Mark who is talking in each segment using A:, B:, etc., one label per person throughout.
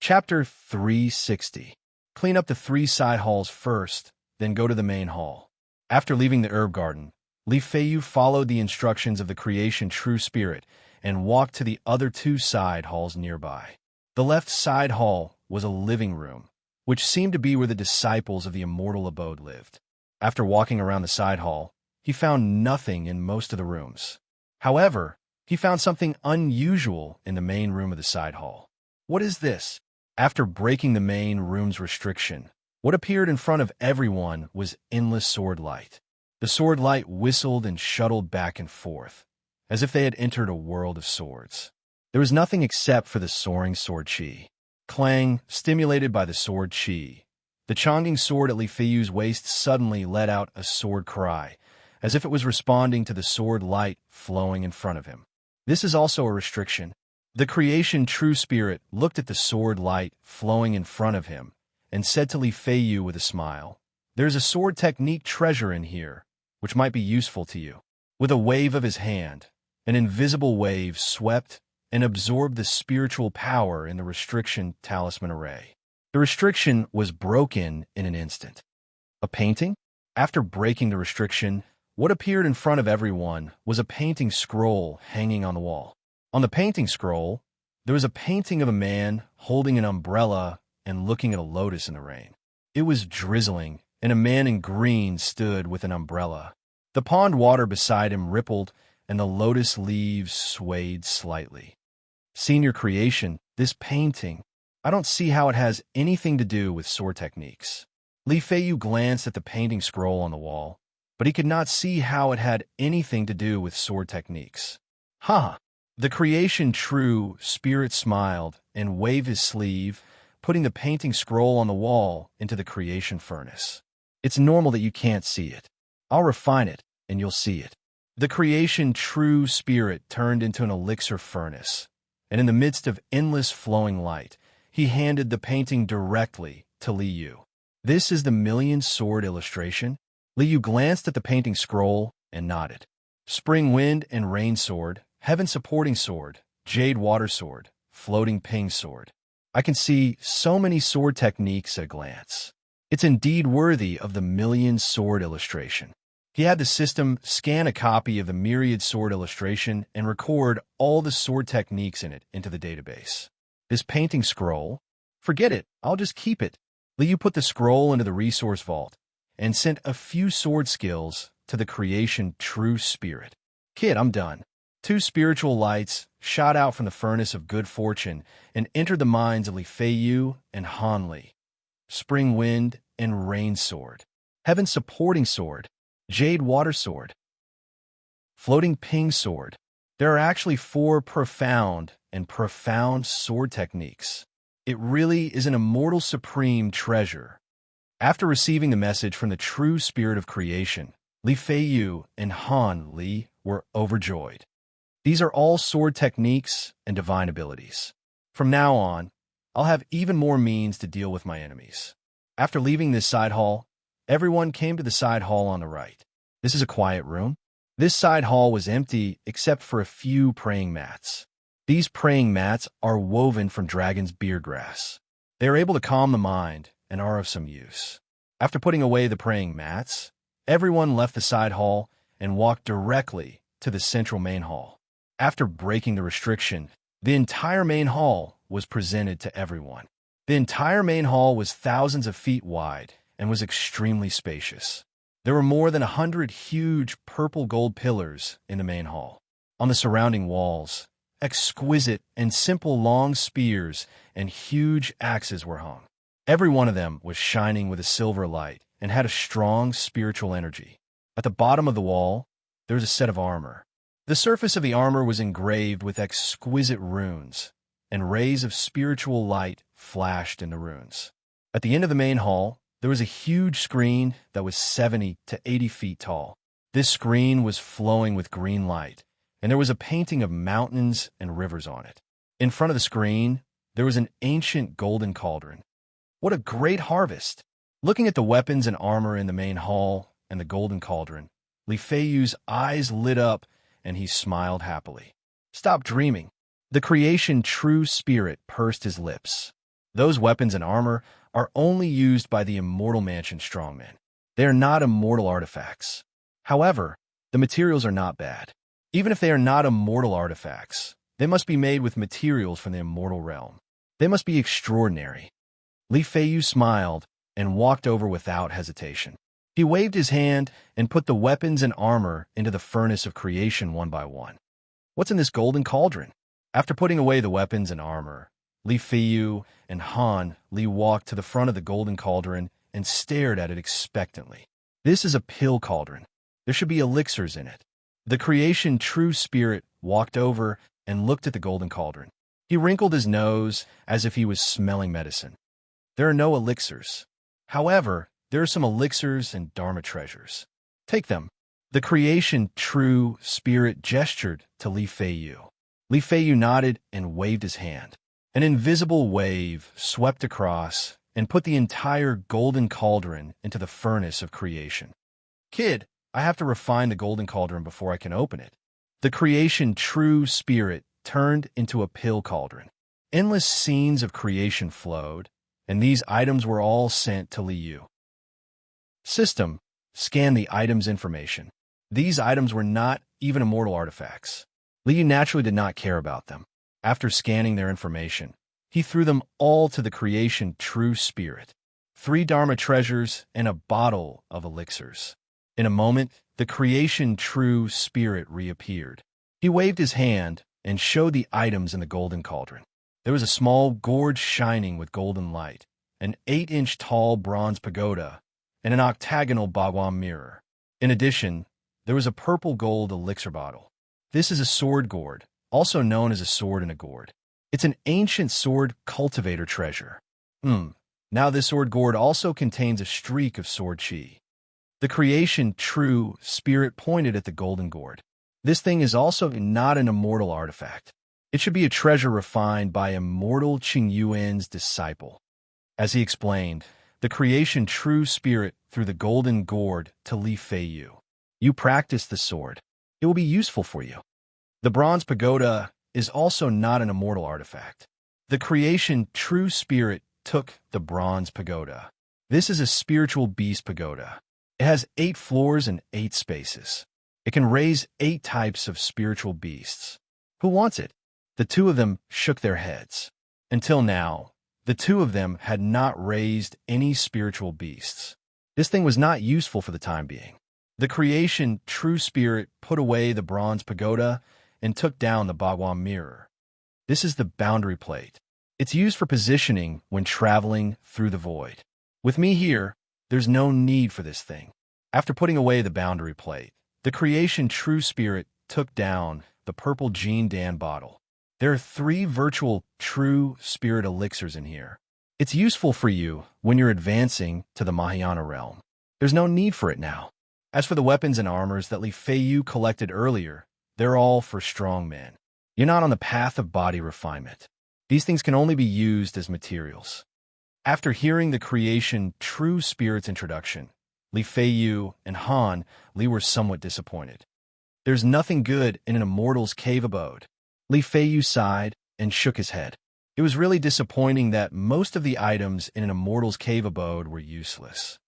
A: Chapter 360. Clean up the 3 side halls first, then go to the main hall. After leaving the herb garden, Li Feiyu followed the instructions of the creation true spirit and walked to the other 2 side halls nearby. The left side hall was a living room, which seemed to be where the disciples of the immortal abode lived. After walking around the side hall, he found nothing in most of the rooms. However, he found something unusual in the main room of the side hall. What is this? After breaking the main room's restriction, what appeared in front of everyone was endless sword light. The sword light whistled and shuttled back and forth, as if they had entered a world of swords. There was nothing except for the soaring sword chi. Clang, stimulated by the sword chi. The Chongqing sword at Li Feiyu's waist suddenly let out a sword cry, as if it was responding to the sword light flowing in front of him. This is also a restriction. The creation true spirit looked at the sword light flowing in front of him and said to Li Feiyu with a smile, "There's a sword technique treasure in here, which might be useful to you." With a wave of his hand, an invisible wave swept and absorbed the spiritual power in the restriction talisman array. The restriction was broken in an instant. A painting? After breaking the restriction, what appeared in front of everyone was a painting scroll hanging on the wall. On the painting scroll, there was a painting of a man holding an umbrella and looking at a lotus in the rain. It was drizzling, and a man in green stood with an umbrella. The pond water beside him rippled, and the lotus leaves swayed slightly. Senior creation, this painting, I don't see how it has anything to do with sword techniques. Li Feiyu glanced at the painting scroll on the wall, but he could not see how it had anything to do with sword techniques. Ha! The creation true spirit smiled and waved his sleeve, putting the painting scroll on the wall into the creation furnace. It's normal that you can't see it. I'll refine it, and you'll see it. The creation true spirit turned into an elixir furnace, and in the midst of endless flowing light, he handed the painting directly to Li Yu. This is the million sword illustration? Li Yu glanced at the painting scroll and nodded. Spring wind and rain sword, heaven supporting sword, jade water sword, floating ping sword. I can see so many sword techniques at a glance. It's indeed worthy of the million sword illustration. He had the system scan a copy of the myriad sword illustration and record all the sword techniques in it into the database. This painting scroll? Forget it, I'll just keep it. Li Yu put the scroll into the resource vault and sent a few sword skills to the creation true spirit. Kid, I'm done. 2 spiritual lights shot out from the furnace of good fortune and entered the minds of Li Feiyu and Han Li. Spring wind and rain sword, heaven supporting sword, jade water sword, floating ping sword. There are actually 4 profound sword techniques. It really is an immortal supreme treasure. After receiving the message from the true spirit of creation, Li Feiyu and Han Li were overjoyed. These are all sword techniques and divine abilities. From now on, I'll have even more means to deal with my enemies. After leaving this side hall, everyone came to the side hall on the right. This is a quiet room. This side hall was empty except for a few praying mats. These praying mats are woven from dragon's beard grass. They are able to calm the mind and are of some use. After putting away the praying mats, everyone left the side hall and walked directly to the central main hall. After breaking the restriction, the entire main hall was presented to everyone. The entire main hall was thousands of feet wide and was extremely spacious. There were more than 100 huge purple gold pillars in the main hall. On the surrounding walls, exquisite and simple long spears and huge axes were hung. Every one of them was shining with a silver light and had a strong spiritual energy. At the bottom of the wall, there was a set of armor. The surface of the armor was engraved with exquisite runes, and rays of spiritual light flashed in the runes. At the end of the main hall, there was a huge screen that was 70 to 80 feet tall. This screen was flowing with green light, and there was a painting of mountains and rivers on it. In front of the screen, there was an ancient golden cauldron. What a great harvest! Looking at the weapons and armor in the main hall and the golden cauldron, Li Feiyu's eyes lit up and he smiled happily. Stop dreaming. The creation true spirit pursed his lips. Those weapons and armor are only used by the Immortal Mansion strongmen. They are not immortal artifacts. However, the materials are not bad. Even if they are not immortal artifacts, they must be made with materials from the immortal realm. They must be extraordinary. Li Feiyu smiled and walked over without hesitation. He waved his hand and put the weapons and armor into the furnace of creation one by one. What's in this golden cauldron? After putting away the weapons and armor, Li Feiyu and Han Li walked to the front of the golden cauldron and stared at it expectantly. This is a pill cauldron. There should be elixirs in it. The creation true spirit walked over and looked at the golden cauldron. He wrinkled his nose as if he was smelling medicine. There are no elixirs. However, there are some elixirs and Dharma treasures. Take them. The creation true spirit gestured to Li Feiyu. Li Feiyu nodded and waved his hand. An invisible wave swept across and put the entire golden cauldron into the furnace of creation. Kid, I have to refine the golden cauldron before I can open it. The creation true spirit turned into a pill cauldron. Endless scenes of creation flowed, and these items were all sent to Liu. System, scan the items information. These items were not even immortal artifacts. Liu naturally did not care about them. After scanning their information, he threw them all to the creation true spirit. 3 Dharma treasures and a bottle of elixirs. In a moment, the creation true spirit reappeared. He waved his hand and showed the items in the golden cauldron. There was a small gourd shining with golden light, an 8-inch tall bronze pagoda, and an octagonal Bhagwan mirror. In addition, there was a purple gold elixir bottle. This is a sword gourd, also known as a sword in a gourd. It's an ancient sword cultivator treasure. Now this sword gourd also contains a streak of sword chi. The creation true spirit pointed at the golden gourd. This thing is also not an immortal artifact. It should be a treasure refined by immortal Qing Yuan's disciple. As he explained, the creation true spirit threw the golden gourd to Li Feiyu. You practice the sword. It will be useful for you. The bronze pagoda is also not an immortal artifact. The creation true spirit took the bronze pagoda. This is a spiritual beast pagoda. It has 8 floors and 8 spaces. It can raise 8 types of spiritual beasts. Who wants it? The 2 of them shook their heads. Until now, the 2 of them had not raised any spiritual beasts. This thing was not useful for the time being. The creation true spirit put away the bronze pagoda and took down the Bhagwan mirror. This is the boundary plate. It's used for positioning when traveling through the void. With me here, there's no need for this thing. After putting away the boundary plate, the creation true spirit took down the purple Jean Dan bottle. There are 3 virtual true spirit elixirs in here. It's useful for you when you're advancing to the Mahayana realm. There's no need for it now. As for the weapons and armors that Li Feiyu collected earlier, they're all for strong men. You're not on the path of body refinement. These things can only be used as materials. After hearing the creation true spirit's introduction, Li Feiyu and Han Li were somewhat disappointed. There's nothing good in an immortal's cave abode. Li Feiyu sighed and shook his head. It was really disappointing that most of the items in an immortal's cave abode were useless.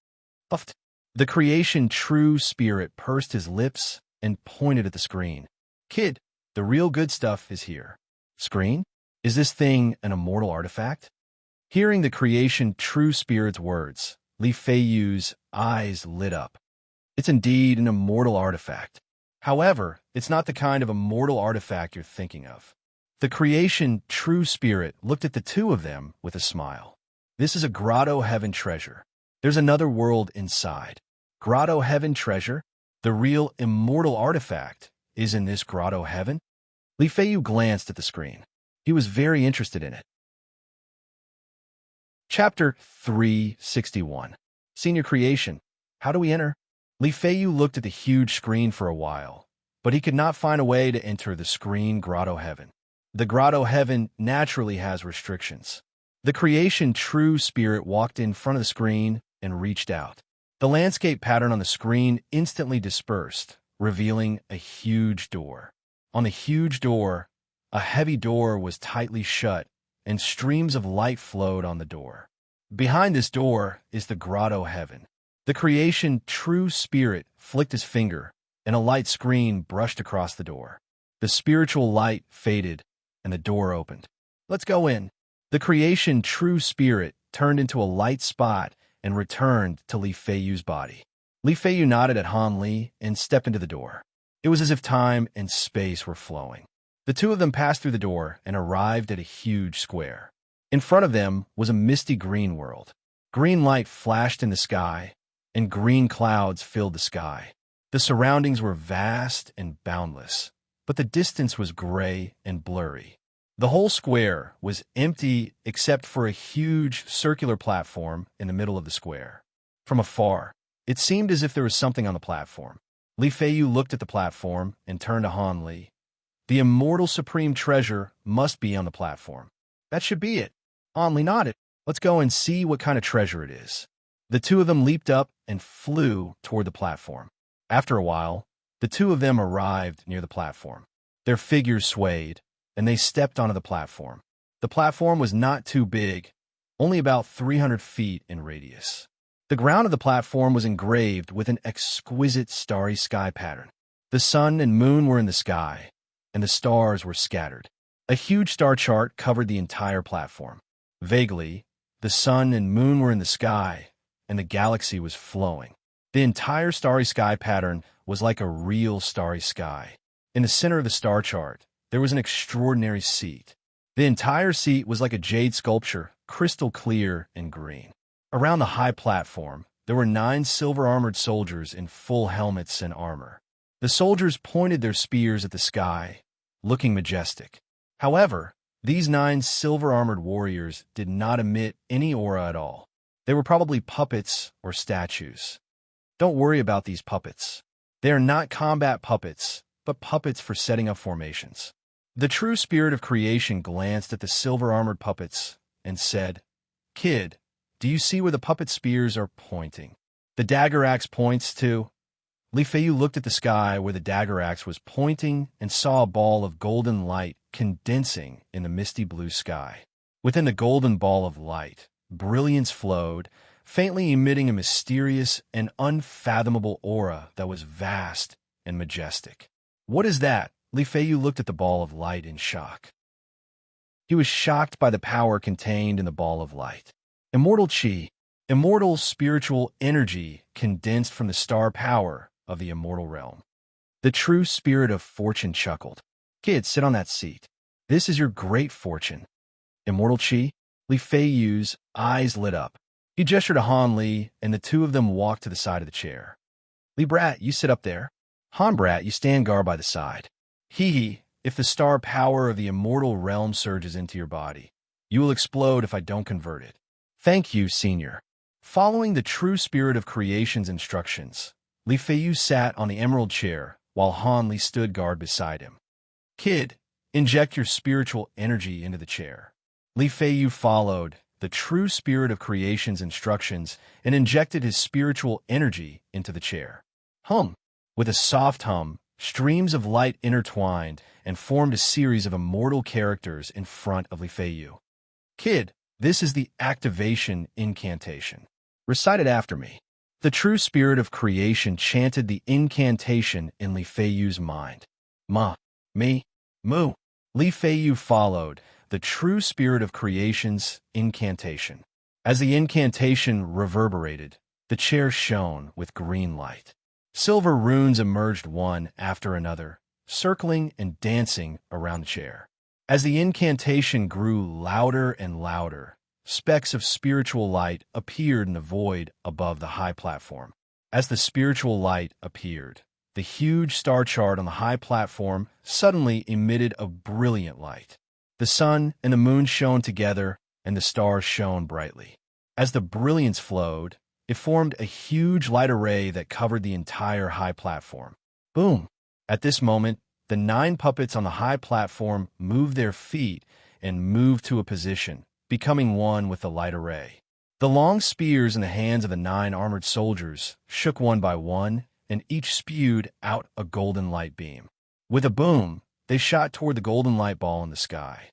A: The creation true spirit pursed his lips and pointed at the screen. Kid, the real good stuff is here. Screen? Is this thing an immortal artifact? Hearing the creation true spirit's words, Li Feiyu's eyes lit up. It's indeed an immortal artifact. However, it's not the kind of immortal artifact you're thinking of. The creation true spirit looked at the 2 of them with a smile. This is a Grotto Heaven treasure. There's another world inside. Grotto Heaven treasure? The real immortal artifact is in this Grotto Heaven? Li Feiyu glanced at the screen. He was very interested in it. Chapter 361. Senior Creation. How do we enter? Li Feiyu looked at the huge screen for a while, but he could not find a way to enter the screen Grotto Heaven. The Grotto Heaven naturally has restrictions. The creation true spirit walked in front of the screen and reached out. The landscape pattern on the screen instantly dispersed, revealing a huge door. On the huge door, a heavy door was tightly shut and streams of light flowed on the door. Behind this door is the grotto heaven. The creation true spirit flicked his finger, and a light screen brushed across the door. The spiritual light faded, and the door opened. Let's go in. The creation true spirit turned into a light spot and returned to Li Feiyu's body. Li Feiyu nodded at Han Li and stepped into the door. It was as if time and space were flowing. The two of them passed through the door and arrived at a huge square. In front of them was a misty green world. Green light flashed in the sky, and green clouds filled the sky. The surroundings were vast and boundless, but the distance was gray and blurry. The whole square was empty except for a huge circular platform in the middle of the square. From afar, it seemed as if there was something on the platform. Li Feiyu looked at the platform and turned to Han Li. The immortal supreme treasure must be on the platform. That should be it. Han Li nodded. Let's go and see what kind of treasure it is. The two of them leaped up and flew toward the platform. After a while, the two of them arrived near the platform. Their figures swayed, and they stepped onto the platform. The platform was not too big, only about 300 feet in radius. The ground of the platform was engraved with an exquisite starry sky pattern. The sun and moon were in the sky, and the stars were scattered. A huge star chart covered the entire platform. Vaguely, the sun and moon were in the sky, and the galaxy was flowing. The entire starry sky pattern was like a real starry sky. In the center of the star chart, there was an extraordinary seat. The entire seat was like a jade sculpture, crystal clear and green. Around the high platform, there were 9 silver-armored soldiers in full helmets and armor. The soldiers pointed their spears at the sky, looking majestic. However, these 9 silver-armored warriors did not emit any aura at all. They were probably puppets or statues. Don't worry about these puppets. They are not combat puppets, but puppets for setting up formations. The true spirit of creation glanced at the silver-armored puppets and said, "Kid, do you see where the puppet spears are pointing?" The dagger axe points to... Li Feiyu looked at the sky where the dagger axe was pointing and saw a ball of golden light condensing in the misty blue sky. Within the golden ball of light, brilliance flowed, faintly emitting a mysterious and unfathomable aura that was vast and majestic. "What is that?" Li Feiyu looked at the ball of light in shock. He was shocked by the power contained in the ball of light. Immortal chi, immortal spiritual energy condensed from the star power of the immortal realm. The true spirit of fortune chuckled. "Kid, sit on that seat. This is your great fortune." Immortal chi? Li Feiyu's eyes lit up. He gestured to Han Li, and the two of them walked to the side of the chair. "Li Brat, you sit up there. Han Brat, you stand guard by the side. Hee, if the star power of the immortal realm surges into your body, you will explode if I don't convert it." "Thank you, Senior." Following the true spirit of creation's instructions, Li Feiyu sat on the emerald chair while Han Li stood guard beside him. "Kid, inject your spiritual energy into the chair." Li Feiyu followed the true spirit of creation's instructions and injected his spiritual energy into the chair. Hum! With a soft hum, streams of light intertwined and formed a series of immortal characters in front of Li Feiyu. "Kid, this is the activation incantation. Recite it after me." The true spirit of creation chanted the incantation in Li Feiyu's mind. Ma, mi, mu. Li Feiyu followed the true spirit of creation's incantation. As the incantation reverberated, the chair shone with green light. Silver runes emerged one after another, circling and dancing around the chair. As the incantation grew louder and louder, specks of spiritual light appeared in the void above the high platform. As the spiritual light appeared, the huge star chart on the high platform suddenly emitted a brilliant light. The sun and the moon shone together, and the stars shone brightly. As the brilliance flowed, it formed a huge light array that covered the entire high platform. Boom! At this moment, the 9 puppets on the high platform moved their feet and moved to a position, becoming one with the light array. The long spears in the hands of the 9 armored soldiers shook one by one, and each spewed out a golden light beam. With a boom, they shot toward the golden light ball in the sky.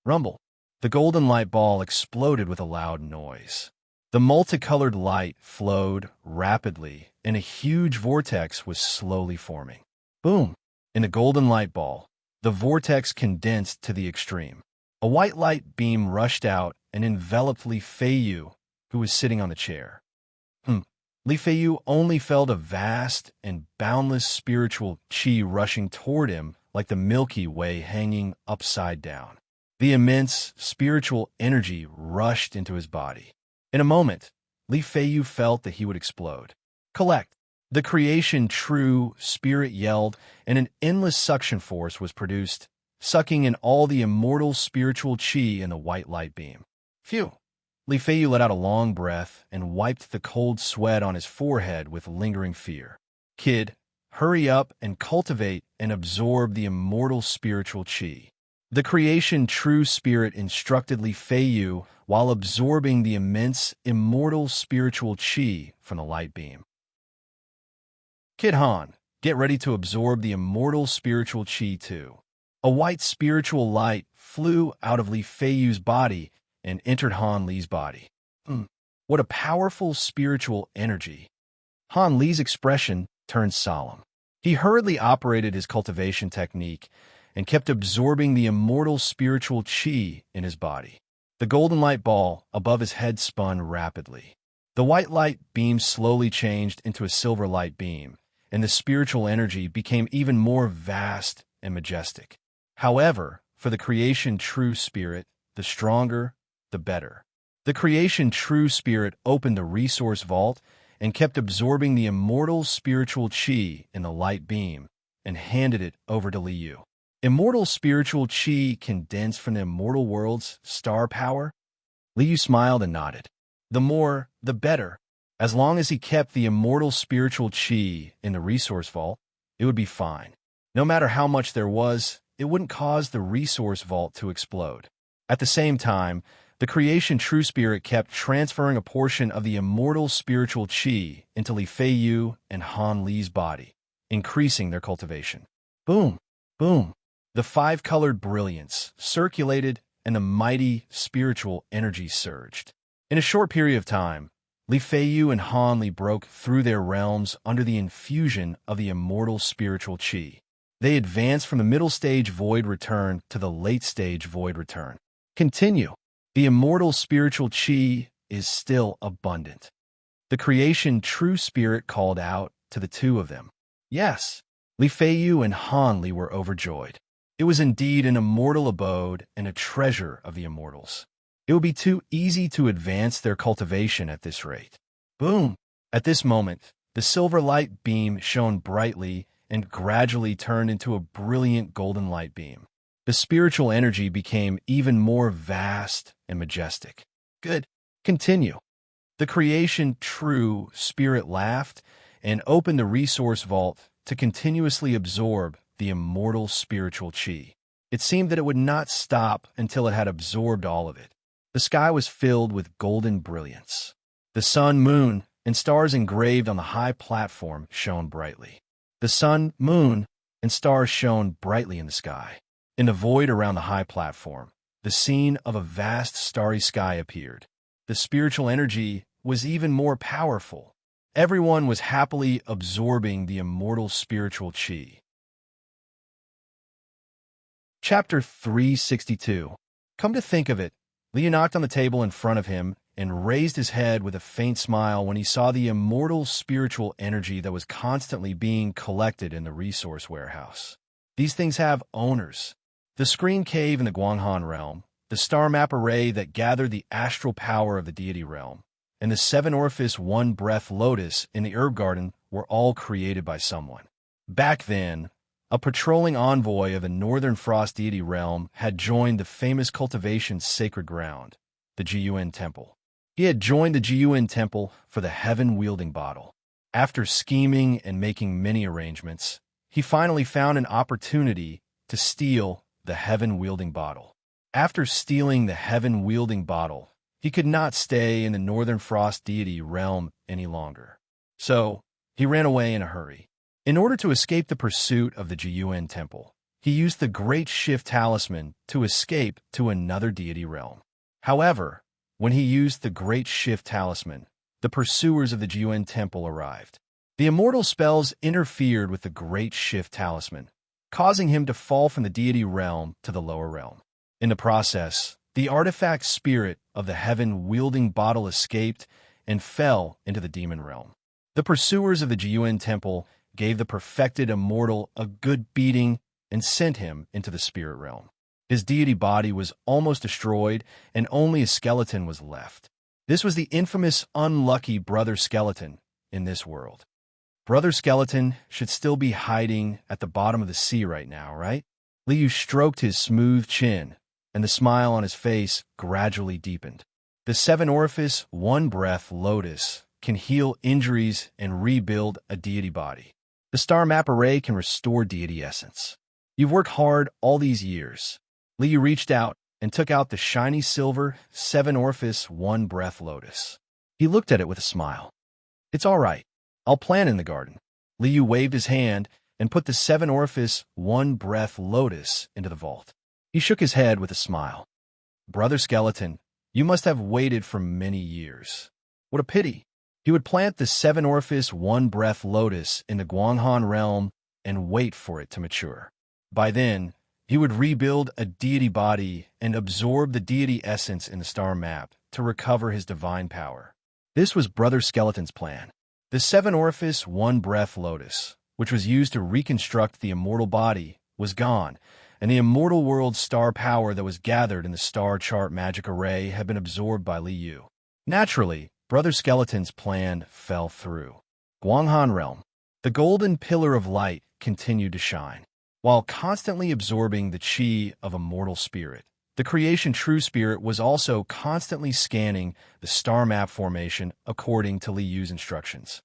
A: Rumble! The golden light ball exploded with a loud noise. The multicolored light flowed rapidly, and a huge vortex was slowly forming. Boom! In the golden light ball, the vortex condensed to the extreme. A white light beam rushed out and enveloped Li Feiyu, who was sitting on the chair. Li Feiyu only felt a vast and boundless spiritual qi rushing toward him like the Milky Way hanging upside down. The immense spiritual energy rushed into his body. In a moment, Li Feiyu felt that he would explode. Collect! The creation true spirit yelled, and an endless suction force was produced, sucking in all the immortal spiritual qi in the white light beam. Phew! Li Feiyu let out a long breath and wiped the cold sweat on his forehead with lingering fear. Kid, hurry up and cultivate and absorb the immortal spiritual qi. The creation true spirit instructed Li Feiyu while absorbing the immense immortal spiritual qi from the light beam. Kid Han, get ready to absorb the immortal spiritual qi too. A white spiritual light flew out of Li Feiyu's body and entered Han Li's body. What a powerful spiritual energy. Han Li's expression turned solemn. He hurriedly operated his cultivation technique and kept absorbing the immortal spiritual qi in his body. The golden light ball above his head spun rapidly. The white light beam slowly changed into a silver light beam, and the spiritual energy became even more vast and majestic. However, for the creation true spirit, the stronger, the better. The creation true spirit opened the resource vault and kept absorbing the immortal spiritual qi in the light beam and handed it over to Liu. Immortal spiritual qi condensed from the immortal world's star power? Liu smiled and nodded. The more, the better. As long as he kept the immortal spiritual qi in the resource vault, it would be fine. No matter how much there was, it wouldn't cause the resource vault to explode. At the same time, the creation true spirit kept transferring a portion of the immortal spiritual qi into Li Feiyu and Han Li's body, increasing their cultivation. Boom! Boom! The five-colored brilliance circulated and the mighty spiritual energy surged. In a short period of time, Li Feiyu and Han Li broke through their realms under the infusion of the immortal spiritual qi. They advanced from the middle stage void return to the late stage void return. Continue. The immortal spiritual qi is still abundant. The creation true spirit called out to the two of them. Yes, Li Feiyu and Han Li were overjoyed. It was indeed an immortal abode and a treasure of the immortals. It would be too easy to advance their cultivation at this rate. Boom! At this moment, the silver light beam shone brightly and gradually turned into a brilliant golden light beam. The spiritual energy became even more vast and majestic. Good. Continue. The creation true spirit laughed and opened the resource vault to continuously absorb the immortal spiritual qi. It seemed that it would not stop until it had absorbed all of it. The sky was filled with golden brilliance. The sun, moon, and stars engraved on the high platform shone brightly. The sun, moon, and stars shone brightly in the sky. In the void around the high platform, the scene of a vast starry sky appeared. The spiritual energy was even more powerful. Everyone was happily absorbing the immortal spiritual qi. Chapter 362. Come to think of it, Liu knocked on the table in front of him and raised his head with a faint smile when he saw the immortal spiritual energy that was constantly being collected in the resource warehouse. These things have owners. The screen cave in the Guanghan realm, the star map array that gathered the astral power of the deity realm, and the seven-orifice one-breath lotus in the herb garden were all created by someone. Back then, a patrolling envoy of the northern frost deity realm had joined the famous cultivation's sacred ground, the Jiyuan Temple. He had joined the Jiyuan Temple for the heaven-wielding bottle. After scheming and making many arrangements, he finally found an opportunity to steal the heaven-wielding bottle. After stealing the heaven-wielding bottle, he could not stay in the northern frost deity realm any longer. So, he ran away in a hurry. In order to escape the pursuit of the Jiyuan Temple, he used the Great Shift Talisman to escape to another deity realm. However, when he used the Great Shift Talisman, the pursuers of the Jiuan Temple arrived. The immortal spells interfered with the Great Shift Talisman, causing him to fall from the deity realm to the lower realm. In the process, the artifact spirit of the heaven-wielding bottle escaped and fell into the demon realm. The pursuers of the Jiuan Temple gave the perfected immortal a good beating and sent him into the spirit realm. His deity body was almost destroyed, and only a skeleton was left. This was the infamous unlucky Brother Skeleton in this world. Brother Skeleton should still be hiding at the bottom of the sea right now, right? Liu stroked his smooth chin, and the smile on his face gradually deepened. The 7-orifice, one-breath lotus can heal injuries and rebuild a deity body. The star map array can restore deity essence. You've worked hard all these years. Liu reached out and took out the shiny silver 7-orifice, one-breath lotus. He looked at it with a smile. It's all right. I'll plant in the garden. Liu waved his hand and put the 7-orifice, one-breath lotus into the vault. He shook his head with a smile. Brother Skeleton, you must have waited for many years. What a pity. He would plant the 7-orifice, one-breath lotus in the Guanghan realm and wait for it to mature. By then, he would rebuild a deity body and absorb the deity essence in the star map to recover his divine power. This was Brother Skeleton's plan. The 7-orifice, one-breath lotus, which was used to reconstruct the immortal body, was gone, and the immortal world's star power that was gathered in the star chart magic array had been absorbed by Liu. Naturally, Brother Skeleton's plan fell through. Guanghan realm. The golden pillar of light continued to shine. While constantly absorbing the qi of a mortal spirit, the creation true spirit was also constantly scanning the star map formation according to Liu's instructions.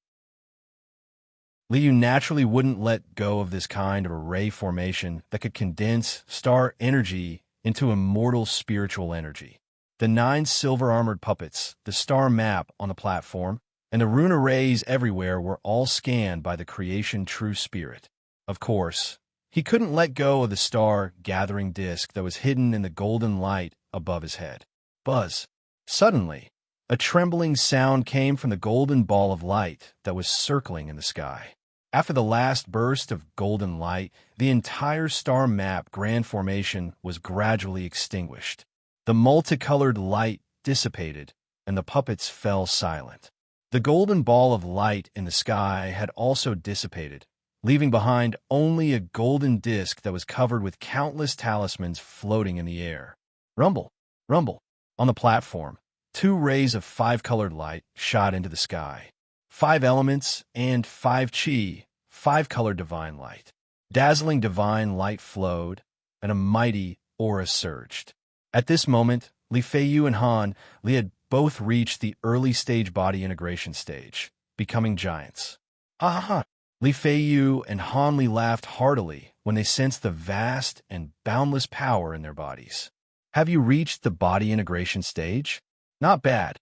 A: Liu naturally wouldn't let go of this kind of array formation that could condense star energy into immortal spiritual energy. The 9 silver-armored puppets, the star map on the platform, and the rune arrays everywhere were all scanned by the creation true spirit. Of course, he couldn't let go of the star-gathering disk that was hidden in the golden light above his head. Buzz. Suddenly, a trembling sound came from the golden ball of light that was circling in the sky. After the last burst of golden light, the entire star map grand formation was gradually extinguished. The multicolored light dissipated, and the puppets fell silent. The golden ball of light in the sky had also dissipated, leaving behind only a golden disk that was covered with countless talismans floating in the air. Rumble, rumble. On the platform, 2 rays of 5-colored light shot into the sky. 5 elements and 5 qi, 5-colored divine light. Dazzling divine light flowed, and a mighty aura surged. At this moment, Li Feiyu and Han Li had both reached the early stage body integration stage, becoming giants. Ha ha ha! Li Feiyu and Han Li laughed heartily when they sensed the vast and boundless power in their bodies. Have you reached the body integration stage? Not bad.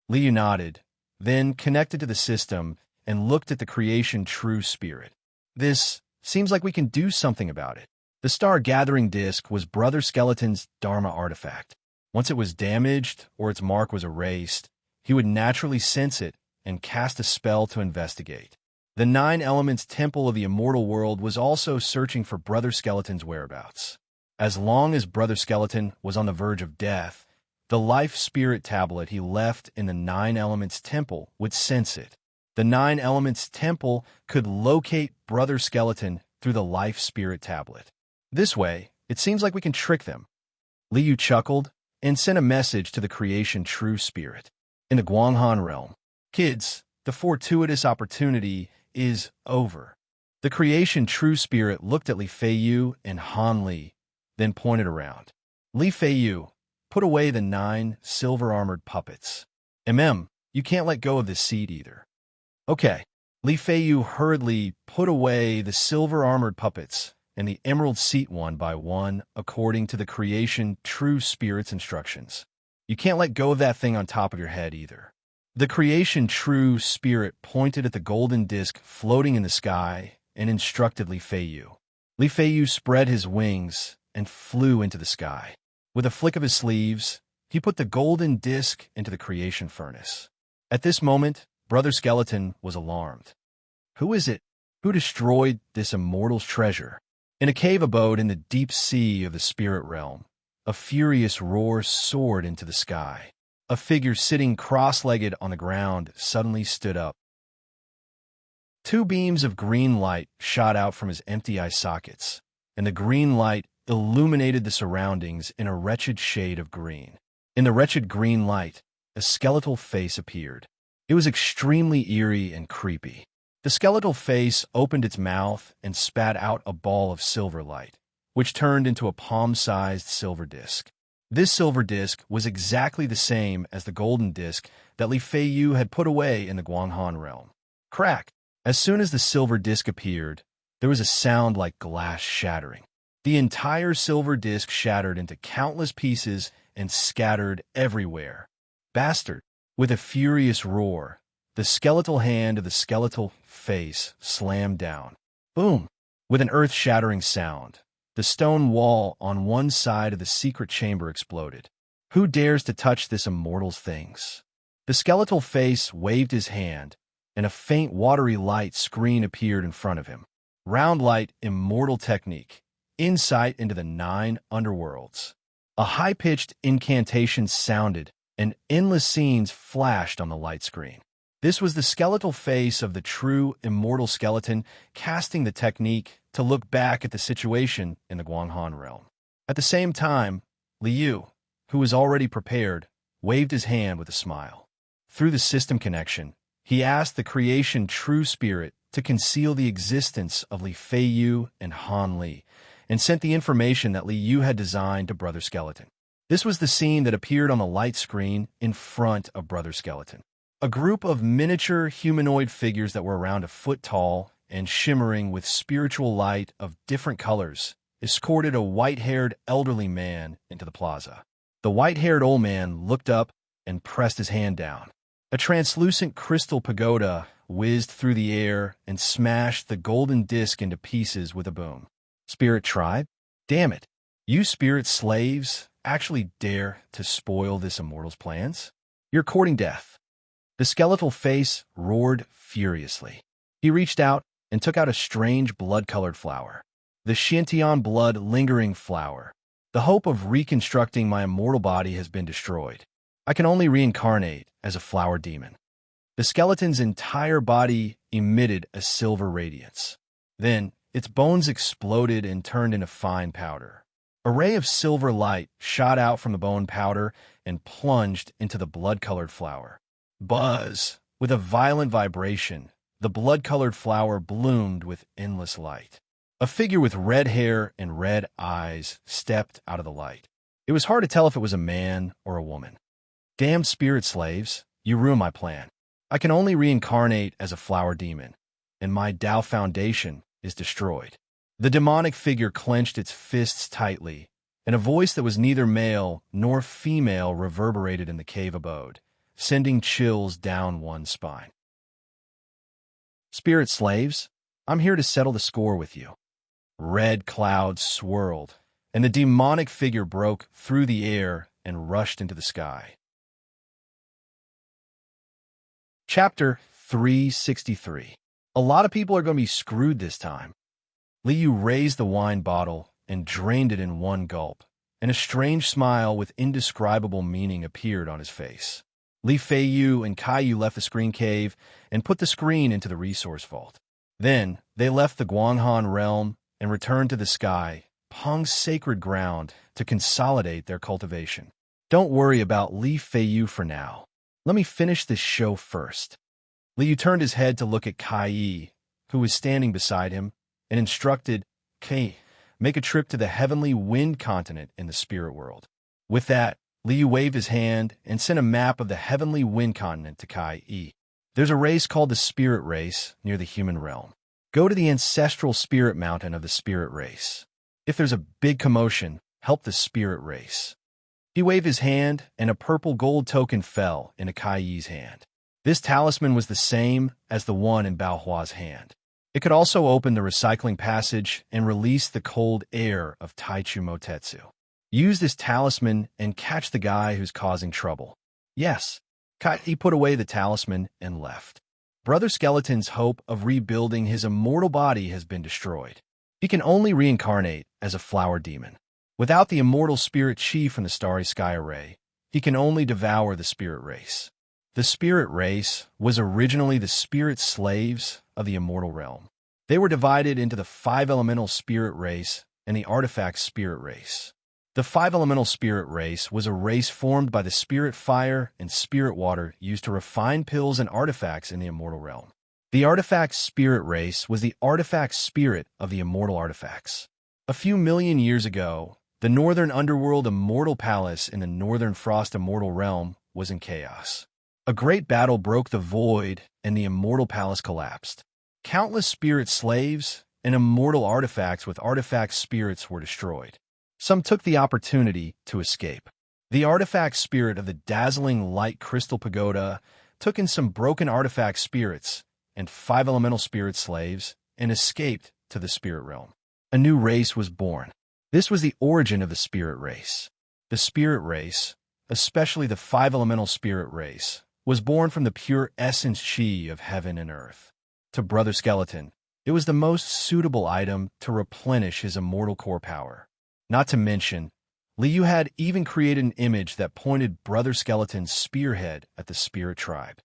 A: Liu nodded, then connected to the system and looked at the creation true spirit. This seems like we can do something about it. The star-gathering disk was Brother Skeleton's Dharma artifact. Once it was damaged or its mark was erased, he would naturally sense it and cast a spell to investigate. The 9 Elements Temple of the Immortal World was also searching for Brother Skeleton's whereabouts. As long as Brother Skeleton was on the verge of death, the Life Spirit Tablet he left in the 9 Elements Temple would sense it. The 9 Elements Temple could locate Brother Skeleton through the Life Spirit Tablet. This way, it seems like we can trick them. Liu chuckled and sent a message to the creation true spirit. In the Guanghan realm, kids, the fortuitous opportunity is over. The creation true spirit looked at Li Feiyu and Han Li, then pointed around. Li Feiyu, put away the 9 silver-armored puppets. You can't let go of this seed either. Okay. Li Feiyu hurriedly put away the silver-armored puppets and the emerald seat one by one according to the creation true spirit's instructions. You can't let go of that thing on top of your head either. The creation true spirit pointed at the golden disk floating in the sky and instructed Li Feiyu. Li Feiyu spread his wings and flew into the sky. With a flick of his sleeves, he put the golden disc into the creation furnace. At this moment, Brother Skeleton was alarmed. Who is it? Who destroyed this immortal's treasure? In a cave abode in the deep sea of the spirit realm, a furious roar soared into the sky. A figure sitting cross-legged on the ground suddenly stood up. Two beams of green light shot out from his empty eye sockets, and the green light illuminated the surroundings in a wretched shade of green. In the wretched green light, a skeletal face appeared. It was extremely eerie and creepy. The skeletal face opened its mouth and spat out a ball of silver light, which turned into a palm-sized silver disc. This silver disc was exactly the same as the golden disc that Li Feiyu had put away in the Guanghan realm. Crack! As soon as the silver disc appeared, there was a sound like glass shattering. The entire silver disc shattered into countless pieces and scattered everywhere. Bastard! With a furious roar, the skeletal hand of the skeletal face slammed down. Boom! With an earth-shattering sound, the stone wall on one side of the secret chamber exploded. Who dares to touch this immortal's things? The skeletal face waved his hand, and a faint watery light screen appeared in front of him. Round light, immortal technique. Insight into the 9 underworlds. A high-pitched incantation sounded, and endless scenes flashed on the light screen. This was the skeletal face of the true immortal skeleton casting the technique to look back at the situation in the Guanghan realm. At the same time, Liu, who was already prepared, waved his hand with a smile. Through the system connection, he asked the creation true spirit to conceal the existence of Li Feiyu and Han Li, and sent the information that Liu had designed to Brother Skeleton. This was the scene that appeared on the light screen in front of Brother Skeleton. A group of miniature humanoid figures that were around a foot tall and shimmering with spiritual light of different colors escorted a white-haired elderly man into the plaza. The white-haired old man looked up and pressed his hand down. A translucent crystal pagoda whizzed through the air and smashed the golden disc into pieces with a boom. Spirit tribe? Damn it! You spirit slaves actually dare to spoil this immortal's plans? You're courting death. The skeletal face roared furiously. He reached out and took out a strange blood-colored flower. The Shintian blood-lingering flower. The hope of reconstructing my immortal body has been destroyed. I can only reincarnate as a flower demon. The skeleton's entire body emitted a silver radiance. Then, its bones exploded and turned into fine powder. A ray of silver light shot out from the bone powder and plunged into the blood-colored flower. Buzz! With a violent vibration, the blood-colored flower bloomed with endless light. A figure with red hair and red eyes stepped out of the light. It was hard to tell if it was a man or a woman. Damned spirit slaves, you ruined my plan. I can only reincarnate as a flower demon, and my Tao foundation is destroyed. The demonic figure clenched its fists tightly, and a voice that was neither male nor female reverberated in the cave abode, sending chills down one's spine. Spirit slaves, I'm here to settle the score with you. Red clouds swirled, and the demonic figure broke through the air and rushed into the sky. Chapter 363. A lot of people are going to be screwed this time. Liu raised the wine bottle and drained it in one gulp, and a strange smile with indescribable meaning appeared on his face. Li Feiyu and Kaiyu left the screen cave and put the screen into the resource vault. Then, they left the Guanghan realm and returned to the sky, Peng's sacred ground, to consolidate their cultivation. Don't worry about Li Feiyu for now. Let me finish this show first. Liu turned his head to look at Kai, who was standing beside him, and instructed, Kai, make a trip to the heavenly wind continent in the spirit world. With that, Liu waved his hand and sent a map of the heavenly wind continent to Kai. There's a race called the Spirit Race near the human realm. Go to the ancestral spirit mountain of the spirit race. If there's a big commotion, help the spirit race. He waved his hand, and a purple gold token fell into Kai's hand. This talisman was the same as the one in Bao Hua's hand. It could also open the recycling passage and release the cold air of Taichu Motetsu. Use this talisman and catch the guy who's causing trouble. Yes, Kai put away the talisman and left. Brother Skeleton's hope of rebuilding his immortal body has been destroyed. He can only reincarnate as a flower demon. Without the immortal spirit chi from the starry sky array, he can only devour the spirit race. The spirit race was originally the spirit slaves of the immortal realm. They were divided into the five elemental spirit race and the artifact spirit race. The five elemental spirit race was a race formed by the spirit fire and spirit water used to refine pills and artifacts in the immortal realm. The artifact spirit race was the artifact spirit of the immortal artifacts. A few million years ago, the northern underworld immortal palace in the northern frost immortal realm was in chaos. A great battle broke the void and the immortal palace collapsed. Countless spirit slaves and immortal artifacts with artifact spirits were destroyed. Some took the opportunity to escape. The artifact spirit of the dazzling light crystal pagoda took in some broken artifact spirits and five elemental spirit slaves and escaped to the spirit realm. A new race was born. This was the origin of the spirit race. The spirit race, especially the five elemental spirit race, was born from the pure essence chi of heaven and earth. To Brother Skeleton, it was the most suitable item to replenish his immortal core power. Not to mention, Liu had even created an image that pointed Brother Skeleton's spearhead at the spirit tribe.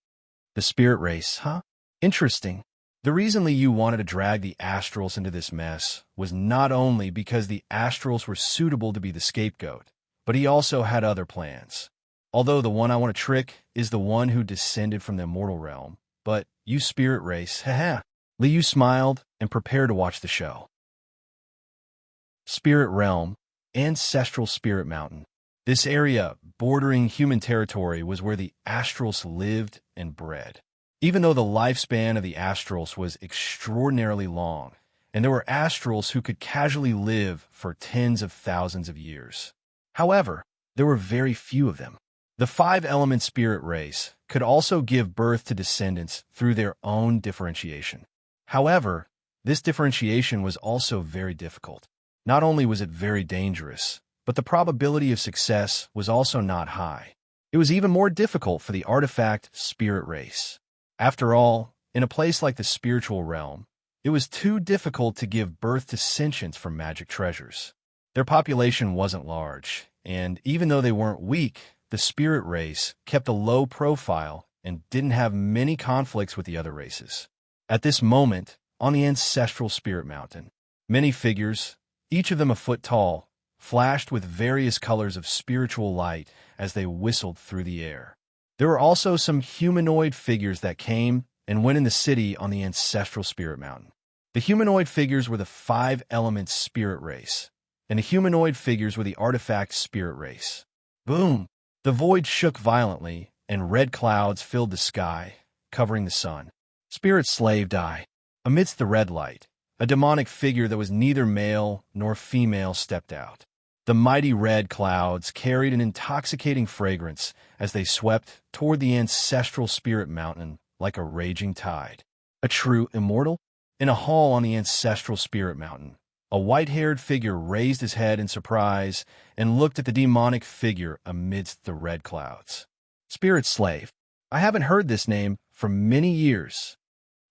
A: The spirit race, huh? Interesting. The reason Liu wanted to drag the astrals into this mess was not only because the astrals were suitable to be the scapegoat, but he also had other plans. Although the one I want to trick is the one who descended from the immortal realm, but you spirit race, haha. Liu smiled and prepared to watch the show. Spirit Realm, Ancestral Spirit Mountain. This area, bordering human territory, was where the astrals lived and bred. Even though the lifespan of the astrals was extraordinarily long, and there were astrals who could casually live for tens of thousands of years. However, there were very few of them. The five-element spirit race could also give birth to descendants through their own differentiation. However, this differentiation was also very difficult. Not only was it very dangerous, but the probability of success was also not high. It was even more difficult for the artifact spirit race. After all, in a place like the spiritual realm, it was too difficult to give birth to sentience from magic treasures. Their population wasn't large, and even though they weren't weak, the spirit race kept a low profile and didn't have many conflicts with the other races. At this moment, on the ancestral spirit mountain, many figures, each of them a foot tall, flashed with various colors of spiritual light as they whistled through the air. There were also some humanoid figures that came and went in the city on the ancestral spirit mountain. The humanoid figures were the five-element spirit race, and the humanoid figures were the artifact spirit race. Boom! The void shook violently, and red clouds filled the sky, covering the sun. Spirit slave died. Amidst the red light, a demonic figure that was neither male nor female stepped out. The mighty red clouds carried an intoxicating fragrance as they swept toward the ancestral spirit mountain like a raging tide. A true immortal? In a hall on the ancestral spirit mountain, a white-haired figure raised his head in surprise and looked at the demonic figure amidst the red clouds. Spirit slave. I haven't heard this name for many years.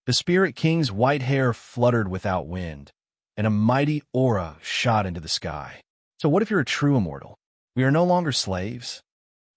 A: The Spirit King's white hair fluttered without wind, and a mighty aura shot into the sky. So what if you're a true immortal? We are no longer slaves.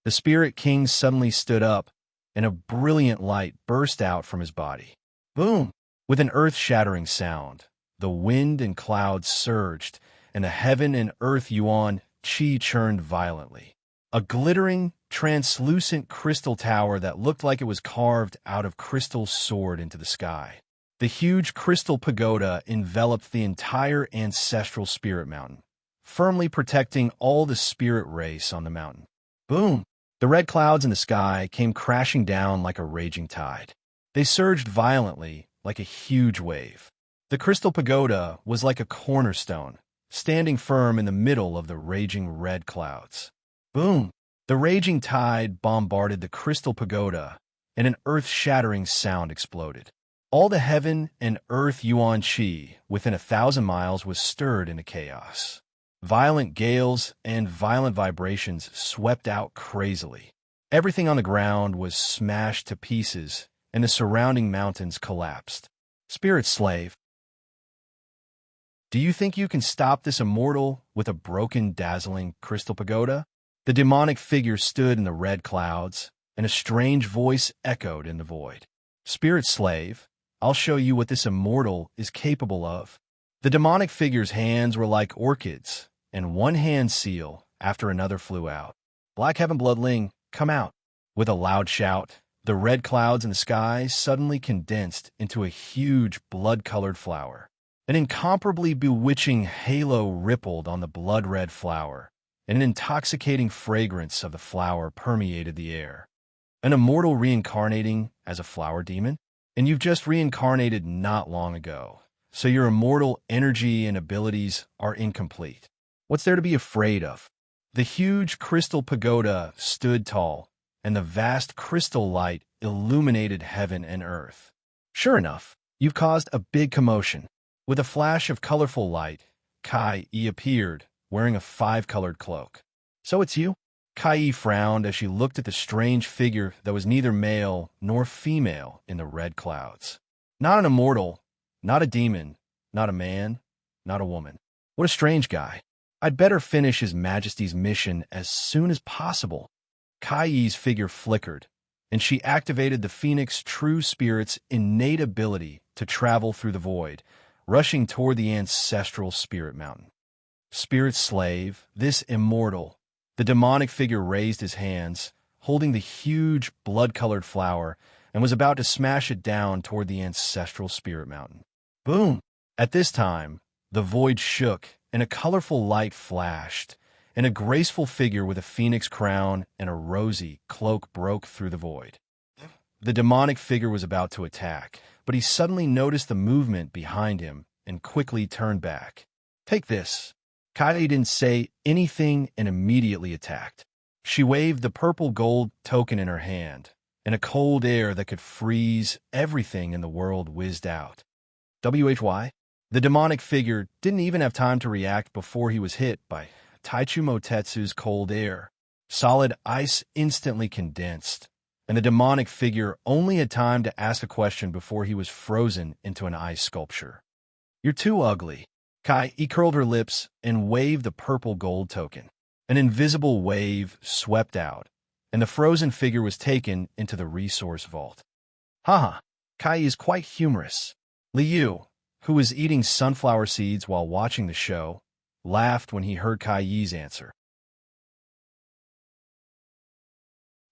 A: The Spirit King suddenly stood up, and a brilliant light burst out from his body. Boom! With an earth-shattering sound, the wind and clouds surged, and the heaven and earth yuan chi churned violently. A glittering, translucent crystal tower that looked like it was carved out of crystal soared into the sky. The huge crystal pagoda enveloped the entire ancestral spirit mountain, firmly protecting all the spirit race on the mountain. Boom! The red clouds in the sky came crashing down like a raging tide. They surged violently like a huge wave. The crystal pagoda was like a cornerstone, standing firm in the middle of the raging red clouds. Boom! The raging tide bombarded the crystal pagoda, and an earth-shattering sound exploded. All the heaven and earth Yuan Chi within 1,000 miles was stirred into chaos. Violent gales and violent vibrations swept out crazily. Everything on the ground was smashed to pieces, and the surrounding mountains collapsed. Spirit slave, do you think you can stop this immortal with a broken, dazzling crystal pagoda? The demonic figure stood in the red clouds, and a strange voice echoed in the void. Spirit slave, I'll show you what this immortal is capable of. The demonic figure's hands were like orchids, and one hand seal after another flew out. Black Heaven Bloodling, come out. With a loud shout, the red clouds in the sky suddenly condensed into a huge blood-colored flower. An incomparably bewitching halo rippled on the blood-red flower, and an intoxicating fragrance of the flower permeated the air. An immortal reincarnating as a flower demon? And you've just reincarnated not long ago, so your immortal energy and abilities are incomplete. What's there to be afraid of? The huge crystal pagoda stood tall, and the vast crystal light illuminated heaven and earth. Sure enough, you've caused a big commotion. With a flash of colorful light, Kai-E appeared, wearing a 5-colored cloak. So it's you? Kai-E frowned as she looked at the strange figure that was neither male nor female in the red clouds. Not an immortal, not a demon, not a man, not a woman. What a strange guy. I'd better finish His Majesty's mission as soon as possible. Kai-E's figure flickered, and she activated the Phoenix True Spirit's innate ability to travel through the void, rushing toward the ancestral spirit mountain. Spirit slave, this immortal. The demonic figure raised his hands, holding the huge blood-colored flower, and was about to smash it down toward the ancestral spirit mountain. Boom! At this time, the void shook, and a colorful light flashed, and a graceful figure with a phoenix crown and a rosy cloak broke through the void. The demonic figure was about to attack, but he suddenly noticed the movement behind him and quickly turned back. Take this. Kai didn't say anything and immediately attacked. She waved the purple gold token in her hand, and a cold air that could freeze everything in the world whizzed out. WHY? The demonic figure didn't even have time to react before he was hit by Taichu Motetsu's cold air. Solid ice instantly condensed, and the demonic figure only had time to ask a question before he was frozen into an ice sculpture. You're too ugly. Kai-E curled her lips and waved the purple gold token. An invisible wave swept out, and the frozen figure was taken into the resource vault. Haha, Kai-E is quite humorous. Liu, who was eating sunflower seeds while watching the show, laughed when he heard Kai-E's answer.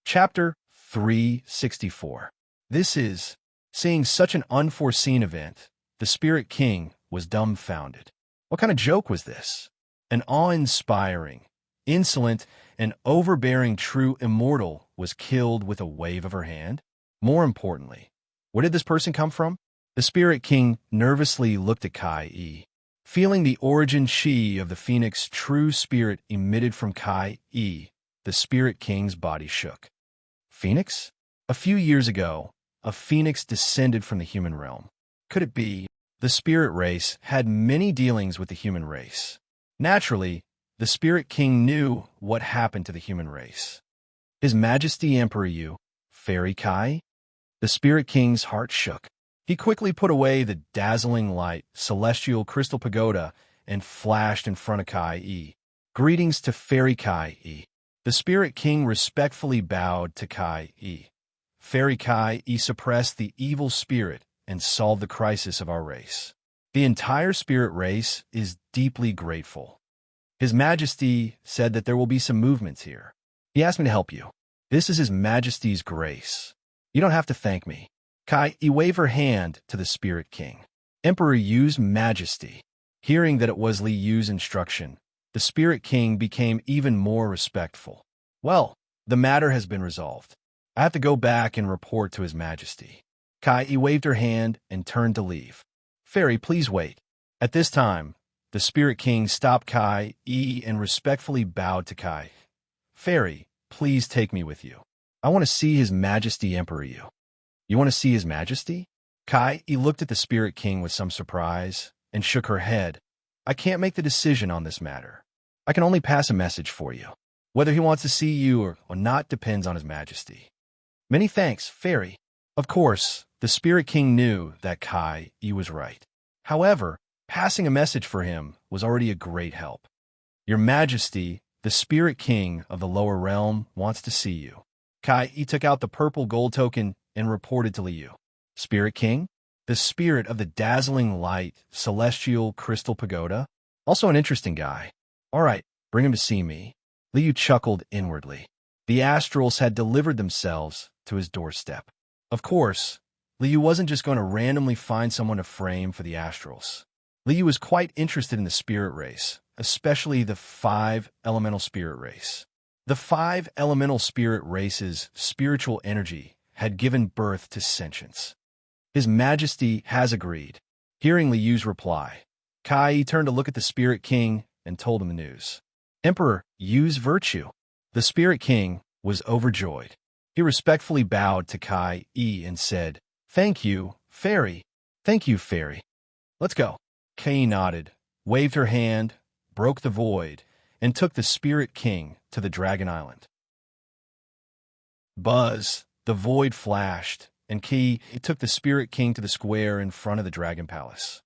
A: Chapter 364. This is, seeing such an unforeseen event, the Spirit King was dumbfounded. What kind of joke was this? An awe-inspiring, insolent, and overbearing true immortal was killed with a wave of her hand? More importantly, where did this person come from? The Spirit King nervously looked at Kai-E. Feeling the origin chi of the Phoenix True Spirit emitted from Kai-E, the Spirit King's body shook. Phoenix? A few years ago, a phoenix descended from the human realm. Could it be? The spirit race had many dealings with the human race. Naturally, the Spirit King knew what happened to the human race. His Majesty Emperor Yu, Fairy Kai? The Spirit King's heart shook. He quickly put away the dazzling light, celestial crystal pagoda, and flashed in front of Kai-E. Greetings to Fairy Kai-E. The Spirit King respectfully bowed to Kai-E. Fairy Kai-E suppressed the evil spirit and solved the crisis of our race. The entire spirit race is deeply grateful. His Majesty said that there will be some movements here. He asked me to help you. This is His Majesty's grace. You don't have to thank me. Kai-E waved her hand to the Spirit King. Emperor Yu's Majesty. Hearing that it was Li Yu's instruction, the Spirit King became even more respectful. Well, the matter has been resolved. I have to go back and report to His Majesty. Kai-E waved her hand and turned to leave. Fairy, please wait. At this time, the Spirit King stopped Kai-E and respectfully bowed to Kai. Fairy, please take me with you. I want to see His Majesty Emperor Yu. You want to see His Majesty? Kai looked at the Spirit King with some surprise and shook her head. I can't make the decision on this matter. I can only pass a message for you. Whether he wants to see you or not depends on his majesty. Many thanks, Fairy. Of course, the Spirit King knew that Kai was right. However, passing a message for him was already a great help. Your Majesty, the Spirit King of the lower realm, wants to see you. Kai took out the purple gold token and reported to Liu. Spirit King? The spirit of the dazzling light, celestial crystal pagoda? Also an interesting guy. All right, bring him to see me. Liu chuckled inwardly. The astrals had delivered themselves to his doorstep. Of course, Liu wasn't just going to randomly find someone to frame for the astrals. Liu was quite interested in the spirit race, especially the 5 elemental spirit race. The 5 elemental spirit race's spiritual energy had given birth to sentience. His Majesty has agreed. Hearing Liu's reply, Kai turned to look at the Spirit King and told him the news. Emperor, use virtue. The Spirit King was overjoyed. He respectfully bowed to Kai and said, Thank you, Fairy. Thank you, Fairy. Let's go. Kai nodded, waved her hand, broke the void, and took the Spirit King to the Dragon Island. Buzz, the void flashed, and Kai took the Spirit King to the square in front of the Dragon Palace.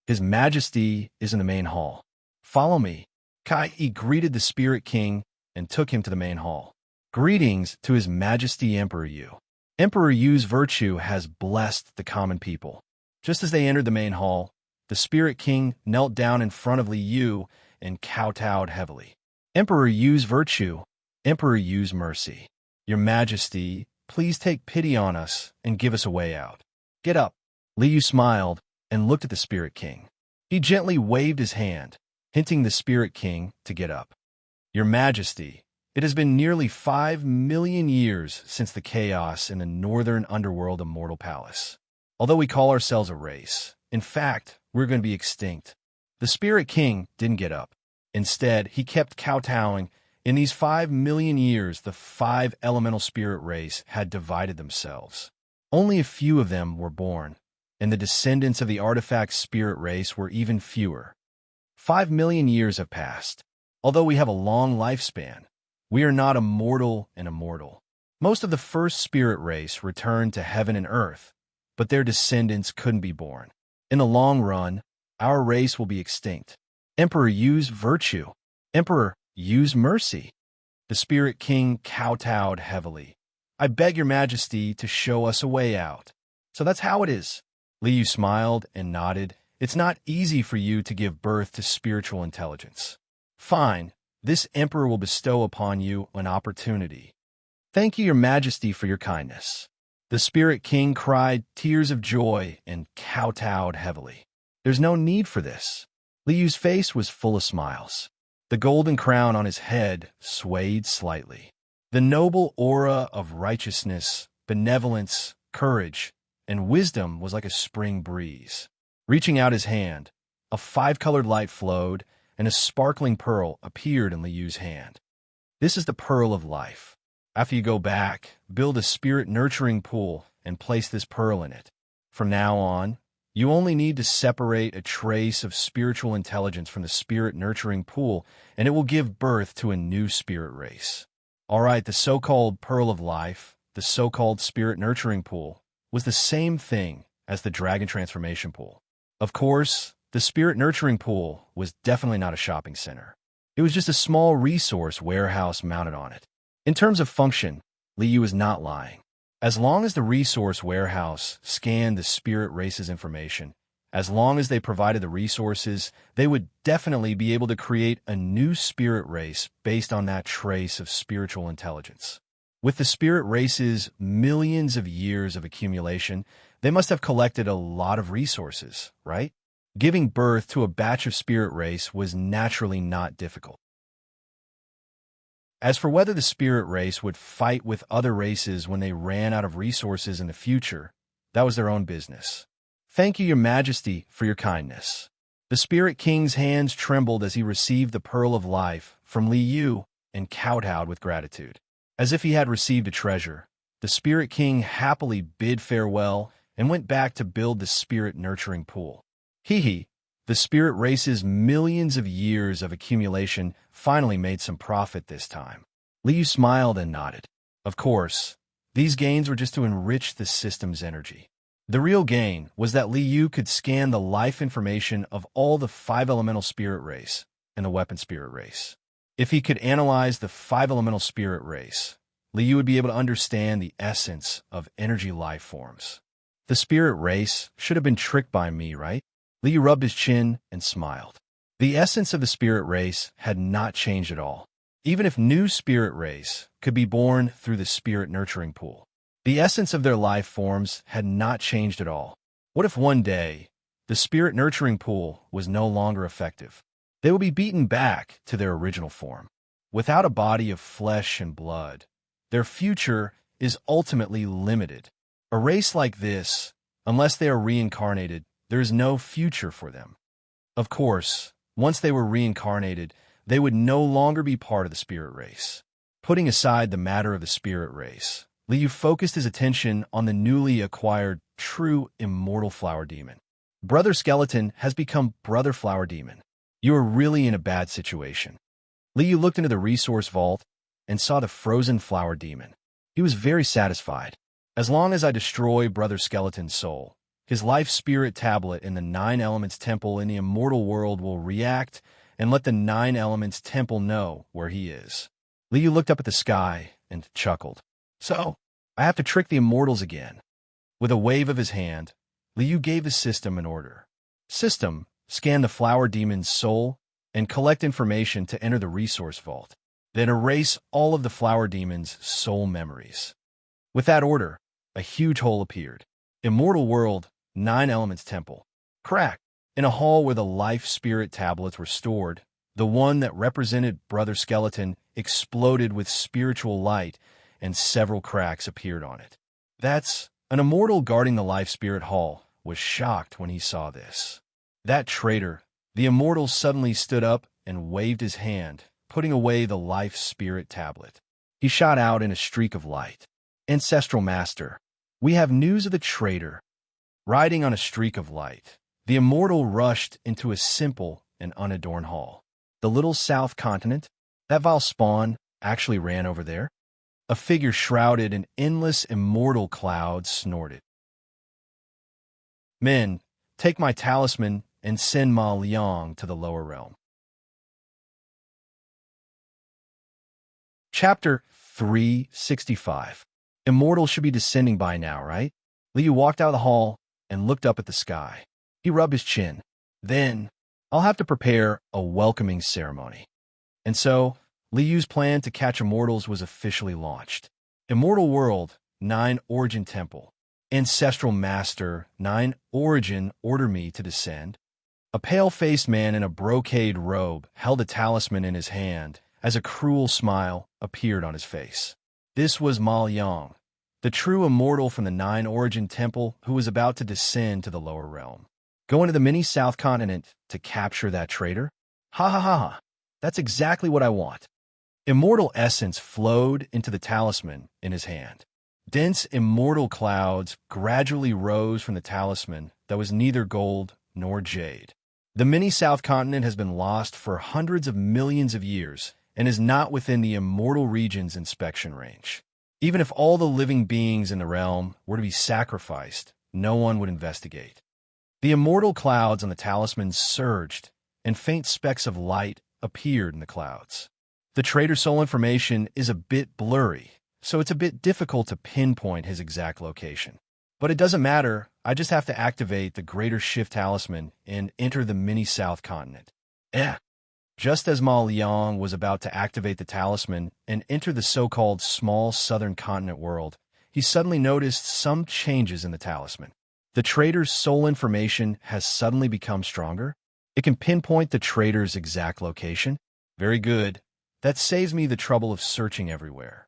A: His Majesty is in the main hall. Follow me. Kai greeted the Spirit King and took him to the main hall. Greetings to His Majesty Emperor Yu. Emperor Yu's virtue has blessed the common people. Just as they entered the main hall, the Spirit King knelt down in front of Liu and kowtowed heavily. Emperor Yu's virtue, Emperor Yu's mercy. Your Majesty, please take pity on us and give us a way out. Get up. Liu smiled and looked at the Spirit King. He gently waved his hand, hinting the Spirit King to get up. Your Majesty, it has been nearly 5 million years since the chaos in the northern underworld of Mortal Palace. Although we call ourselves a race, in fact, we're going to be extinct. The Spirit King didn't get up. Instead, he kept kowtowing. In these 5 million years, the 5 elemental spirit race had divided themselves. Only a few of them were born, and the descendants of the artifact spirit race were even fewer. 5 million years have passed. Although we have a long lifespan, we are not immortal and immortal. Most of the first spirit race returned to heaven and earth, but their descendants couldn't be born. In the long run, our race will be extinct. Emperor Yu's virtue. Emperor Yu's mercy. The Spirit King kowtowed heavily. I beg your Majesty to show us a way out. So that's how it is. Liu smiled and nodded. It's not easy for you to give birth to spiritual intelligence. Fine, this Emperor will bestow upon you an opportunity. Thank you, your Majesty, for your kindness. The Spirit King cried tears of joy and kowtowed heavily. There's no need for this. Liu's face was full of smiles. The golden crown on his head swayed slightly. The noble aura of righteousness, benevolence, courage, and wisdom was like a spring breeze. Reaching out his hand, a 5-colored light flowed, and a sparkling pearl appeared in Liu's hand. This is the pearl of life. After you go back, build a spirit-nurturing pool and place this pearl in it. From now on, you only need to separate a trace of spiritual intelligence from the spirit-nurturing pool, and it will give birth to a new spirit race. All right, the so-called pearl of life, the so-called spirit-nurturing pool, was the same thing as the dragon transformation pool. Of course, the spirit-nurturing pool was definitely not a shopping center. It was just a small resource warehouse mounted on it. In terms of function, Liu is not lying. As long as the resource warehouse scanned the spirit race's information, as long as they provided the resources, they would definitely be able to create a new spirit race based on that trace of spiritual intelligence. With the spirit race's millions of years of accumulation, they must have collected a lot of resources, right? Giving birth to a batch of spirit race was naturally not difficult. As for whether the spirit race would fight with other races when they ran out of resources in the future, that was their own business. Thank you, your Majesty, for your kindness. The Spirit King's hands trembled as he received the pearl of life from Liu and kowtowed with gratitude. As if he had received a treasure, the Spirit King happily bid farewell and went back to build the spirit-nurturing pool. Hee. The spirit race's millions of years of accumulation finally made some profit this time. Liu smiled and nodded. Of course, these gains were just to enrich the system's energy. The real gain was that Liu could scan the life information of all the 5-elemental spirit race and the weapon spirit race. If he could analyze the 5-elemental spirit race, Liu would be able to understand the essence of energy life forms. The spirit race should have been tricked by me, right? Liu rubbed his chin and smiled. The essence of the spirit race had not changed at all. Even if new spirit race could be born through the spirit nurturing pool, the essence of their life forms had not changed at all. What if one day the spirit nurturing pool was no longer effective? They would be beaten back to their original form. Without a body of flesh and blood, their future is ultimately limited. A race like this, unless they are reincarnated, there is no future for them. Of course, once they were reincarnated, they would no longer be part of the spirit race. Putting aside the matter of the spirit race, Liu focused his attention on the newly acquired true immortal flower demon. Brother Skeleton has become Brother Flower Demon. You are really in a bad situation. Liu looked into the resource vault and saw the frozen flower demon. He was very satisfied. As long as I destroy Brother Skeleton's soul, his life spirit tablet in the 9 Elements Temple in the immortal world will react and let the 9 Elements Temple know where he is. Liu looked up at the sky and chuckled. So, I have to trick the immortals again. With a wave of his hand, Liu gave the system an order. System, scan the flower demon's soul and collect information to enter the resource vault. Then erase all of the flower demon's soul memories. With that order, a huge hole appeared. Immortal world, 9 Elements Temple. Crack. In a hall where the life spirit tablets were stored, the one that represented Brother Skeleton exploded with spiritual light, and several cracks appeared on it. That's an immortal guarding the life spirit hall was shocked when he saw this. That traitor, the immortal suddenly stood up and waved his hand, putting away the life spirit tablet. He shot out in a streak of light. Ancestral Master, we have news of the traitor. Riding on a streak of light, the immortal rushed into a simple and unadorned hall. The little south continent, that vile spawn, actually ran over there. A figure shrouded in endless immortal clouds snorted. Men, take my talisman and send Ma Liang to the lower realm. Chapter 365. Immortal should be descending by now, right? Liu walked out of the hall and looked up at the sky. He rubbed his chin. Then, I'll have to prepare a welcoming ceremony. And so, Liu's plan to catch immortals was officially launched. Immortal World, 9 Origin Temple. Ancestral Master, 9 Origin, order me to descend. A pale-faced man in a brocade robe held a talisman in his hand as a cruel smile appeared on his face. This was Ma Liang, the true immortal from the 9 Origin Temple who was about to descend to the lower realm. Go into the mini South Continent to capture that traitor? Ha ha ha ha. That's exactly what I want. Immortal essence flowed into the talisman in his hand. Dense immortal clouds gradually rose from the talisman that was neither gold nor jade. The mini South Continent has been lost for hundreds of millions of years and is not within the immortal region's inspection range. Even if all the living beings in the realm were to be sacrificed, no one would investigate. The immortal clouds on the talisman surged, and faint specks of light appeared in the clouds. The traitor's soul information is a bit blurry, so it's a bit difficult to pinpoint his exact location. But it doesn't matter, I just have to activate the Greater Shift Talisman and enter the mini South Continent. Just as Ma Liang was about to activate the talisman and enter the so-called small southern continent world, he suddenly noticed some changes in the talisman. The traitor's soul information has suddenly become stronger. It can pinpoint the traitor's exact location. Very good. That saves me the trouble of searching everywhere.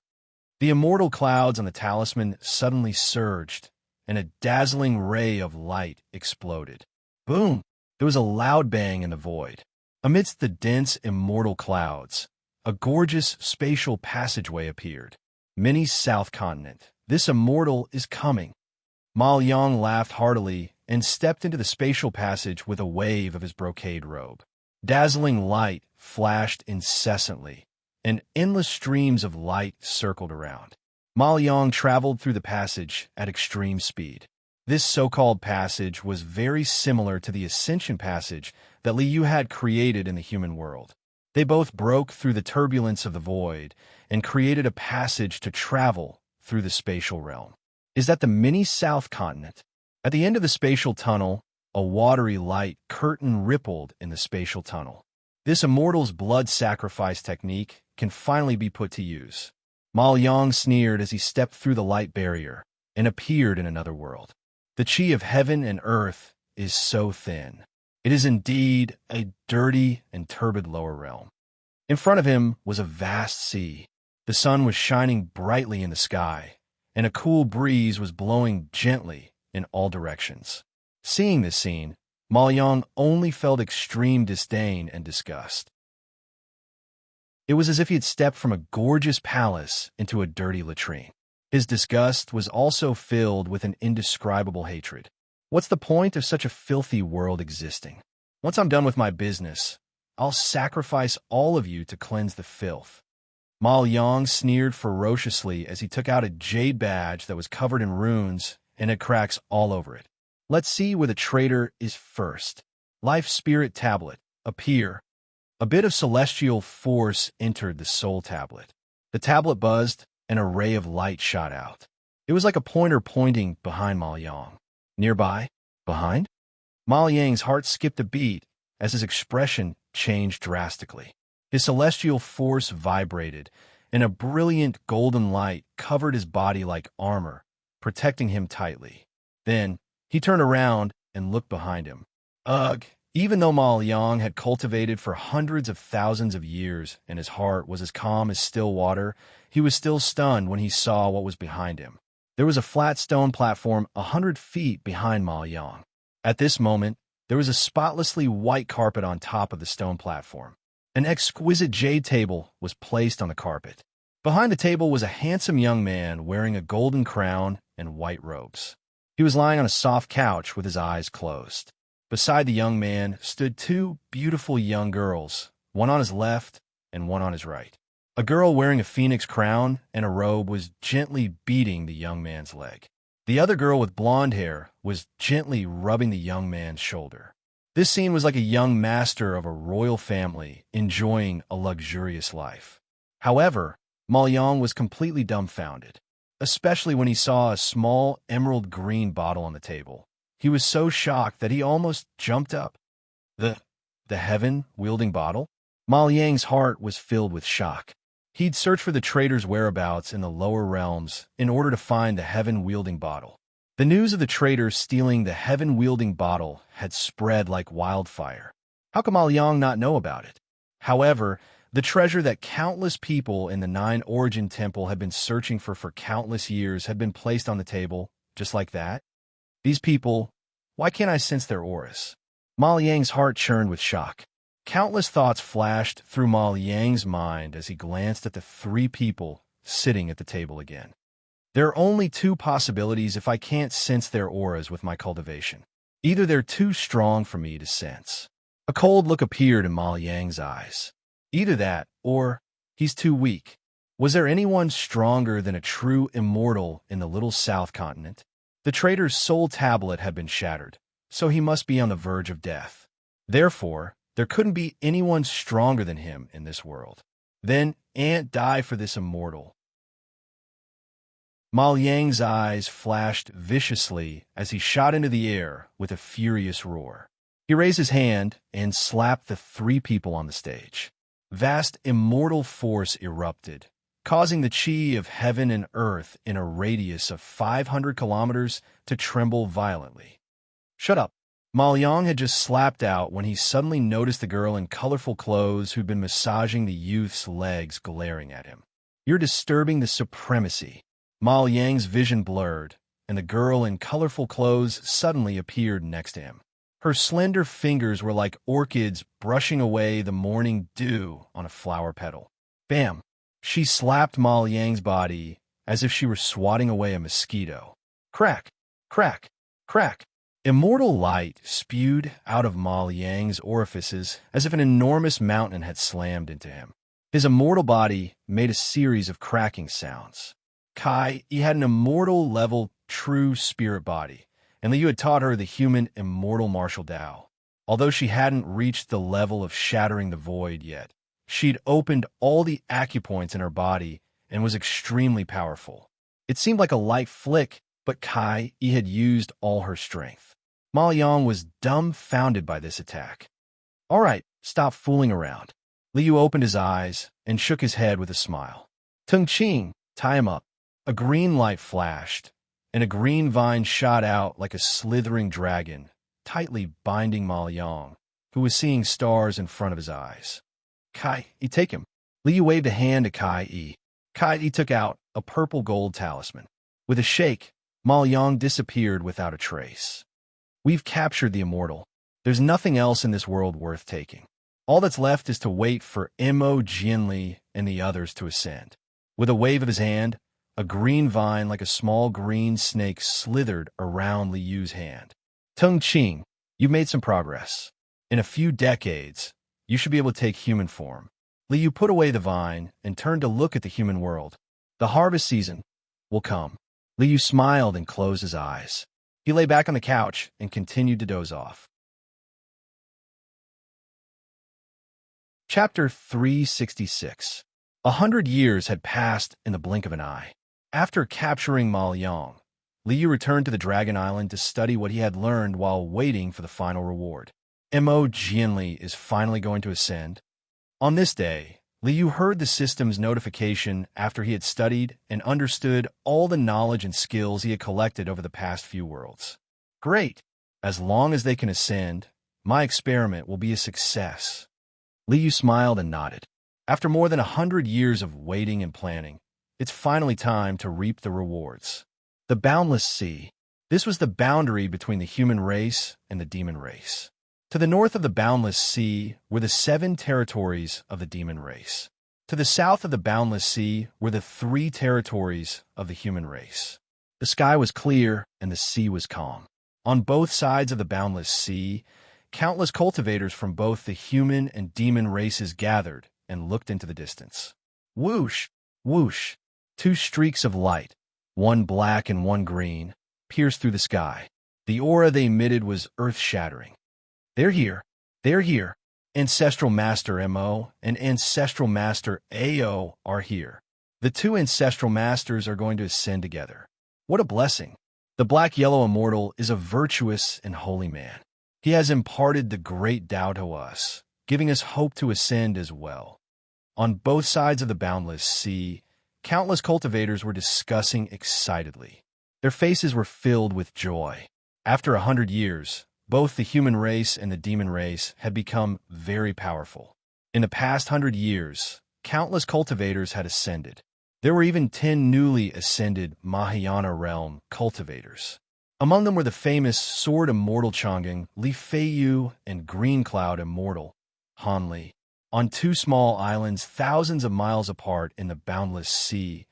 A: The immortal clouds on the talisman suddenly surged, and a dazzling ray of light exploded. Boom! There was a loud bang in the void. Amidst the dense immortal clouds, a gorgeous spatial passageway appeared. Mini South Continent. This immortal is coming. Ma Liang laughed heartily and stepped into the spatial passage with a wave of his brocade robe. Dazzling light flashed incessantly, and endless streams of light circled around. Ma Liang traveled through the passage at extreme speed. This so-called passage was very similar to the Ascension passage that Li Yu had created in the human world. They both broke through the turbulence of the void and created a passage to travel through the spatial realm. Is that the mini South Continent? At the end of the spatial tunnel, a watery light curtain rippled in the spatial tunnel. This immortal's blood sacrifice technique can finally be put to use. Ma Liang sneered as he stepped through the light barrier and appeared in another world. The chi of heaven and earth is so thin. It is indeed a dirty and turbid lower realm. In front of him was a vast sea. The sun was shining brightly in the sky, and a cool breeze was blowing gently in all directions. Seeing this scene, Ma Liang only felt extreme disdain and disgust. It was as if he had stepped from a gorgeous palace into a dirty latrine. His disgust was also filled with an indescribable hatred. What's the point of such a filthy world existing? Once I'm done with my business, I'll sacrifice all of you to cleanse the filth. Ma Liang sneered ferociously as he took out a jade badge that was covered in runes and had cracks all over it. Let's see where the traitor is first. Life Spirit Tablet. Appear. A bit of celestial force entered the soul tablet. The tablet buzzed, and a ray of light shot out. It was like a pointer pointing behind Ma Liang. Nearby? Behind? Ma Liang's heart skipped a beat as his expression changed drastically. His celestial force vibrated, and a brilliant golden light covered his body like armor, protecting him tightly. Then, he turned around and looked behind him. Ugh! Even though Ma Liang had cultivated for hundreds of thousands of years and his heart was as calm as still water, he was still stunned when he saw what was behind him. There was a flat stone platform 100 feet behind Ma Liang. At this moment, there was a spotlessly white carpet on top of the stone platform. An exquisite jade table was placed on the carpet. Behind the table was a handsome young man wearing a golden crown and white robes. He was lying on a soft couch with his eyes closed. Beside the young man stood two beautiful young girls, one on his left and one on his right. A girl wearing a phoenix crown and a robe was gently beating the young man's leg. The other girl with blonde hair was gently rubbing the young man's shoulder. This scene was like a young master of a royal family enjoying a luxurious life. However, Ma Liang was completely dumbfounded, especially when he saw a small emerald green bottle on the table. He was so shocked that he almost jumped up. The heaven-wielding bottle? Ma Liang's heart was filled with shock. He'd searched for the traitor's whereabouts in the lower realms in order to find the heaven-wielding bottle. The news of the traitor stealing the heaven-wielding bottle had spread like wildfire. How could Ma Liang not know about it? However, the treasure that countless people in the Nine Origin Temple had been searching for countless years had been placed on the table, just like that. These people, why can't I sense their auras? Ma Liang's heart churned with shock. Countless thoughts flashed through Ma Liang's mind as he glanced at the three people sitting at the table again. There are only two possibilities if I can't sense their auras with my cultivation. Either they're too strong for me to sense. A cold look appeared in Ma Liang's eyes. Either that, or he's too weak. Was there anyone stronger than a true immortal in the little South Continent? The traitor's soul tablet had been shattered, so he must be on the verge of death. Therefore, there couldn't be anyone stronger than him in this world. Then, Ant die for this immortal. Ma Liang's eyes flashed viciously as he shot into the air with a furious roar. He raised his hand and slapped the three people on the stage. Vast immortal force erupted, causing the chi of heaven and earth in a radius of 500 kilometers to tremble violently. Shut up. Ma Liang had just slapped out when he suddenly noticed the girl in colorful clothes who'd been massaging the youth's legs glaring at him. You're disturbing the supremacy. Ma Liang's vision blurred, and the girl in colorful clothes suddenly appeared next to him. Her slender fingers were like orchids brushing away the morning dew on a flower petal. Bam! She slapped Ma Liang's body as if she were swatting away a mosquito. Crack! Crack, crack. Immortal light spewed out of Ma Liang's orifices as if an enormous mountain had slammed into him. His immortal body made a series of cracking sounds. He had an immortal-level true spirit body, and Liu had taught her the human immortal martial Tao. Although she hadn't reached the level of shattering the void yet, she'd opened all the acupoints in her body and was extremely powerful. It seemed like a light flick, but Kai had used all her strength. Ma Liang was dumbfounded by this attack. All right, stop fooling around. Liu opened his eyes and shook his head with a smile. Tung Qing, tie him up. A green light flashed, and a green vine shot out like a slithering dragon, tightly binding Ma Liang, who was seeing stars in front of his eyes. Kai, take him. Liu waved a hand to Kai. Kai took out a purple gold talisman. With a shake, Ma Liang disappeared without a trace. We've captured the immortal. There's nothing else in this world worth taking. All that's left is to wait for Mo Jianli and the others to ascend. With a wave of his hand, a green vine like a small green snake slithered around Liu's hand. Tung Qing, you've made some progress. In a few decades, you should be able to take human form. Liu put away the vine and turned to look at the human world. The harvest season will come. Liu smiled and closed his eyes. He lay back on the couch and continued to doze off. Chapter 366. 100 years had passed in the blink of an eye. After capturing Ma Liang, Liu returned to the Dragon Island to study what he had learned while waiting for the final reward. Mo Jianli is finally going to ascend. On this day, Liu heard the system's notification after he had studied and understood all the knowledge and skills he had collected over the past few worlds. Great! As long as they can ascend, my experiment will be a success. Liu smiled and nodded. After more than 100 years of waiting and planning, it's finally time to reap the rewards. The Boundless Sea. This was the boundary between the human race and the demon race. To the north of the Boundless Sea were the 7 territories of the demon race. To the south of the Boundless Sea were the 3 territories of the human race. The sky was clear and the sea was calm. On both sides of the Boundless Sea, countless cultivators from both the human and demon races gathered and looked into the distance. Whoosh! Whoosh! 2 streaks of light, one black and one green, pierced through the sky. The aura they emitted was earth-shattering. They're here. They're here. Ancestral Master Mo and Ancestral Master Ao are here. The 2 Ancestral Masters are going to ascend together. What a blessing. The Black-Yellow Immortal is a virtuous and holy man. He has imparted the great Tao to us, giving us hope to ascend as well. On both sides of the Boundless Sea, countless cultivators were discussing excitedly. Their faces were filled with joy. After 100 years, both the human race and the demon race had become very powerful. In the past 100 years, countless cultivators had ascended. There were even 10 newly ascended Mahayana realm cultivators. Among them were the famous Sword Immortal Chang'an, Li Feiyu, and Green Cloud Immortal, Han Li. On 2 small islands thousands of miles apart in the Boundless Sea,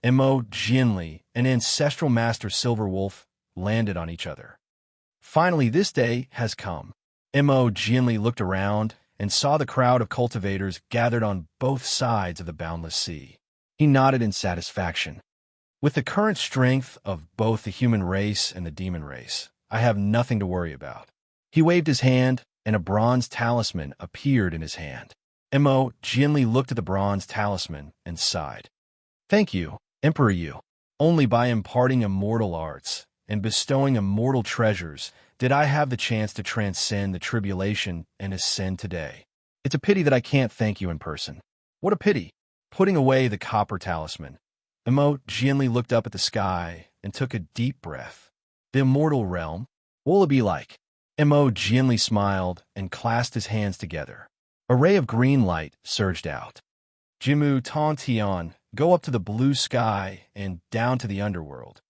A: Mo Jianli and Ancestral Master Silver Wolf landed on each other. Finally, this day has come. Mo Jianli looked around and saw the crowd of cultivators gathered on both sides of the Boundless Sea. He nodded in satisfaction. With the current strength of both the human race and the demon race, I have nothing to worry about. He waved his hand, and a bronze talisman appeared in his hand. Mo Jianli looked at the bronze talisman and sighed. Thank you, Emperor Yu. Only by imparting immortal arts and bestowing immortal treasures did I have the chance to transcend the tribulation and ascend today. It's a pity that I can't thank you in person. What a pity. Putting away the copper talisman, Mo Jianli looked up at the sky and took a deep breath. The immortal realm? What will it be like? Mo Jianli smiled and clasped his hands together. A ray of green light surged out. Jimu Tong Tian, go up to the blue sky and down to the underworld.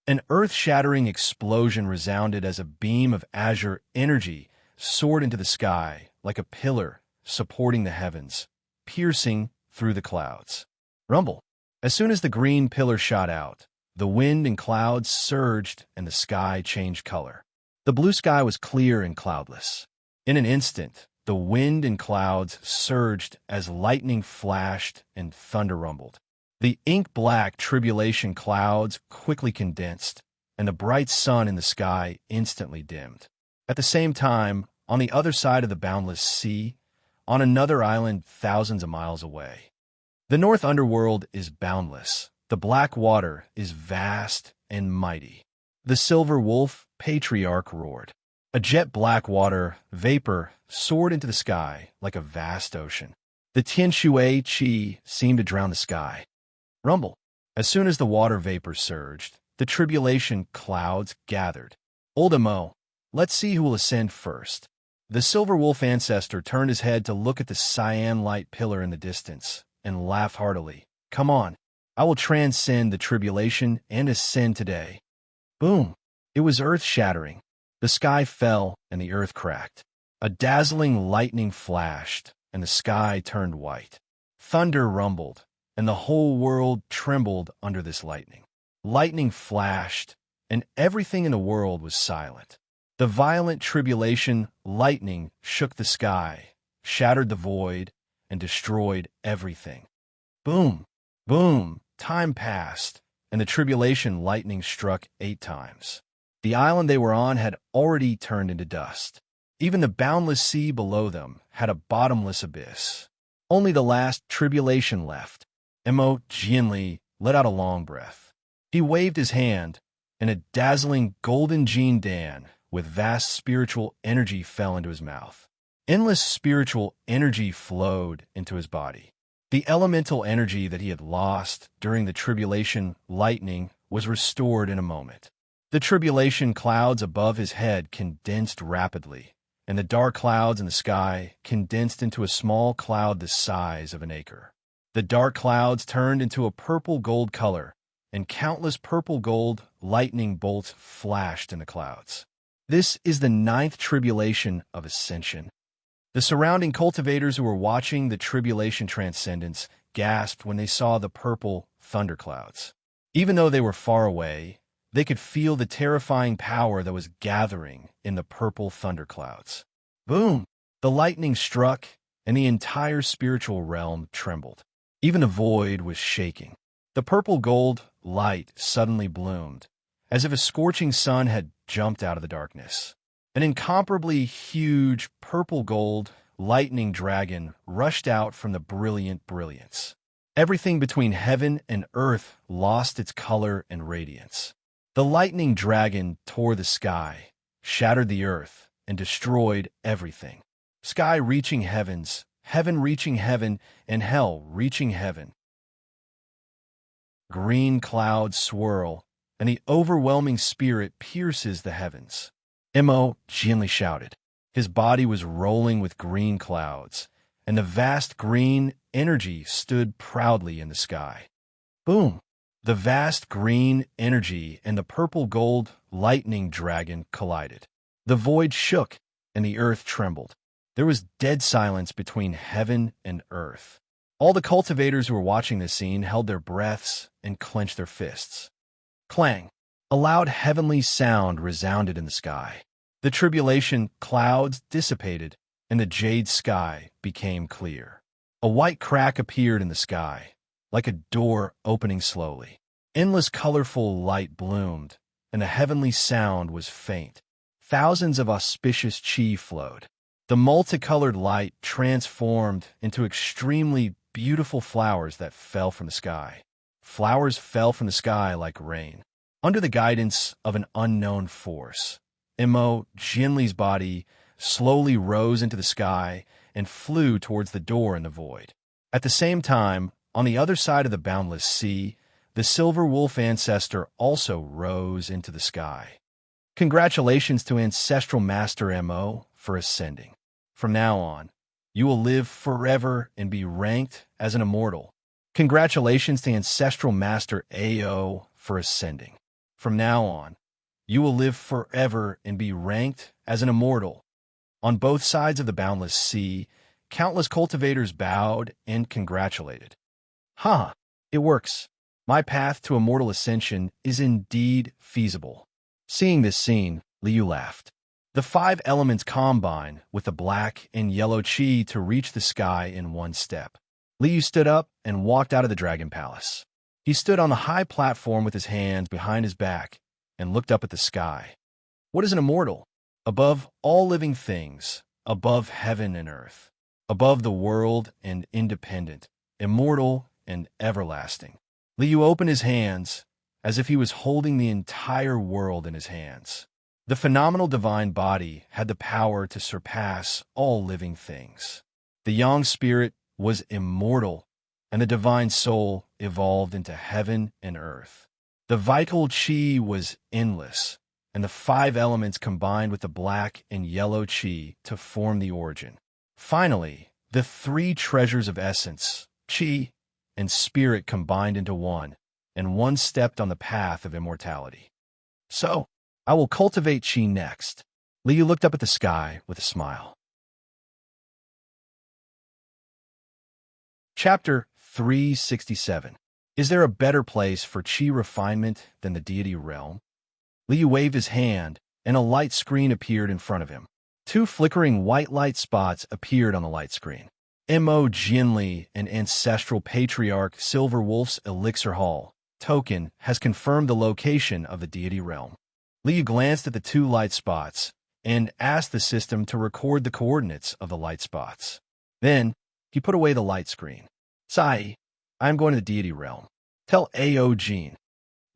A: An earth-shattering explosion resounded as a beam of azure energy soared into the sky like a pillar supporting the heavens, piercing through the clouds. Rumble. As soon as the green pillar shot out, the wind and clouds surged and the sky changed color. The blue sky was clear and cloudless. In an instant, the wind and clouds surged as lightning flashed and thunder rumbled. The ink-black tribulation clouds quickly condensed, and the bright sun in the sky instantly dimmed. At the same time, on the other side of the boundless sea, on another island thousands of miles away, the North Underworld is boundless. The black water is vast and mighty. The silver wolf patriarch roared. A jet-black water vapor soared into the sky like a vast ocean. The Tianshui Qi seemed to drown the sky. Rumble. As soon as the water vapor surged, the tribulation clouds gathered. Old Mo, let's see who will ascend first. The silver wolf ancestor turned his head to look at the cyan light pillar in the distance and laughed heartily. Come on, I will transcend the tribulation and ascend today. Boom! It was earth-shattering. The sky fell and the earth cracked. A dazzling lightning flashed and the sky turned white. Thunder rumbled and the whole world trembled under this lightning. Lightning flashed and everything in the world was silent. The violent tribulation lightning shook the sky, shattered the void, and destroyed everything. Boom! Boom! Time passed, and the tribulation lightning struck 8 times. The island they were on had already turned into dust. Even the boundless sea below them had a bottomless abyss. Only the last tribulation left. Mo Jianli let out a long breath. He waved his hand, and a dazzling golden Jin Dan with vast spiritual energy fell into his mouth. Endless spiritual energy flowed into his body. The elemental energy that he had lost during the tribulation lightning was restored in a moment. The tribulation clouds above his head condensed rapidly, and the dark clouds in the sky condensed into a small cloud the size of an acre. The dark clouds turned into a purple-gold color, and countless purple-gold lightning bolts flashed in the clouds. This is the 9th tribulation of ascension. The surrounding cultivators who were watching the tribulation transcendence gasped when they saw the purple thunderclouds. Even though they were far away, they could feel the terrifying power that was gathering in the purple thunderclouds. Boom! The lightning struck, and the entire spiritual realm trembled. Even the void was shaking. The purple-gold light suddenly bloomed, as if a scorching sun had jumped out of the darkness. An incomparably huge purple-gold lightning dragon rushed out from the brilliant brilliance. Everything between heaven and earth lost its color and radiance. The lightning dragon tore the sky, shattered the earth, and destroyed everything. Sky reaching heavens, heaven reaching heaven, and hell reaching heaven. Green clouds swirl, and the overwhelming spirit pierces the heavens. Mo Jianli shouted. His body was rolling with green clouds, and the vast green energy stood proudly in the sky. Boom! The vast green energy and the purple-gold lightning dragon collided. The void shook, and the earth trembled. There was dead silence between heaven and earth. All the cultivators who were watching this scene held their breaths and clenched their fists. Clang! A loud heavenly sound resounded in the sky. The tribulation clouds dissipated, and the jade sky became clear. A white crack appeared in the sky, like a door opening slowly. Endless colorful light bloomed, and the heavenly sound was faint. Thousands of auspicious qi flowed. The multicolored light transformed into extremely beautiful flowers that fell from the sky. Flowers fell from the sky like rain. Under the guidance of an unknown force, Mo Jianli's body slowly rose into the sky and flew towards the door in the void. At the same time, on the other side of the boundless sea, the silver wolf ancestor also rose into the sky. Congratulations to Ancestral Master Mo for ascending. From now on, you will live forever and be ranked as an immortal. Congratulations to Ancestral Master Ao for ascending. From now on, you will live forever and be ranked as an immortal. On both sides of the boundless sea, countless cultivators bowed and congratulated. Ha! It works. My path to immortal ascension is indeed feasible. Seeing this scene, Liu laughed. The 5 elements combine with the black and yellow qi to reach the sky in one step. Liu stood up and walked out of the Dragon Palace. He stood on the high platform with his hands behind his back and looked up at the sky. What is an immortal? Above all living things, above heaven and earth, above the world and independent, immortal and everlasting. Liu opened his hands as if he was holding the entire world in his hands. The phenomenal divine body had the power to surpass all living things. The yang spirit was immortal, and the divine soul evolved into heaven and earth. The vital qi was endless, and the 5 elements combined with the black and yellow qi to form the origin. Finally, the 3 treasures of essence, qi, and spirit combined into one, and one stepped on the path of immortality. So, I will cultivate qi next. Liu looked up at the sky with a smile. Chapter 367. Is there a better place for qi refinement than the deity realm? Liu waved his hand, and a light screen appeared in front of him. 2 flickering white light spots appeared on the light screen. Mo Jinli, an ancestral patriarch, Silver Wolf's Elixir Hall token, has confirmed the location of the deity realm. Liu glanced at the 2 light spots and asked the system to record the coordinates of the light spots. Then, he put away the light screen. Tsai, I am going to the deity realm. Tell Ao Jin.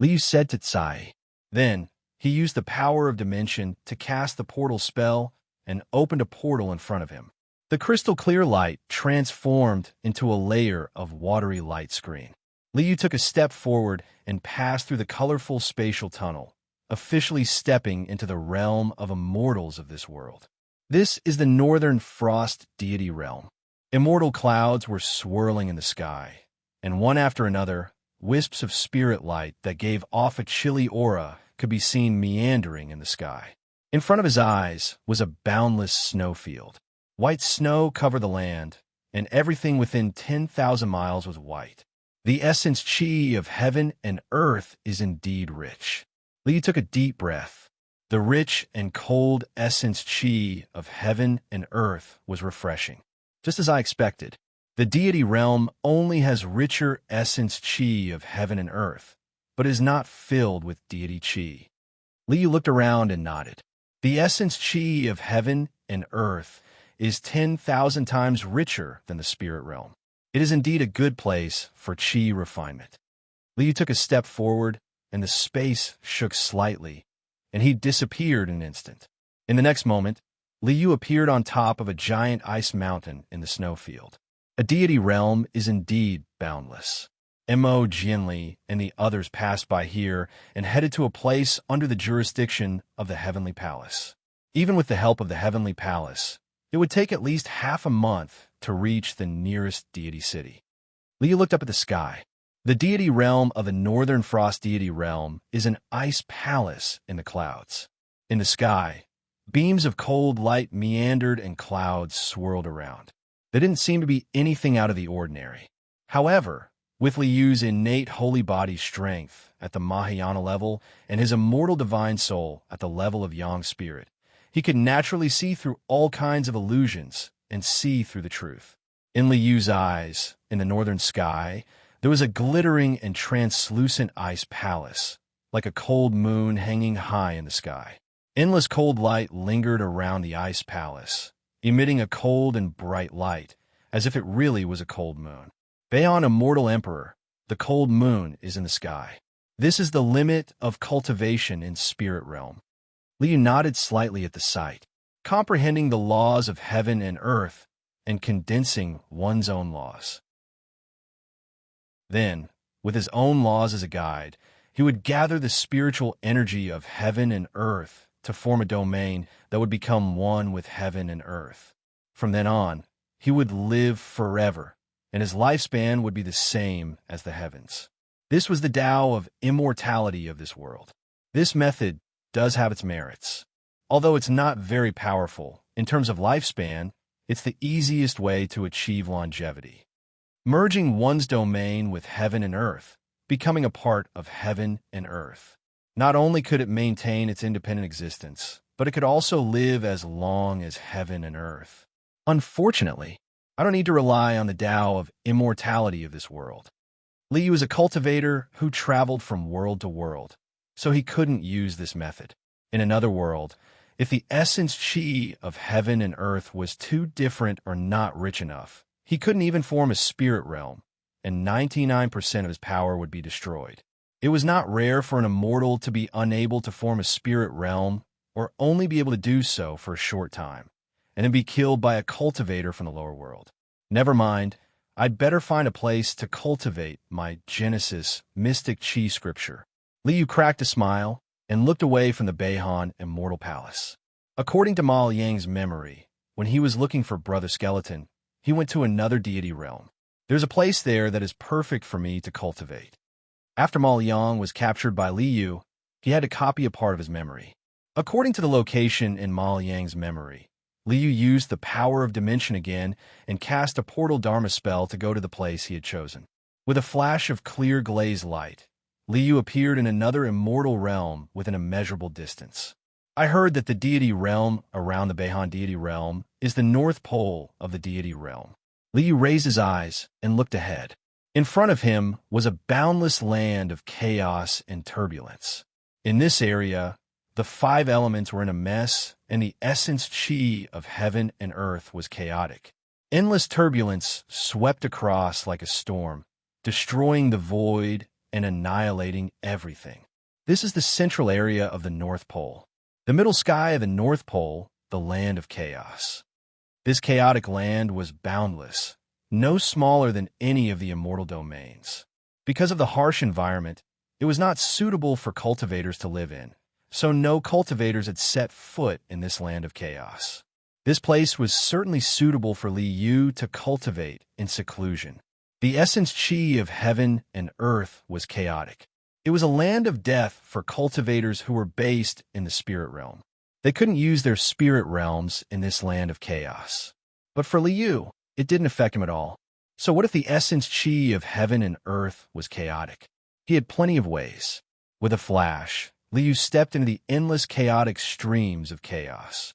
A: Liu said to Tsai. Then, he used the power of dimension to cast the portal spell and opened a portal in front of him. The crystal-clear light transformed into a layer of watery light screen. Liu took a step forward and passed through the colorful spatial tunnel, officially stepping into the realm of immortals of this world. This is the Northern Frost deity realm. Immortal clouds were swirling in the sky, and one after another, wisps of spirit light that gave off a chilly aura could be seen meandering in the sky. In front of his eyes was a boundless snowfield. White snow covered the land, and everything within 10,000 miles was white. The essence qi of heaven and earth is indeed rich. Liu took a deep breath. The rich and cold essence qi of heaven and earth was refreshing. Just as I expected, the deity realm only has richer essence qi of heaven and earth, but is not filled with deity qi. Liu looked around and nodded. The essence qi of heaven and earth is 10,000 times richer than the spirit realm. It is indeed a good place for qi refinement. Liu took a step forward, and the space shook slightly, and he disappeared in an instant. In the next moment, Liu appeared on top of a giant ice mountain in the snowfield. A deity realm is indeed boundless. Mo Jinli and the others passed by here and headed to a place under the jurisdiction of the Heavenly Palace. Even with the help of the Heavenly Palace, it would take at least half a month to reach the nearest deity city. Liu looked up at the sky. The deity realm of the Northern Frost deity realm is an ice palace in the clouds. In the sky, beams of cold light meandered and clouds swirled around. There didn't seem to be anything out of the ordinary. However, with Liu's innate holy body strength at the Mahayana level and his immortal divine soul at the level of Yang spirit, he could naturally see through all kinds of illusions and see through the truth. In Liu's eyes, in the northern sky, there was a glittering and translucent ice palace, like a cold moon hanging high in the sky. Endless cold light lingered around the ice palace, emitting a cold and bright light, as if it really was a cold moon. Beyond Immortal Emperor, the cold moon is in the sky. This is the limit of cultivation in spirit realm. Liu nodded slightly at the sight, comprehending the laws of heaven and earth and condensing one's own laws. Then, with his own laws as a guide, he would gather the spiritual energy of heaven and earth to form a domain that would become one with heaven and earth. From then on, he would live forever, and his lifespan would be the same as the heavens. This was the Tao of immortality of this world. This method does have its merits. Although it's not very powerful, in terms of lifespan, it's the easiest way to achieve longevity. Merging one's domain with heaven and earth becoming a part of heaven and earth. Not only could it maintain its independent existence, but it could also live as long as heaven and earth. Unfortunately, I don't need to rely on the Tao of immortality of this world. Liu is a cultivator who traveled from world to world, so he couldn't use this method. In another world, if the essence chi of heaven and earth was too different or not rich enough, he couldn't even form a spirit realm, and 99% of his power would be destroyed. It was not rare for an immortal to be unable to form a spirit realm or only be able to do so for a short time, and then be killed by a cultivator from the lower world. Never mind, I'd better find a place to cultivate my Genesis mystic chi scripture. Liu cracked a smile and looked away from the Beihan immortal palace. According to Ma Yang's memory, when he was looking for Brother Skeleton, he went to another deity realm. There's a place there that is perfect for me to cultivate. After Ma Yang was captured by Liu, he had to copy a part of his memory. According to the location in Ma Yang's memory, Liu used the power of dimension again and cast a portal Dharma spell to go to the place he had chosen. With a flash of clear glazed light, Liu appeared in another immortal realm with an immeasurable distance. I heard that the deity realm around the Beihan deity realm is the north pole of the deity realm. Liu raised his eyes and looked ahead. In front of him was a boundless land of chaos and turbulence. In this area, the 5 elements were in a mess, and the essence chi of heaven and earth was chaotic. Endless turbulence swept across like a storm, destroying the void and annihilating everything. This is the central area of the North Pole. The middle sky of the North Pole, the land of chaos. This chaotic land was boundless, no smaller than any of the immortal domains. Because of the harsh environment, it was not suitable for cultivators to live in, so no cultivators had set foot in this land of chaos. This place was certainly suitable for Liu to cultivate in seclusion. The essence chi of heaven and earth was chaotic. It was a land of death for cultivators who were based in the spirit realm. They couldn't use their spirit realms in this land of chaos. But for Liu, it didn't affect him at all. So what if the essence chi of heaven and earth was chaotic? He had plenty of ways. With a flash, Liu stepped into the endless chaotic streams of chaos.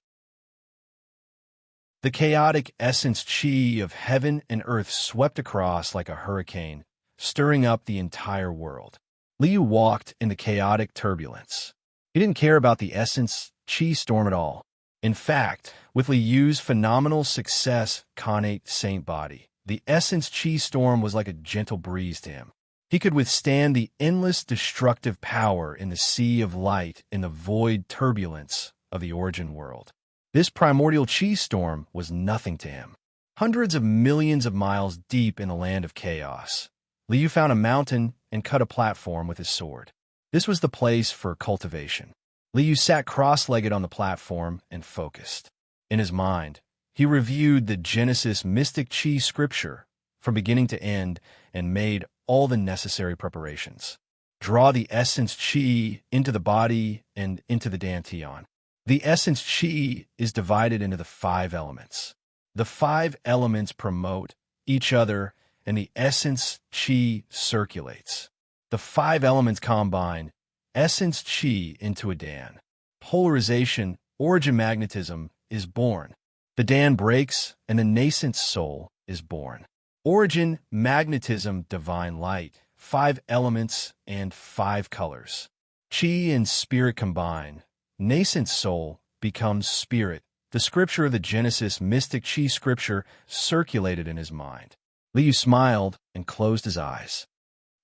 A: The chaotic essence chi of heaven and earth swept across like a hurricane, stirring up the entire world. Liu walked in the chaotic turbulence. He didn't care about the essence chi storm at all. In fact, with Liu's phenomenal success connate saint body, the essence chi storm was like a gentle breeze to him. He could withstand the endless destructive power in the sea of light in the void turbulence of the origin world. This primordial chi storm was nothing to him. Hundreds of millions of miles deep in the land of chaos, Liu found a mountain and cut a platform with his sword. This was the place for cultivation. Liu sat cross-legged on the platform and focused. In his mind, he reviewed the Genesis mystic chi scripture from beginning to end and made all the necessary preparations. Draw the essence chi into the body and into the dantian. The essence chi is divided into the 5 elements. The 5 elements promote each other, and the essence chi circulates. The 5 elements combine essence chi into a dan. Polarization, origin magnetism, is born. The dan breaks, and the nascent soul is born. Origin, magnetism, divine light, 5 elements, and 5 colors. Chi and spirit combine. Nascent soul becomes spirit. The scripture of the Genesis mystic chi scripture circulated in his mind. Liu smiled and closed his eyes.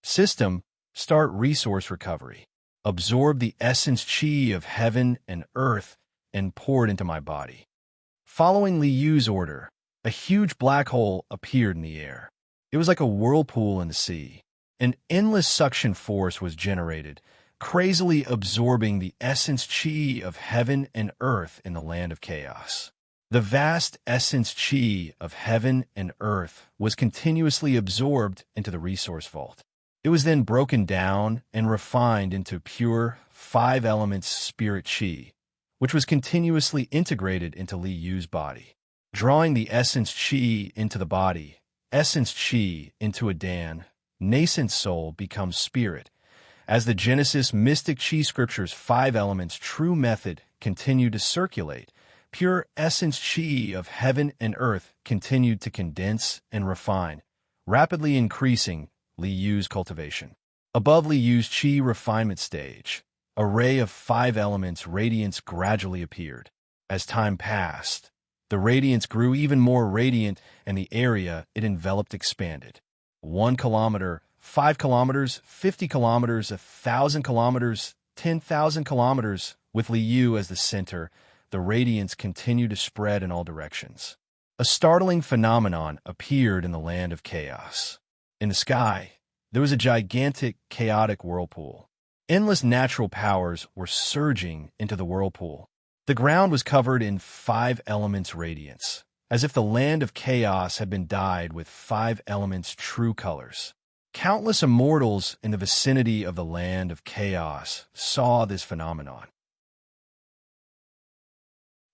A: System, start resource recovery. Absorb the essence chi of heaven and earth and pour it into my body. Following Liu's order, a huge black hole appeared in the air. It was like a whirlpool in the sea. An endless suction force was generated, crazily absorbing the essence chi of heaven and earth in the land of chaos. The vast essence chi of heaven and earth was continuously absorbed into the resource vault. It was then broken down and refined into pure 5 elements spirit chi, which was continuously integrated into Liu's body. Drawing the essence chi into the body, essence chi into a dan, nascent soul becomes spirit. As the Genesis mystic chi scriptures 5 elements true method continued to circulate, pure essence chi of heaven and earth continued to condense and refine, rapidly increasing Li Yu's cultivation. Above Li Yu's chi refinement stage, a ray of 5 elements radiance gradually appeared. As time passed, the radiance grew even more radiant and the area it enveloped expanded. 1 kilometer, 5 kilometers, 50 kilometers, 1,000 kilometers, 10,000 kilometers. With Li Yu as the center, the radiance continued to spread in all directions. A startling phenomenon appeared in the land of chaos. In the sky, there was a gigantic, chaotic whirlpool. Endless natural powers were surging into the whirlpool. The ground was covered in 5 elements radiance, as if the land of chaos had been dyed with 5 elements true colors. Countless immortals in the vicinity of the land of chaos saw this phenomenon.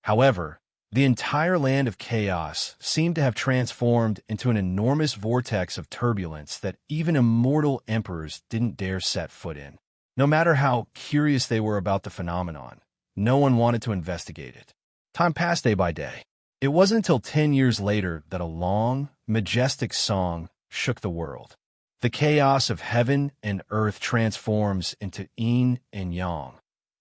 A: However, the entire land of chaos seemed to have transformed into an enormous vortex of turbulence that even immortal emperors didn't dare set foot in. No matter how curious they were about the phenomenon, no one wanted to investigate it. Time passed day by day. It wasn't until 10 years later that a long, majestic song shook the world. The chaos of heaven and earth transforms into yin and yang.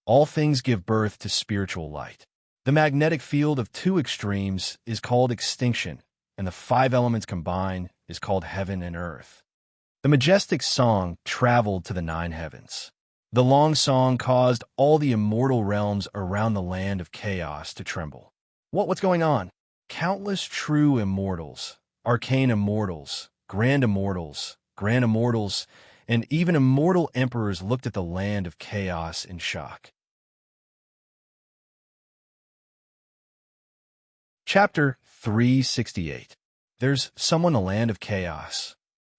A: All things give birth to spiritual light. The magnetic field of 2 extremes is called extinction, and the 5 elements combined is called heaven and earth. The majestic song traveled to the 9 heavens. The long song caused all the immortal realms around the land of chaos to tremble. What's going on? Countless true immortals, arcane immortals, grand immortals, and even immortal emperors looked at the land of chaos in shock. Chapter 368. There's someone in the land of chaos.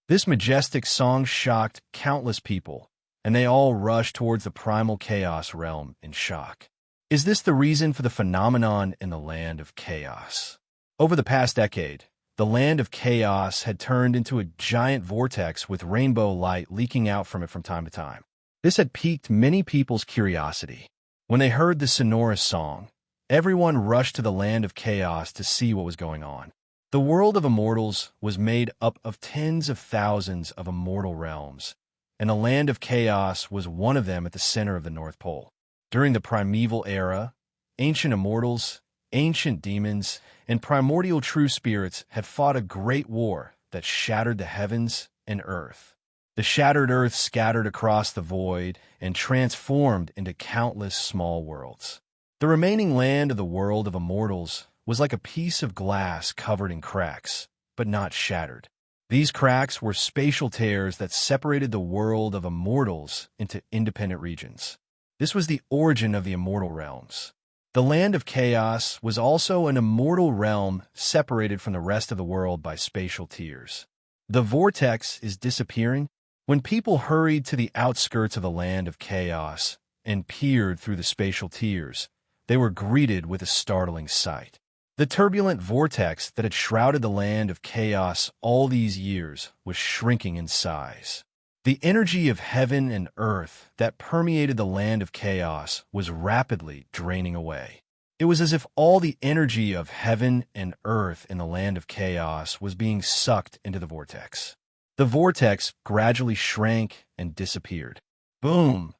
A: This majestic song shocked countless people, and they all rushed towards the primal chaos realm in shock. Is this the reason for the phenomenon in the land of chaos? Over the past decade, the land of chaos had turned into a giant vortex with rainbow light leaking out from it from time to time. This had piqued many people's curiosity. When they heard the sonorous song, everyone rushed to the land of chaos to see what was going on. The world of immortals was made up of tens of thousands of immortal realms, and the land of chaos was one of them at the center of the North Pole. During the primeval era, ancient immortals, ancient demons, and primordial true spirits had fought a great war that shattered the heavens and earth. The shattered earth scattered across the void and transformed into countless small worlds. The remaining land of the world of immortals was like a piece of glass covered in cracks, but not shattered. These cracks were spatial tears that separated the world of immortals into independent regions. This was the origin of the immortal realms. The land of chaos was also an immortal realm separated from the rest of the world by spatial tiers. The vortex is disappearing. When people hurried to the outskirts of the land of chaos and peered through the spatial tiers, they were greeted with a startling sight. The turbulent vortex that had shrouded the land of chaos all these years was shrinking in size. The energy of heaven and earth that permeated the land of chaos was rapidly draining away. It was as if all the energy of heaven and earth in the land of chaos was being sucked into the vortex. The vortex gradually shrank and disappeared. Boom!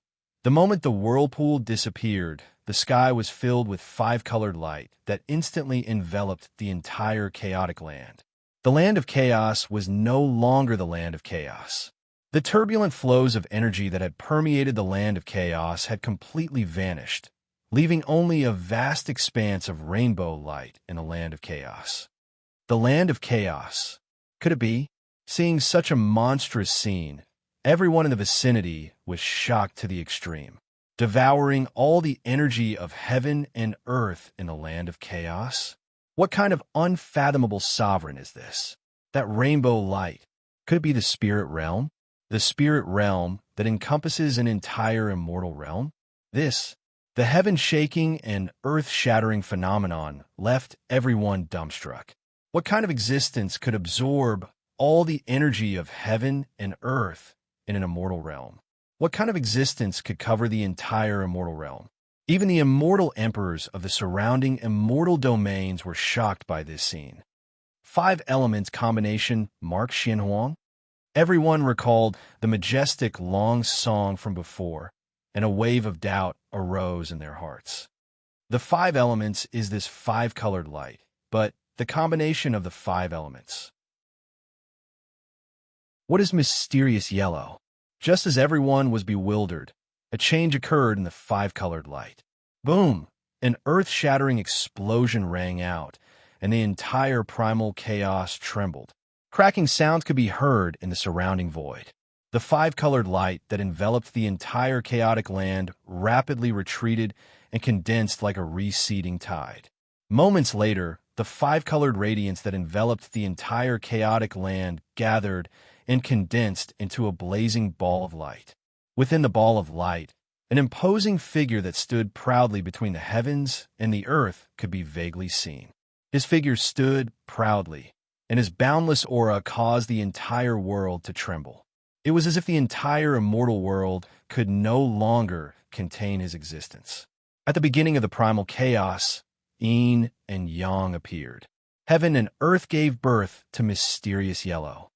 A: The moment the whirlpool disappeared, the sky was filled with 5-colored light that instantly enveloped the entire chaotic land. The land of chaos was no longer the land of chaos. The turbulent flows of energy that had permeated the land of chaos had completely vanished, leaving only a vast expanse of rainbow light in the land of chaos. The land of chaos. Could it be? Seeing such a monstrous scene, everyone in the vicinity was shocked to the extreme. Devouring all the energy of heaven and earth in the land of chaos? What kind of unfathomable sovereign is this? That rainbow light, could it be the spirit realm? The spirit realm that encompasses an entire immortal realm? This, the heaven-shaking and earth-shattering phenomenon, left everyone dumbstruck. What kind of existence could absorb all the energy of heaven and earth in an immortal realm. What kind of existence could cover the entire immortal realm? Even the immortal emperors of the surrounding immortal domains were shocked by this scene. Five elements combination Mark Xinhuang? Everyone recalled the majestic long song from before, and a wave of doubt arose in their hearts. The five elements is this five-colored light, but the combination of the five elements. What is mysterious yellow? Just as everyone was bewildered, a change occurred in the five-colored light. Boom! An earth-shattering explosion rang out, and the entire primal chaos trembled. Cracking sounds could be heard in the surrounding void. The five-colored light that enveloped the entire chaotic land rapidly retreated and condensed like a receding tide. Moments later, the five-colored radiance that enveloped the entire chaotic land gathered and condensed into a blazing ball of light. Within the ball of light, an imposing figure that stood proudly between the heavens and the earth could be vaguely seen. His figure stood proudly, and his boundless aura caused the entire world to tremble. It was as if the entire immortal world could no longer contain his existence. At the beginning of the primal chaos, yin and yang appeared. Heaven and earth gave birth to mysterious yellow.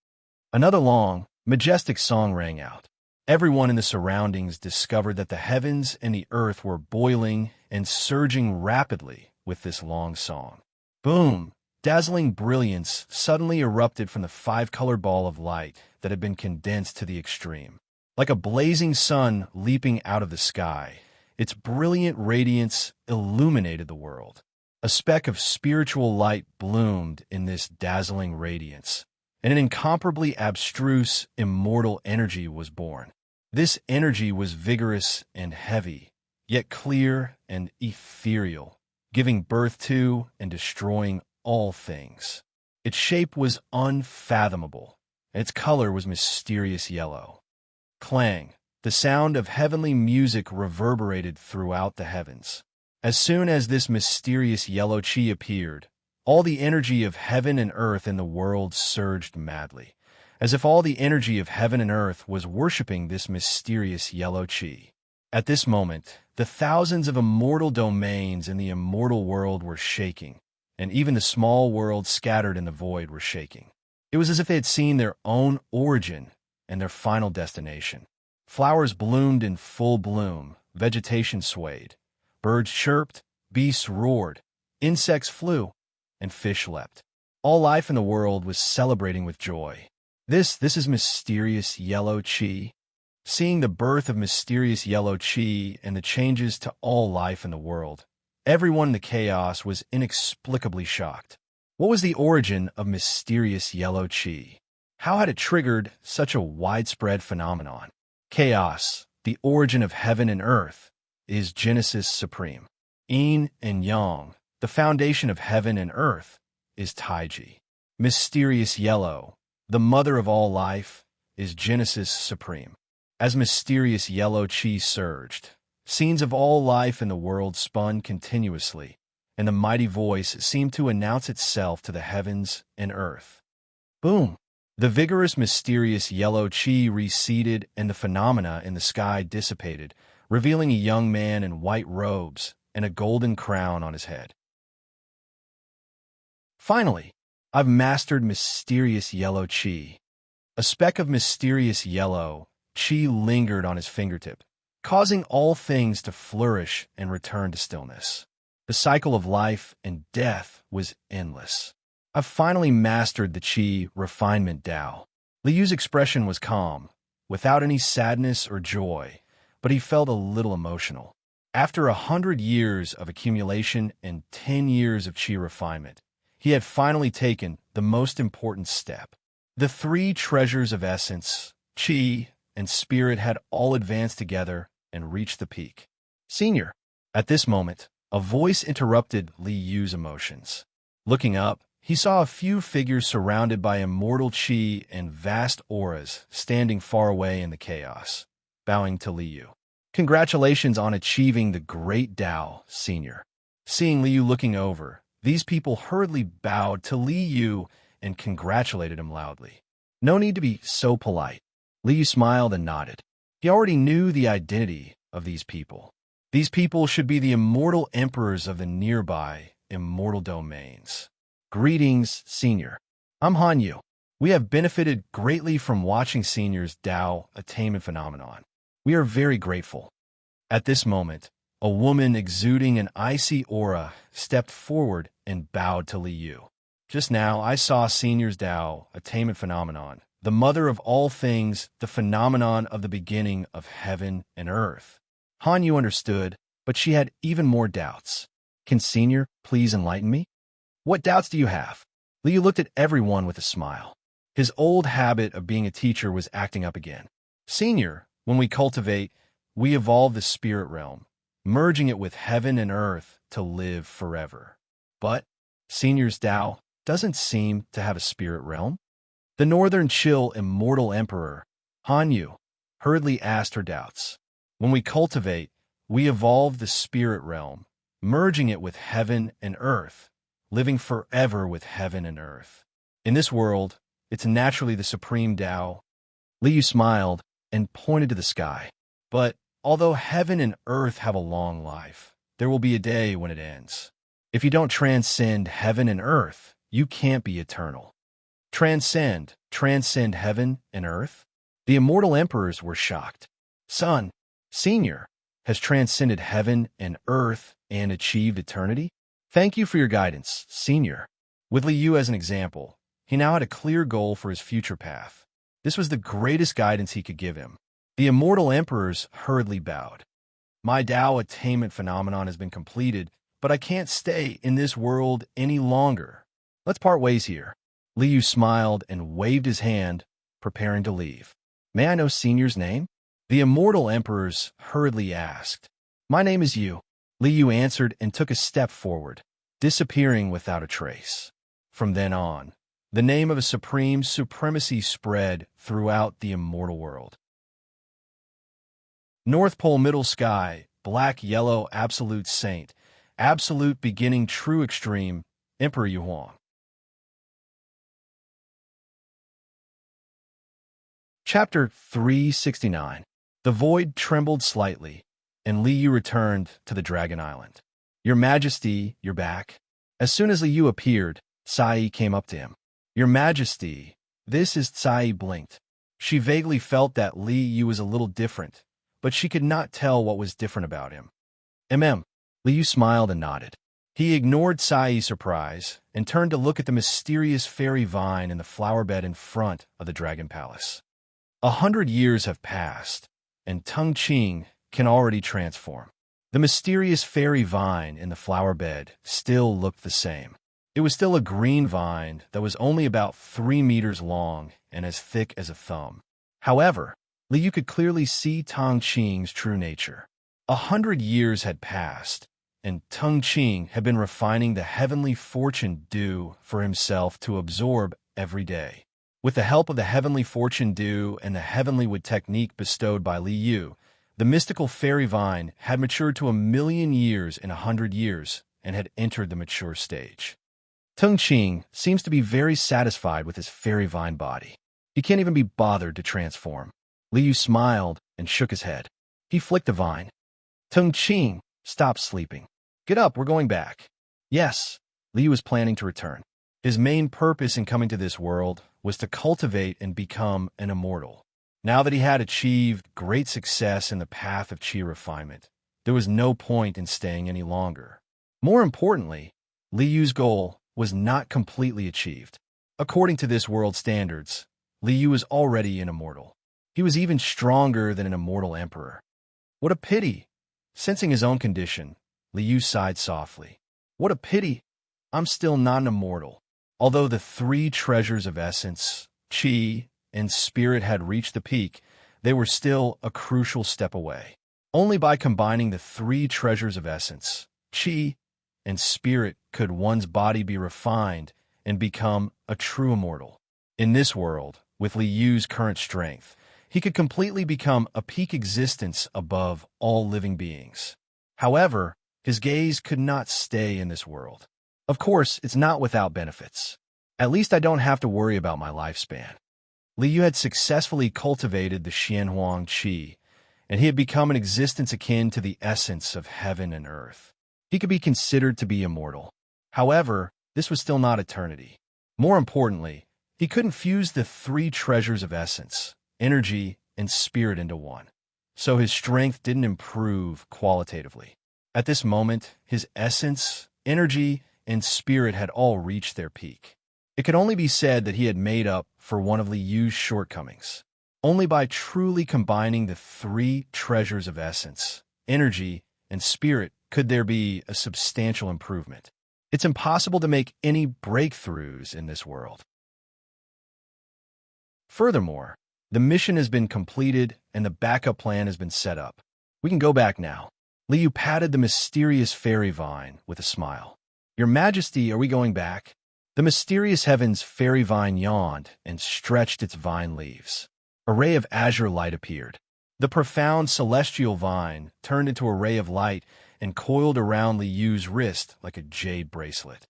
A: Another long, majestic song rang out. Everyone in the surroundings discovered that the heavens and the earth were boiling and surging rapidly with this long song. Boom! Dazzling brilliance suddenly erupted from the five-colored ball of light that had been condensed to the extreme. Like a blazing sun leaping out of the sky, its brilliant radiance illuminated the world. A speck of spiritual light bloomed in this dazzling radiance, and an incomparably abstruse, immortal energy was born. This energy was vigorous and heavy, yet clear and ethereal, giving birth to and destroying all things. Its shape was unfathomable, and its color was mysterious yellow. Clang! The sound of heavenly music reverberated throughout the heavens. As soon as this mysterious yellow chi appeared, all the energy of heaven and earth in the world surged madly, as if all the energy of heaven and earth was worshipping this mysterious yellow chi. At this moment, the thousands of immortal domains in the immortal world were shaking, and even the small worlds scattered in the void were shaking. It was as if they had seen their own origin and their final destination. Flowers bloomed in full bloom, vegetation swayed, birds chirped, beasts roared, insects flew, and fish leapt. All life in the world was celebrating with joy. This is mysterious yellow chi. Seeing the birth of mysterious yellow chi and the changes to all life in the world, everyone in the chaos was inexplicably shocked. What was the origin of mysterious yellow chi? How had it triggered such a widespread phenomenon? Chaos, the origin of heaven and earth, is Genesis supreme. Yin and yang, the foundation of heaven and earth, is Taiji. Mysterious yellow, the mother of all life, is Genesis supreme. As mysterious yellow chi surged, scenes of all life in the world spun continuously, and the mighty voice seemed to announce itself to the heavens and earth. Boom! The vigorous, mysterious yellow chi receded and the phenomena in the sky dissipated, revealing a young man in white robes and a golden crown on his head. Finally, I've mastered mysterious yellow chi. A speck of mysterious yellow chi lingered on his fingertip, causing all things to flourish and return to stillness. The cycle of life and death was endless. I've finally mastered the Qi refinement Tao. Liyu's expression was calm, without any sadness or joy, but he felt a little emotional. After 100 years of accumulation and 10 years of Qi refinement, he had finally taken the most important step. The three treasures of essence, Qi and spirit, had all advanced together and reached the peak. Senior, at this moment, a voice interrupted Li Yu's emotions. Looking up, he saw a few figures surrounded by immortal Qi and vast auras standing far away in the chaos, bowing to Li Yu. Congratulations on achieving the great Tao, Senior. Seeing Li Yu looking over, these people hurriedly bowed to Li Yu and congratulated him loudly. No need to be so polite. Liu smiled and nodded. He already knew the identity of these people. These people should be the immortal emperors of the nearby immortal domains. Greetings, Senior. I'm Han Yu. We have benefited greatly from watching Senior's Tao attainment phenomenon. We are very grateful. At this moment, a woman exuding an icy aura stepped forward and bowed to Liu. Just now, I saw Senior's Tao attainment phenomenon, the mother of all things, the phenomenon of the beginning of heaven and earth. Han Yu understood, but she had even more doubts. Can Senior please enlighten me? What doubts do you have? Liu looked at everyone with a smile. His old habit of being a teacher was acting up again. Senior, when we cultivate, we evolve the spirit realm, merging it with heaven and earth to live forever. But Senior's Tao doesn't seem to have a spirit realm. The Northern Chill Immortal Emperor, Han Yu, hurriedly asked her doubts. When we cultivate, we evolve the spirit realm, merging it with heaven and earth, living forever with heaven and earth. In this world, it's naturally the supreme Tao. Liu smiled and pointed to the sky. But although heaven and earth have a long life, there will be a day when it ends. If you don't transcend heaven and earth, you can't be eternal. Transcend heaven and earth? The immortal emperors were shocked. Son, Senior, has transcended heaven and earth and achieved eternity? Thank you for your guidance, Senior. With Liu as an example, he now had a clear goal for his future path. This was the greatest guidance he could give him. The immortal emperors hurriedly bowed. My Tao attainment phenomenon has been completed, but I can't stay in this world any longer. Let's part ways here. Liu smiled and waved his hand, preparing to leave. May I know Senior's name? The immortal emperors hurriedly asked. My name is Yu. Liu answered and took a step forward, disappearing without a trace. From then on, the name of a supreme supremacy spread throughout the immortal world. North Pole Middle Sky, Black Yellow Absolute Saint, Absolute Beginning True Extreme, Emperor Yuhuang. Chapter 369. The void trembled slightly, and Liu returned to the Dragon Island. Your Majesty, you're back. As soon as Liu appeared, Sai came up to him. Your Majesty, this is Sai blinked. She vaguely felt that Liu was a little different, but she could not tell what was different about him. Liu smiled and nodded. He ignored Sai's surprise and turned to look at the mysterious fairy vine in the flower bed in front of the Dragon Palace. 100 years have passed, and Tung Qing can already transform. The mysterious fairy vine in the flower bed still looked the same. It was still a green vine that was only about 3 meters long and as thick as a thumb. However, Liu could clearly see Tung Qing's true nature. 100 years had passed, and Tung Qing had been refining the heavenly fortune dew for himself to absorb every day. With the help of the heavenly fortune dew and the heavenly wood technique bestowed by Liu, the mystical fairy vine had matured to 1,000,000 years in 100 years and had entered the mature stage. Tung Qing seems to be very satisfied with his fairy vine body. He can't even be bothered to transform. Liu smiled and shook his head. He flicked the vine. Tung Qing, stop sleeping. Get up, we're going back. Yes, Liu was planning to return. His main purpose in coming to this world was to cultivate and become an immortal. Now that he had achieved great success in the path of qi refinement, there was no point in staying any longer. More importantly, Liu's goal was not completely achieved. According to this world standards, Liu was already an immortal. He was even stronger than an immortal emperor. What a pity! Sensing his own condition, Liu sighed softly. What a pity! I'm still not an immortal. Although the 3 treasures of essence, qi, and spirit had reached the peak, they were still a crucial step away. Only by combining the 3 treasures of essence, qi, and spirit could one's body be refined and become a true immortal. In this world, with Liu's current strength, he could completely become a peak existence above all living beings. However, his gaze could not stay in this world. Of course, it's not without benefits. At least I don't have to worry about my lifespan. Li Yu had successfully cultivated the Xianhuang Qi, and he had become an existence akin to the essence of heaven and earth. He could be considered to be immortal. However, this was still not eternity. More importantly, he couldn't fuse the three treasures of essence, energy, and spirit into one. So his strength didn't improve qualitatively. At this moment, his essence, energy, and spirit had all reached their peak. It could only be said that he had made up for one of Li Yu's shortcomings. Only by truly combining the three treasures of essence, energy, and spirit could there be a substantial improvement. It's impossible to make any breakthroughs in this world. Furthermore, the mission has been completed and the backup plan has been set up. We can go back now. Li Yu patted the mysterious fairy vine with a smile. Your Majesty, are we going back? The mysterious heaven's fairy vine yawned and stretched its vine leaves. A ray of azure light appeared. The profound celestial vine turned into a ray of light and coiled around Li Yu's wrist like a jade bracelet.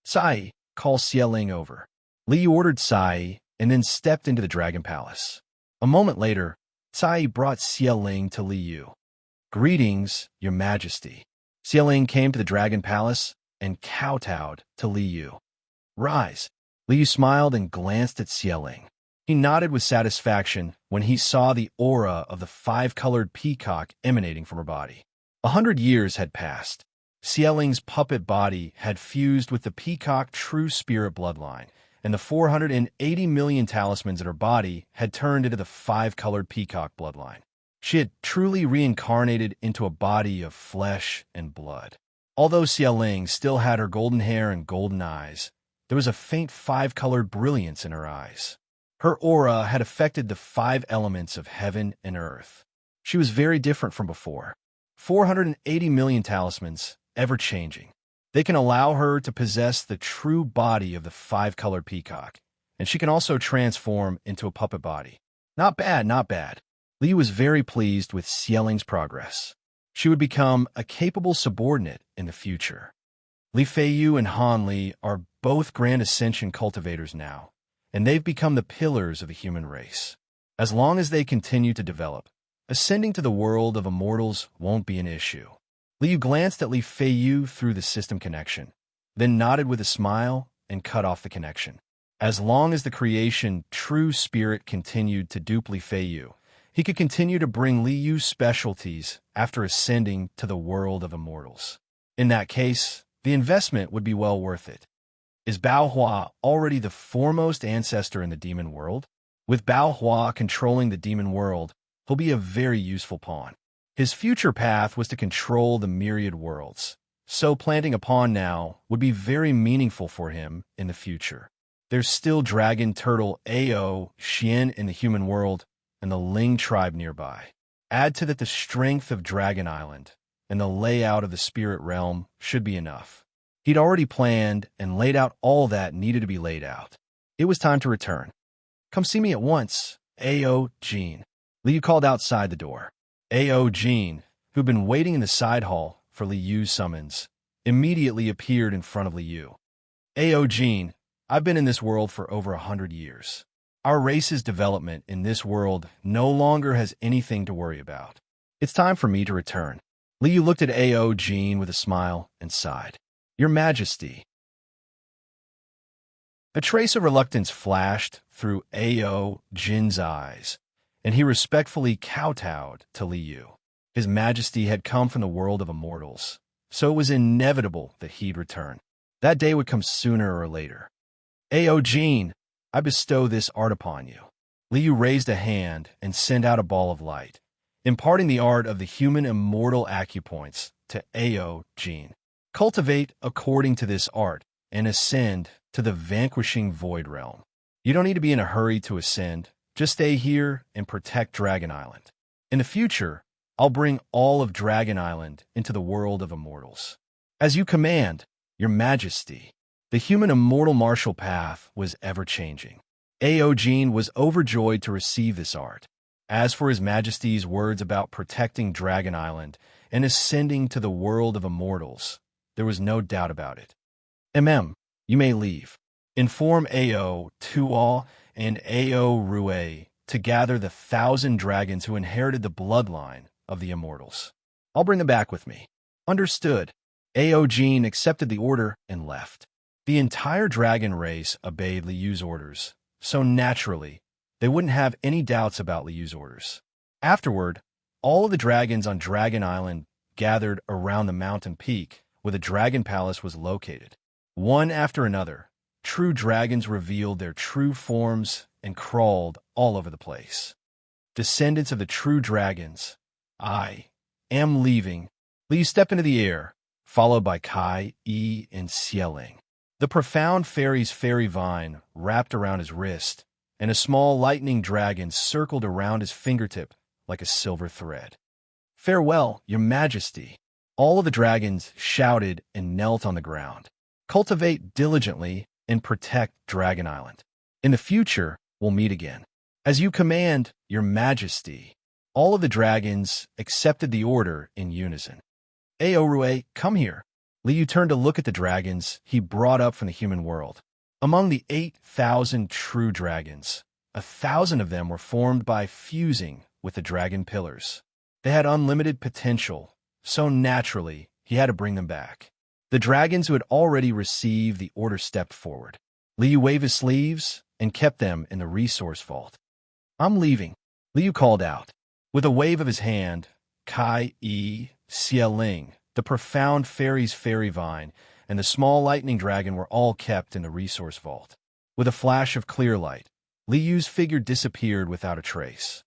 A: Sai, call Xieling over. Li Yu ordered Sai and then stepped into the Dragon Palace. A moment later, Sai brought Xieling to Li Yu. Greetings, Your Majesty. Xieling came to the Dragon Palace and kowtowed to Li Yu. Rise. Li Yu smiled and glanced at Xieling. He nodded with satisfaction when he saw the aura of the five-colored peacock emanating from her body. 100 years had passed. Xieling's puppet body had fused with the peacock true spirit bloodline, and the 480 million talismans in her body had turned into the five-colored peacock bloodline. She had truly reincarnated into a body of flesh and blood. Although Xieling still had her golden hair and golden eyes, there was a faint five-colored brilliance in her eyes. Her aura had affected the five elements of heaven and earth. She was very different from before. 480 million talismans, ever-changing. They can allow her to possess the true body of the five-colored peacock, and she can also transform into a puppet body. Not bad, not bad. Li was very pleased with Xieling's progress. She would become a capable subordinate in the future. Li Feiyu and Han Li are both Grand Ascension cultivators now, and they've become the pillars of the human race. As long as they continue to develop, ascending to the world of immortals won't be an issue. Li Yu glanced at Li Feiyu through the system connection, then nodded with a smile and cut off the connection. As long as the creation true spirit continued to dupe Li Feiyu, he could continue to bring Li Yu's specialties after ascending to the world of immortals. In that case, the investment would be well worth it. Is Bao Hua already the foremost ancestor in the demon world? With Bao Hua controlling the demon world, he'll be a very useful pawn. His future path was to control the myriad worlds, so planting a pawn now would be very meaningful for him in the future. There's still Dragon Turtle Ao Xian in the human world, and the Ling tribe nearby. Add to that the strength of Dragon Island, and the layout of the spirit realm should be enough. He'd already planned and laid out all that needed to be laid out. It was time to return. Come see me at once, Ao Jean. Li Yu called outside the door. Ao Jean, who'd been waiting in the side hall for Li Yu's summons, immediately appeared in front of Li Yu. Ao Jean, I've been in this world for over 100 years. Our race's development in this world no longer has anything to worry about. It's time for me to return. Li Yu looked at Ao Jean with a smile and sighed. Your Majesty. A trace of reluctance flashed through Ao Jin's eyes, and he respectfully kowtowed to Li Yu. His Majesty had come from the world of immortals, so it was inevitable that he'd return. That day would come sooner or later. Ao Jin, I bestow this art upon you. Li Yu raised a hand and sent out a ball of light, imparting the art of the human immortal acupoints to Ao Jin. Cultivate according to this art and ascend to the vanquishing void realm. You don't need to be in a hurry to ascend. Just stay here and protect Dragon Island. In the future, I'll bring all of Dragon Island into the world of immortals. As you command, Your Majesty. The human immortal martial path was ever-changing. Ao Jin was overjoyed to receive this art. As for His Majesty's words about protecting Dragon Island and ascending to the world of immortals, there was no doubt about it. You may leave. Inform Ao to all and Ao Rue to gather the 1,000 dragons who inherited the bloodline of the immortals. I'll bring them back with me. Understood. Ao Jean accepted the order and left. The entire dragon race obeyed Liu's orders, so naturally, they wouldn't have any doubts about Liu's orders. Afterward, all of the dragons on Dragon Island gathered around the mountain peak where the dragon palace was located. One after another, true dragons revealed their true forms and crawled all over the place. Descendants of the true dragons, I am leaving. Liu stepped into the air, followed by Kai, Yi, and Xieling. The profound fairy's fairy vine wrapped around his wrist, and a small lightning dragon circled around his fingertip like a silver thread. Farewell, your majesty. All of the dragons shouted and knelt on the ground. Cultivate diligently and protect Dragon Island. In the future, we'll meet again. As you command, your majesty. All of the dragons accepted the order in unison. Ao Rue, come here. Liu turned to look at the dragons he brought up from the human world. Among the 8,000 true dragons, 1,000 of them were formed by fusing with the dragon pillars. They had unlimited potential, so naturally, he had to bring them back. The dragons who had already received the order stepped forward. Liu waved his sleeves and kept them in the resource vault. I'm leaving, Liu called out. With a wave of his hand, Kai, Yi, Xieling, the profound fairy's fairy vine, and the small lightning dragon were all kept in the resource vault. With a flash of clear light, Liu's figure disappeared without a trace.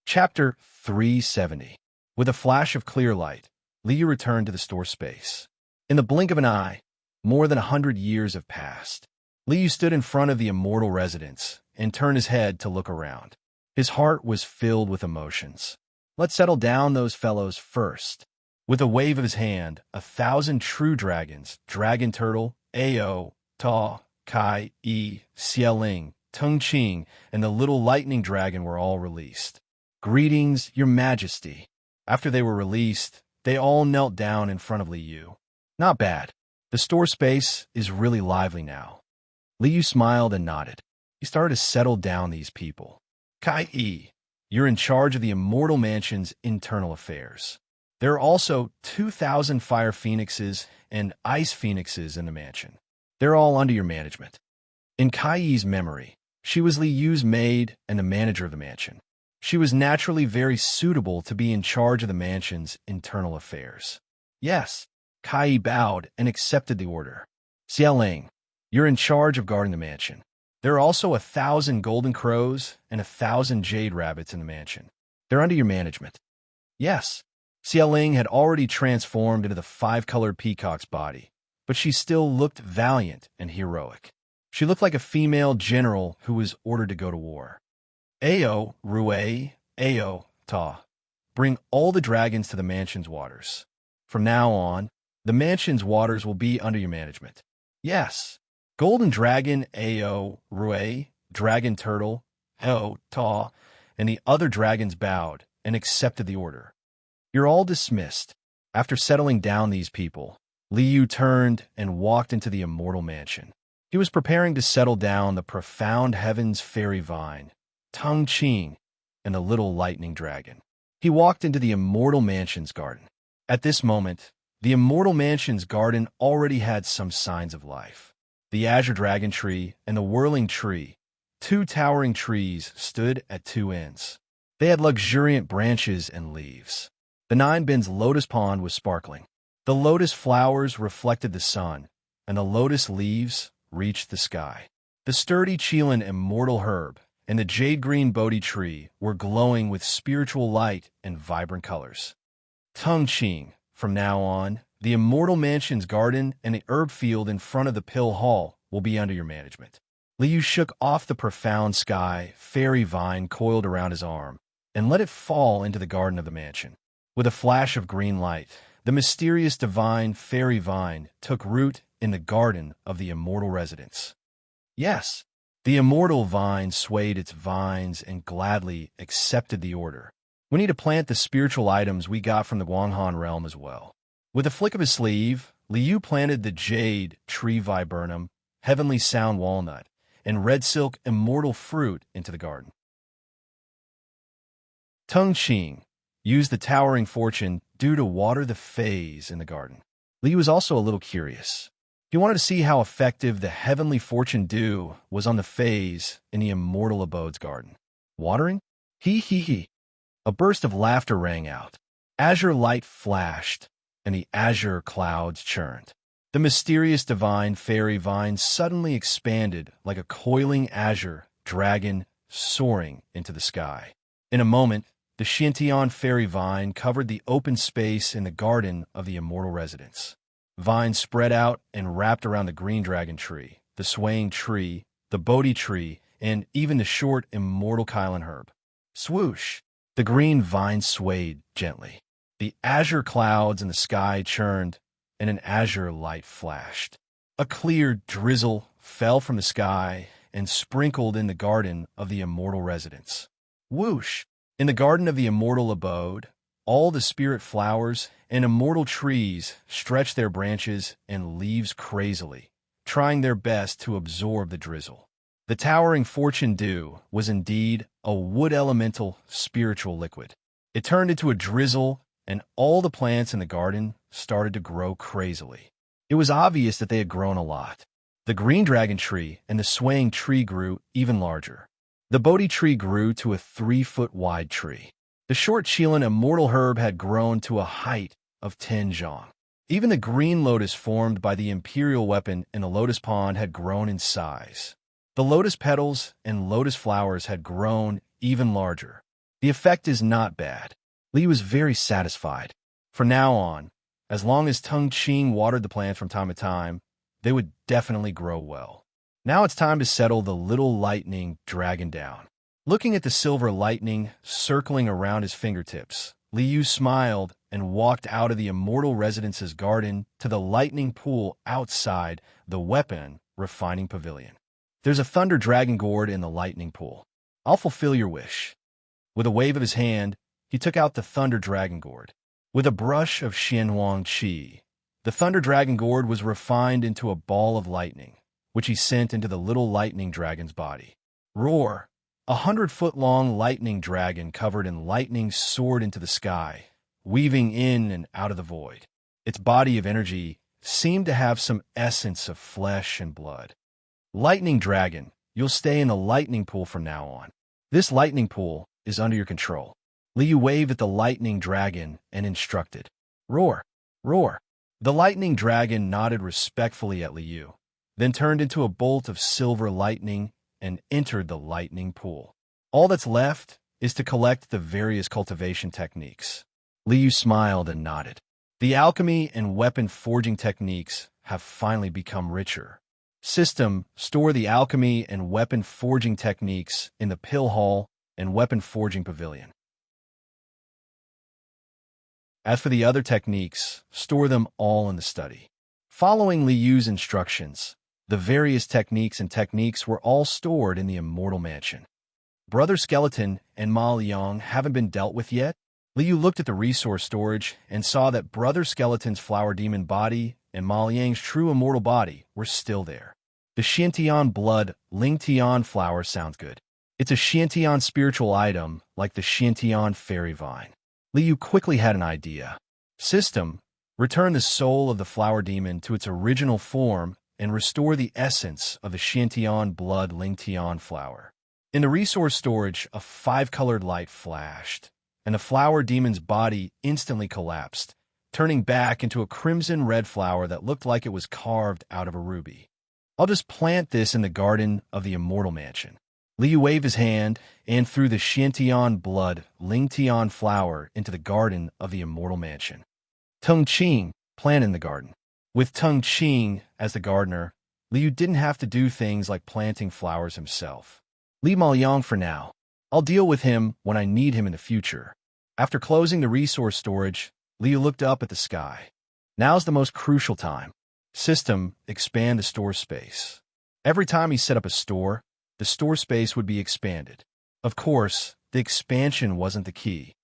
A: Chapter 370. With a flash of clear light, Liu returned to the store space. In the blink of an eye, more than 100 years have passed. Liu stood in front of the immortal residence and turned his head to look around. His heart was filled with emotions. Let's settle down those fellows first. With a wave of his hand, 1,000 true dragons, Dragon Turtle, Ao, Ta, Kai, Yi, Xieling, Tung Qing, and the little lightning dragon were all released. Greetings, your majesty. After they were released, they all knelt down in front of Liu. Not bad. The store space is really lively now. Liu smiled and nodded. He started to settle down these people. Kai Yi, you're in charge of the Immortal Mansion's internal affairs. There are also 2,000 fire phoenixes and ice phoenixes in the mansion. They're all under your management. In Kai Yi's memory, she was Liu's maid and the manager of the mansion. She was naturally very suitable to be in charge of the mansion's internal affairs. Yes, Kai Yi bowed and accepted the order. Xieling, you're in charge of guarding the mansion. There are also 1,000 golden crows and 1,000 jade rabbits in the mansion. They're under your management. Yes, Xieling had already transformed into the 5-colored peacock's body, but she still looked valiant and heroic. She looked like a female general who was ordered to go to war. Ao, Rue, Ao, Ta, bring all the dragons to the mansion's waters. From now on, the mansion's waters will be under your management. Yes, Golden Dragon, Ao, Rue, Dragon Turtle, Ao, Ta, and the other dragons bowed and accepted the order. You're all dismissed. After settling down these people, Liu turned and walked into the Immortal Mansion. He was preparing to settle down the profound heaven's fairy vine, Tung Qing, and the little lightning dragon. He walked into the Immortal Mansion's garden. At this moment, the Immortal Mansion's garden already had some signs of life. The azure dragon tree and the whirling tree, 2 towering trees, stood at 2 ends. They had luxuriant branches and leaves. The 9-bins lotus pond was sparkling. The lotus flowers reflected the sun, and the lotus leaves reached the sky. The sturdy Chilan immortal herb and the jade-green Bodhi tree were glowing with spiritual light and vibrant colors. Tung Qing, from now on, the Immortal Mansion's garden and the herb field in front of the Pill Hall will be under your management. Liu shook off the profound sky fairy vine coiled around his arm and let it fall into the garden of the mansion. With a flash of green light, the mysterious divine fairy vine took root in the garden of the immortal residence. Yes, the immortal vine swayed its vines and gladly accepted the order. We need to plant the spiritual items we got from the Guanghan realm as well. With a flick of his sleeve, Liu planted the jade, tree viburnum, heavenly sound walnut, and red silk immortal fruit into the garden. Tung Ching used the towering fortune dew to water the fays in the garden. Liu was also a little curious. He wanted to see how effective the heavenly fortune dew was on the fays in the immortal abode's garden. Watering? He. A burst of laughter rang out. Azure light flashed, and the azure clouds churned. The mysterious divine fairy vine suddenly expanded like a coiling azure dragon soaring into the sky. In a moment, the Shintian fairy vine covered the open space in the garden of the immortal residence. Vines spread out and wrapped around the green dragon tree, the swaying tree, the Bodhi tree, and even the short immortal Kylan herb. Swoosh! The green vine swayed gently. The azure clouds in the sky churned, and an azure light flashed. A clear drizzle fell from the sky and sprinkled in the garden of the immortal residence. Whoosh! In the garden of the immortal abode, all the spirit flowers and immortal trees stretched their branches and leaves crazily, trying their best to absorb the drizzle. The towering fortune dew was indeed a wood elemental spiritual liquid. It turned into a drizzle, and all the plants in the garden started to grow crazily. It was obvious that they had grown a lot. The green dragon tree and the swaying tree grew even larger. The Bodhi tree grew to a 3-foot-wide tree. The short Chilan immortal herb had grown to a height of 10 zhang. Even the green lotus formed by the imperial weapon in the lotus pond had grown in size. The lotus petals and lotus flowers had grown even larger. The effect is not bad. Li was very satisfied. From now on, as long as Tung Ching watered the plants from time to time, they would definitely grow well. Now it's time to settle the little lightning dragon down. Looking at the silver lightning circling around his fingertips, Liu smiled and walked out of the immortal residence's garden to the lightning pool outside the weapon refining pavilion. There's a thunder dragon gourd in the lightning pool. I'll fulfill your wish. With a wave of his hand, he took out the thunder dragon gourd. With a brush of Xianhuang Qi, the thunder dragon gourd was refined into a ball of lightning, which he sent into the little lightning dragon's body. Roar! 100-foot-long lightning dragon covered in lightning soared into the sky, weaving in and out of the void. Its body of energy seemed to have some essence of flesh and blood. Lightning dragon, you'll stay in the lightning pool from now on. This lightning pool is under your control. Liu waved at the lightning dragon and instructed. Roar! Roar! The lightning dragon nodded respectfully at Liu, then turned into a bolt of silver lightning and entered the lightning pool. All that's left is to collect the various cultivation techniques. Liu smiled and nodded. The alchemy and weapon forging techniques have finally become richer. System, store the alchemy and weapon forging techniques in the pill hall and weapon forging pavilion. As for the other techniques, store them all in the study. Following Liu's instructions, the various techniques were all stored in the immortal mansion. Brother Skeleton and Ma Liang haven't been dealt with yet? Liu looked at the resource storage and saw that Brother Skeleton's flower demon body and Ma Liang's true immortal body were still there. The Xiantian blood Ling Tian flower sounds good. It's a Xiantian spiritual item like the Xiantian fairy vine. Liu quickly had an idea. System, return the soul of the flower demon to its original form and restore the essence of the Xiantian blood Ling Tian flower. In the resource storage, a 5-colored light flashed, and the flower demon's body instantly collapsed, turning back into a crimson-red flower that looked like it was carved out of a ruby. I'll just plant this in the garden of the immortal mansion. Liu waved his hand and threw the Xiantian blood Ling Tian flower into the garden of the immortal mansion. Tung Ching planted in the garden. With Tung Ching as the gardener, Liu didn't have to do things like planting flowers himself. Leave Ma Liang for now. I'll deal with him when I need him in the future. After closing the resource storage, Liu looked up at the sky. Now's the most crucial time. System, expand the store space. Every time he set up a store, the store space would be expanded. Of course, the expansion wasn't the key.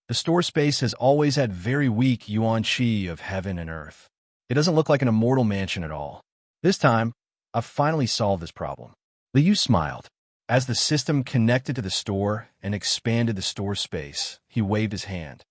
A: The store space has always had very weak yuan qi of heaven and earth. It doesn't look like an immortal mansion at all. This time, I've finally solved this problem. Liu smiled. As the system connected to the store and expanded the store space, he waved his hand.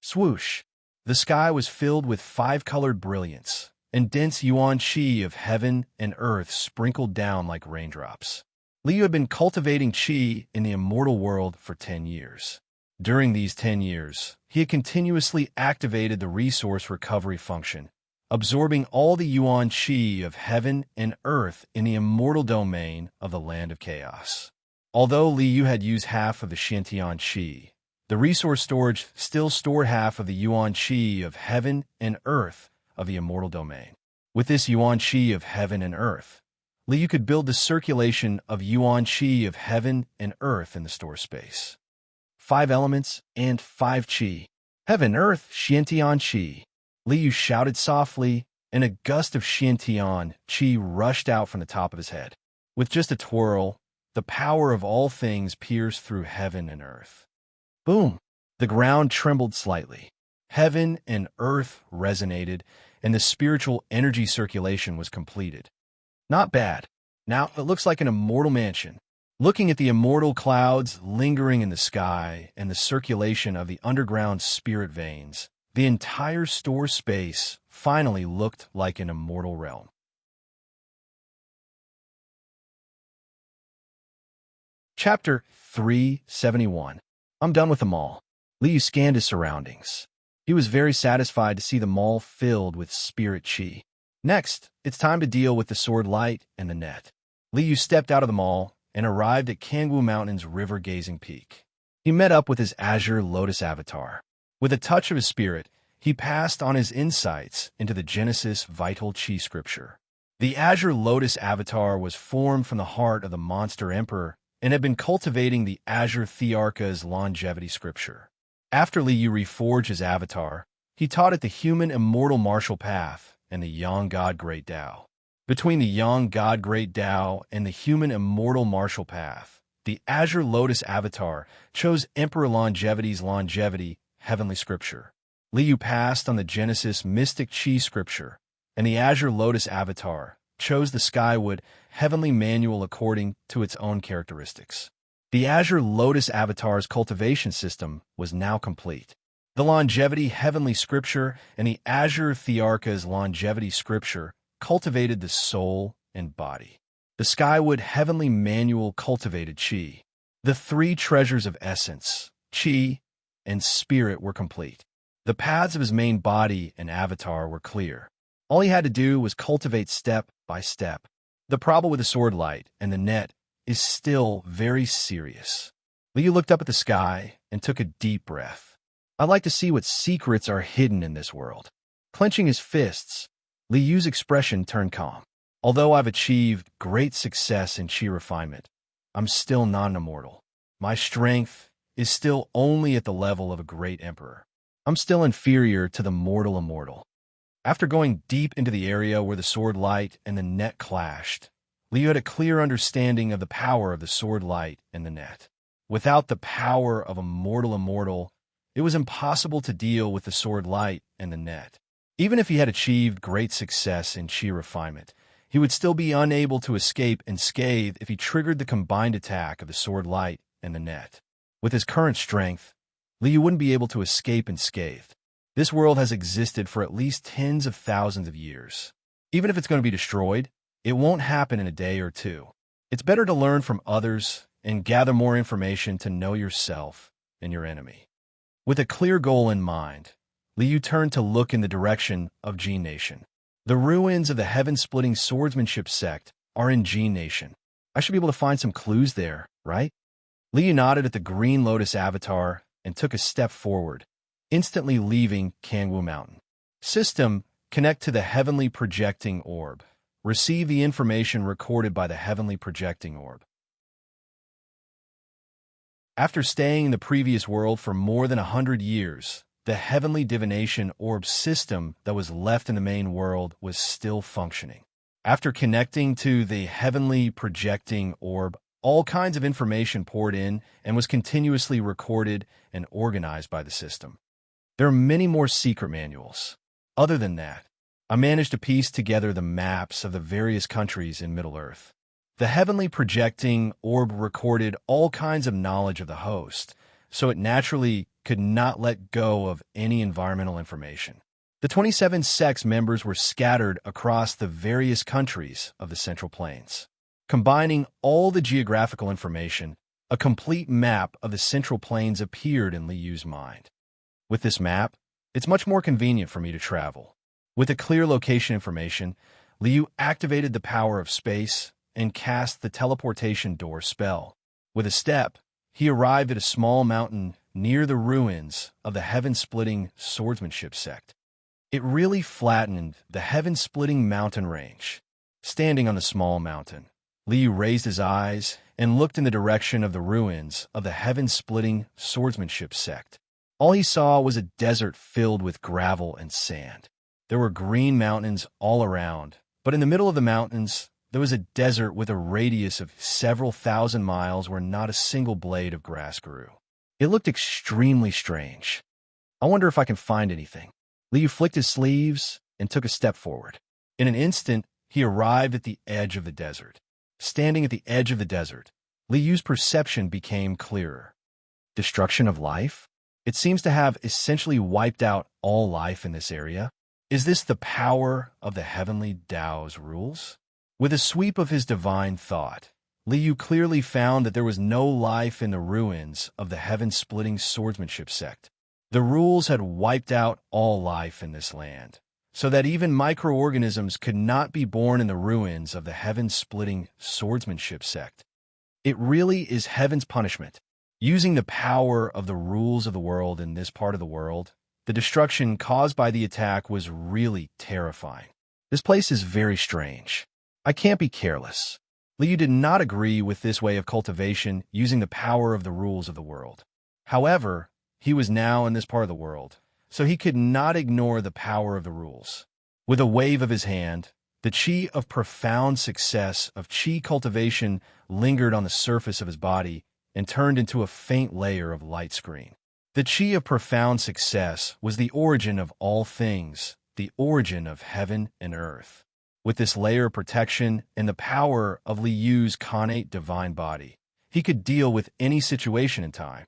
A: Swoosh! The sky was filled with five-colored brilliance, and dense yuan qi of heaven and earth sprinkled down like raindrops. Liu had been cultivating qi in the immortal world for 10 years. During these 10 years, he had continuously activated the resource recovery function, absorbing all the yuan qi of heaven and earth in the immortal domain of the land of chaos. Although Liu had used half of the Xiantian qi, the resource storage still stored half of the yuan qi of heaven and earth of the immortal domain. With this yuan qi of heaven and earth, Liu could build the circulation of yuan qi of heaven and earth in the store space. 5 elements and 5 qi. Heaven, earth, Xiantian qi. Liu shouted softly, and a gust of Xiantian qi rushed out from the top of his head. With just a twirl, the power of all things pierced through heaven and earth. Boom! The ground trembled slightly. Heaven and earth resonated, and the spiritual energy circulation was completed. Not bad. Now it looks like an immortal mansion. Looking at the immortal clouds lingering in the sky and the circulation of the underground spirit veins, the entire store space finally looked like an immortal realm. Chapter 371. I'm done with the mall. Liu scanned his surroundings. He was very satisfied to see the mall filled with spirit qi. Next, it's time to deal with the sword light and the net. Liu stepped out of the mall and arrived at Kangwu Mountain's river-gazing peak. He met up with his Azure Lotus avatar. With a touch of his spirit, he passed on his insights into the Genesis Vital Qi scripture. The Azure Lotus avatar was formed from the heart of the monster emperor and had been cultivating the Azure Thearka's longevity scripture. After Liu reforged his avatar, he taught it the human immortal martial path and the Yang God Great Tao. Between the Yang God Great Tao and the human immortal martial path, the Azure Lotus avatar chose Emperor Longevity's longevity heavenly scripture. Liu passed on the Genesis mystic Qi scripture, and the Azure Lotus avatar chose the Skywood heavenly manual according to its own characteristics. The Azure Lotus avatar's cultivation system was now complete. The longevity heavenly scripture and the Azure Thearka's longevity scripture cultivated the soul and body. The Skywood heavenly manual cultivated qi. The 3 treasures of essence, qi, and spirit were complete. The paths of his main body and avatar were clear. All he had to do was cultivate step by step. The problem with the sword light and the net is still very serious. Liu looked up at the sky and took a deep breath. I'd like to see what secrets are hidden in this world. Clenching his fists, Liu's expression turned calm. Although I've achieved great success in qi refinement, I'm still not an immortal. My strength is still only at the level of a great emperor. I'm still inferior to the mortal immortal. After going deep into the area where the sword light and the net clashed, Liu had a clear understanding of the power of the sword light and the net. Without the power of a mortal immortal, it was impossible to deal with the sword light and the net. Even if he had achieved great success in qi refinement, he would still be unable to escape unscathed if he triggered the combined attack of the sword light and the net. With his current strength, Liu wouldn't be able to escape unscathed. This world has existed for at least tens of thousands of years. Even if it's going to be destroyed, it won't happen in a day or two. It's better to learn from others and gather more information to know yourself and your enemy. With a clear goal in mind, Liu turned to look in the direction of Jin Nation. The ruins of the heaven-splitting swordsmanship sect are in Jin Nation. I should be able to find some clues there, right? Liu nodded at the green lotus avatar and took a step forward, instantly leaving Kangwu Mountain. System, connect to the heavenly projecting orb. Receive the information recorded by the heavenly projecting orb. After staying in the previous world for more than 100 years, the heavenly divination orb system that was left in the main world was still functioning. After connecting to the heavenly projecting orb, all kinds of information poured in and was continuously recorded and organized by the system. There are many more secret manuals. Other than that, I managed to piece together the maps of the various countries in Middle-earth. The heavenly projecting orb recorded all kinds of knowledge of the host, so it naturally could not let go of any environmental information. The 27 sects members were scattered across the various countries of the Central Plains. Combining all the geographical information, a complete map of the Central Plains appeared in Liyu's mind. With this map, it's much more convenient for me to travel. With the clear location information, Liyu activated the power of space and cast the teleportation door spell. With a step, he arrived at a small mountain near the ruins of the heaven-splitting swordsmanship sect. It really flattened the heaven-splitting mountain range. Standing on the small mountain, Liu raised his eyes and looked in the direction of the ruins of the heaven-splitting swordsmanship sect. All he saw was a desert filled with gravel and sand. There were green mountains all around, but in the middle of the mountains, there was a desert with a radius of several thousand miles where not a single blade of grass grew. It looked extremely strange. I wonder if I can find anything. Liu flicked his sleeves and took a step forward. In an instant, he arrived at the edge of the desert. Standing at the edge of the desert, Liyu's perception became clearer. Destruction of life? It seems to have essentially wiped out all life in this area. Is this the power of the heavenly Tao's rules? With a sweep of his divine thought, Liu clearly found that there was no life in the ruins of the heaven-splitting swordsmanship sect. The rules had wiped out all life in this land, so that even microorganisms could not be born in the ruins of the heaven-splitting swordsmanship sect. It really is heaven's punishment. Using the power of the rules of the world in this part of the world, the destruction caused by the attack was really terrifying. This place is very strange. I can't be careless. Liu did not agree with this way of cultivation using the power of the rules of the world. However, he was now in this part of the world, so he could not ignore the power of the rules. With a wave of his hand, the chi of profound success of chi cultivation lingered on the surface of his body and turned into a faint layer of light screen. The chi of profound success was the origin of all things, the origin of heaven and earth. With this layer of protection and the power of Liyu's connate divine body, he could deal with any situation in time.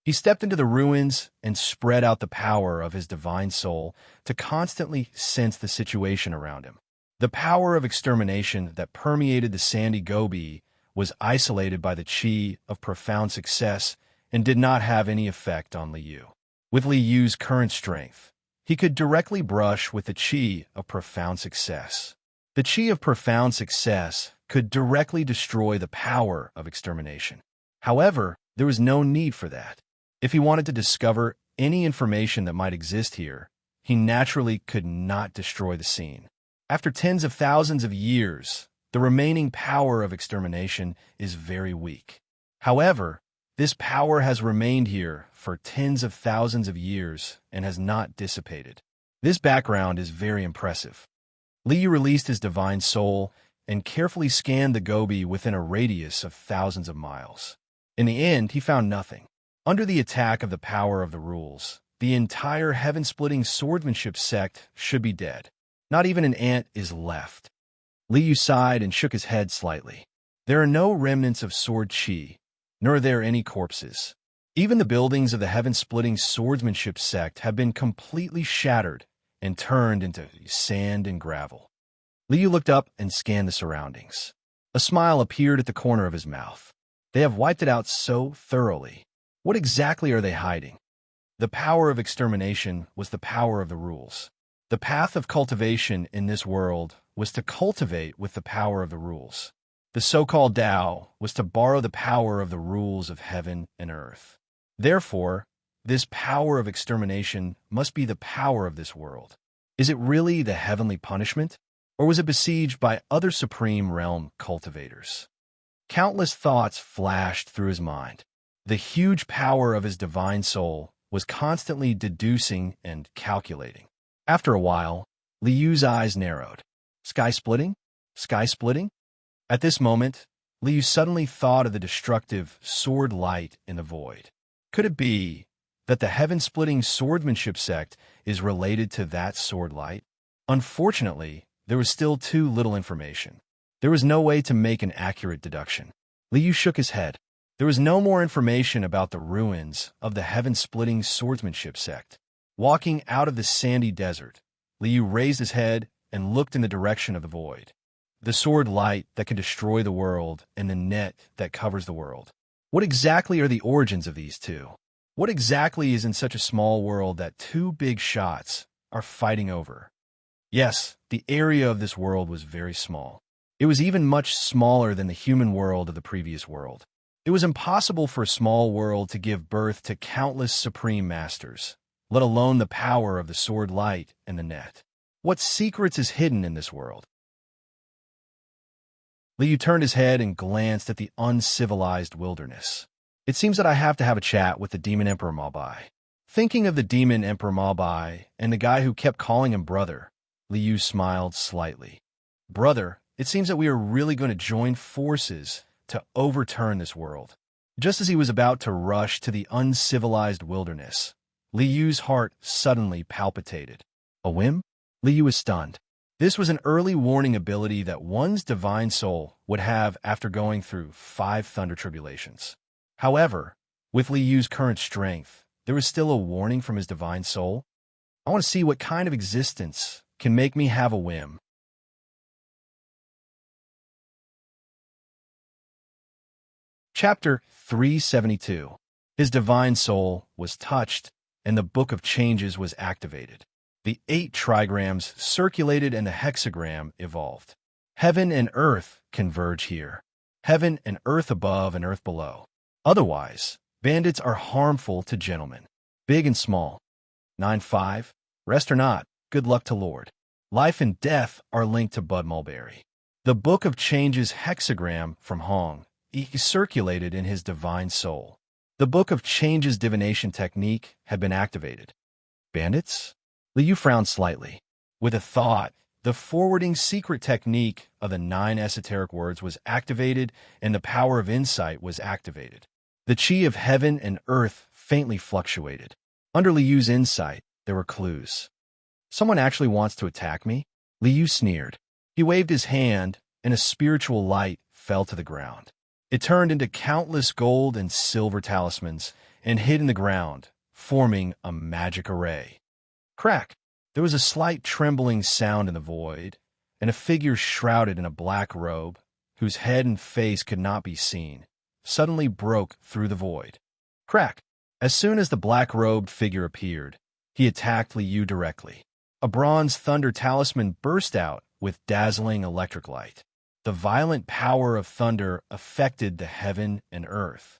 A: He stepped into the ruins and spread out the power of his divine soul to constantly sense the situation around him. The power of extermination that permeated the sandy Gobi was isolated by the chi of profound success and did not have any effect on Liu. With Liyu's current strength, he could directly brush with the chi of profound success. The chi of profound success could directly destroy the power of extermination. However, there was no need for that. If he wanted to discover any information that might exist here, he naturally could not destroy the scene. After tens of thousands of years, the remaining power of extermination is very weak. However, this power has remained here for tens of thousands of years and has not dissipated. This background is very impressive. Liu released his divine soul and carefully scanned the Gobi within a radius of thousands of miles. In the end, he found nothing. Under the attack of the power of the rules, the entire heaven-splitting swordsmanship sect should be dead. Not even an ant is left. Liu sighed and shook his head slightly. There are no remnants of sword chi, nor are there any corpses. Even the buildings of the heaven-splitting swordsmanship sect have been completely shattered and turned into sand and gravel. Liu looked up and scanned the surroundings. A smile appeared at the corner of his mouth. They have wiped it out so thoroughly. What exactly are they hiding? The power of extermination was the power of the rules. The path of cultivation in this world was to cultivate with the power of the rules. The so-called Tao was to borrow the power of the rules of heaven and earth. Therefore, this power of extermination must be the power of this world. Is it really the heavenly punishment? Or was it besieged by other supreme realm cultivators? Countless thoughts flashed through his mind. The huge power of his divine soul was constantly deducing and calculating. After a while, Liyu's eyes narrowed. Sky splitting? Sky splitting? At this moment, Liu suddenly thought of the destructive sword light in the void. Could it be that the heaven-splitting swordsmanship sect is related to that sword light? Unfortunately, there was still too little information. There was no way to make an accurate deduction. Liu shook his head. There was no more information about the ruins of the heaven-splitting swordsmanship sect. Walking out of the sandy desert, Liu raised his head and looked in the direction of the void. The sword light that can destroy the world and the net that covers the world. What exactly are the origins of these two? What exactly is in such a small world that two big shots are fighting over? Yes, the area of this world was very small. It was even much smaller than the human world of the previous world. It was impossible for a small world to give birth to countless supreme masters, let alone the power of the sword light and the net. What secrets is hidden in this world? Liu turned his head and glanced at the uncivilized wilderness. It seems that I have to have a chat with the Demon Emperor Maobai. Thinking of the Demon Emperor Maobai and the guy who kept calling him brother, Liu smiled slightly. Brother, it seems that we are really going to join forces to overturn this world. Just as he was about to rush to the uncivilized wilderness, Liu's heart suddenly palpitated. A whim? Liu was stunned. This was an early warning ability that one's divine soul would have after going through 5 thunder tribulations. However, with Liu's current strength, there was still a warning from his divine soul. I want to see what kind of existence can make me have a whim. Chapter 372. His divine soul was touched, and the Book of Changes was activated. The 8 trigrams circulated and the hexagram evolved. Heaven and earth converge here. Heaven and earth above and earth below. Otherwise, bandits are harmful to gentlemen, big and small. 9-5, rest or not, good luck to Lord. Life and death are linked to Bud Mulberry. The Book of Changes hexagram from Hong, he circulated in his divine soul. The Book of Changes divination technique had been activated. Bandits? Liu frowned slightly. With a thought, the forwarding secret technique of the 9 esoteric words was activated and the power of insight was activated. The chi of heaven and earth faintly fluctuated. Under Liu's insight, there were clues. Someone actually wants to attack me? Liu sneered. He waved his hand, and a spiritual light fell to the ground. It turned into countless gold and silver talismans and hid in the ground, forming a magic array. Crack! There was a slight trembling sound in the void, and a figure shrouded in a black robe, whose head and face could not be seen, suddenly broke through the void. Crack! As soon as the black-robed figure appeared, he attacked Liu directly. A bronze thunder talisman burst out with dazzling electric light. The violent power of thunder affected the heaven and earth.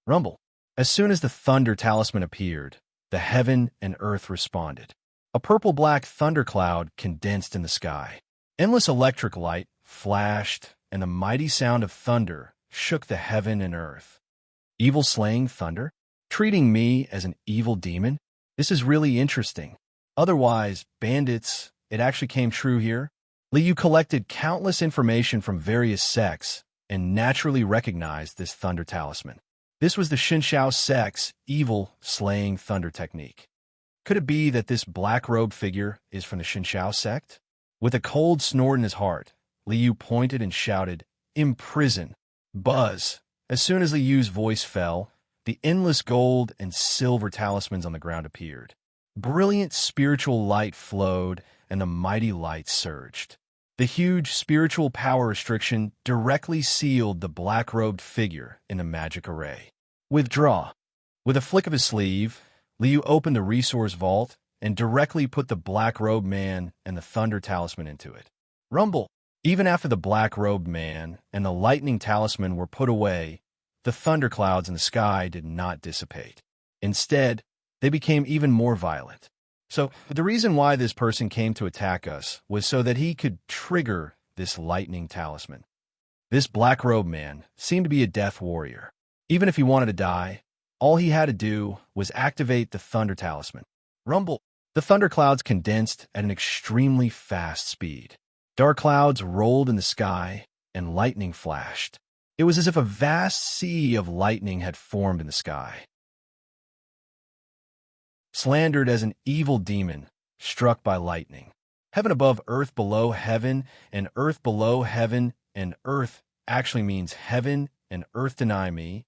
A: Rumble! As soon as the thunder talisman appeared, the heaven and earth responded. A purple-black thundercloud condensed in the sky. Endless electric light flashed, and the mighty sound of thunder shook the heaven and earth. Evil slaying thunder? Treating me as an evil demon? This is really interesting. Otherwise, bandits, it actually came true here. Liu collected countless information from various sects and naturally recognized this thunder talisman. This was the Xinxiao sect's evil slaying thunder technique. Could it be that this black-robed figure is from the Xinxiao sect? With a cold snort in his heart, Liu pointed and shouted, "Imprison!" Buzz! As soon as Liu's voice fell, the endless gold and silver talismans on the ground appeared. Brilliant spiritual light flowed, and the mighty light surged. The huge spiritual power restriction directly sealed the black-robed figure in the magic array. Withdraw. With a flick of his sleeve, Liu opened the resource vault and directly put the black-robed man and the thunder talisman into it. Rumble! Even after the black-robed man and the lightning talisman were put away, the thunderclouds in the sky did not dissipate. Instead, they became even more violent. So, the reason why this person came to attack us was so that he could trigger this lightning talisman. This black-robed man seemed to be a death warrior. Even if he wanted to die, all he had to do was activate the thunder talisman. Rumble! The thunderclouds condensed at an extremely fast speed. Dark clouds rolled in the sky, and lightning flashed. It was as if a vast sea of lightning had formed in the sky. slandered as an evil demon, struck by lightning. Heaven above, earth below, heaven and earth below, heaven and earth actually means heaven and earth deny me.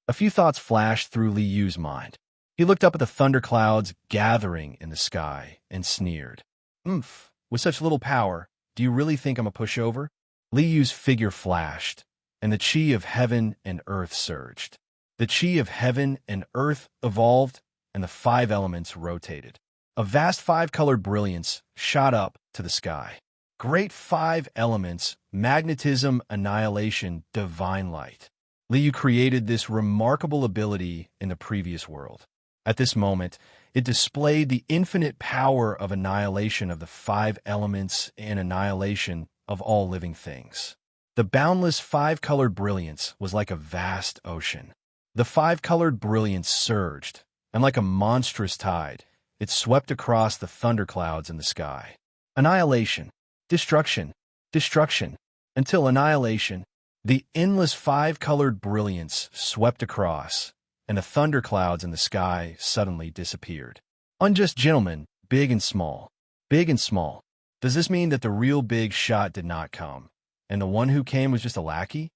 A: A few thoughts flashed through Li Yu's mind. He looked up at the thunderclouds gathering in the sky and sneered. With such little power, do you really think I'm a pushover? Li Yu's figure flashed, and the chi of heaven and earth surged. The chi of heaven and earth evolved, and the 5 elements rotated. A vast 5-colored brilliance shot up to the sky. Great 5 elements, magnetism, annihilation, divine light. Li Yu created this remarkable ability in the previous world. At this moment, it displayed the infinite power of annihilation of the 5 elements and annihilation of all living things. The boundless 5-colored brilliance was like a vast ocean. The 5-colored brilliance surged, and like a monstrous tide, it swept across the thunderclouds in the sky. Annihilation, destruction, destruction, until annihilation. The endless 5-colored brilliance swept across, and the thunderclouds in the sky suddenly disappeared. Unjust gentlemen, big and small. Big and small. Does this mean that the real big shot did not come, and the one who came was just a lackey?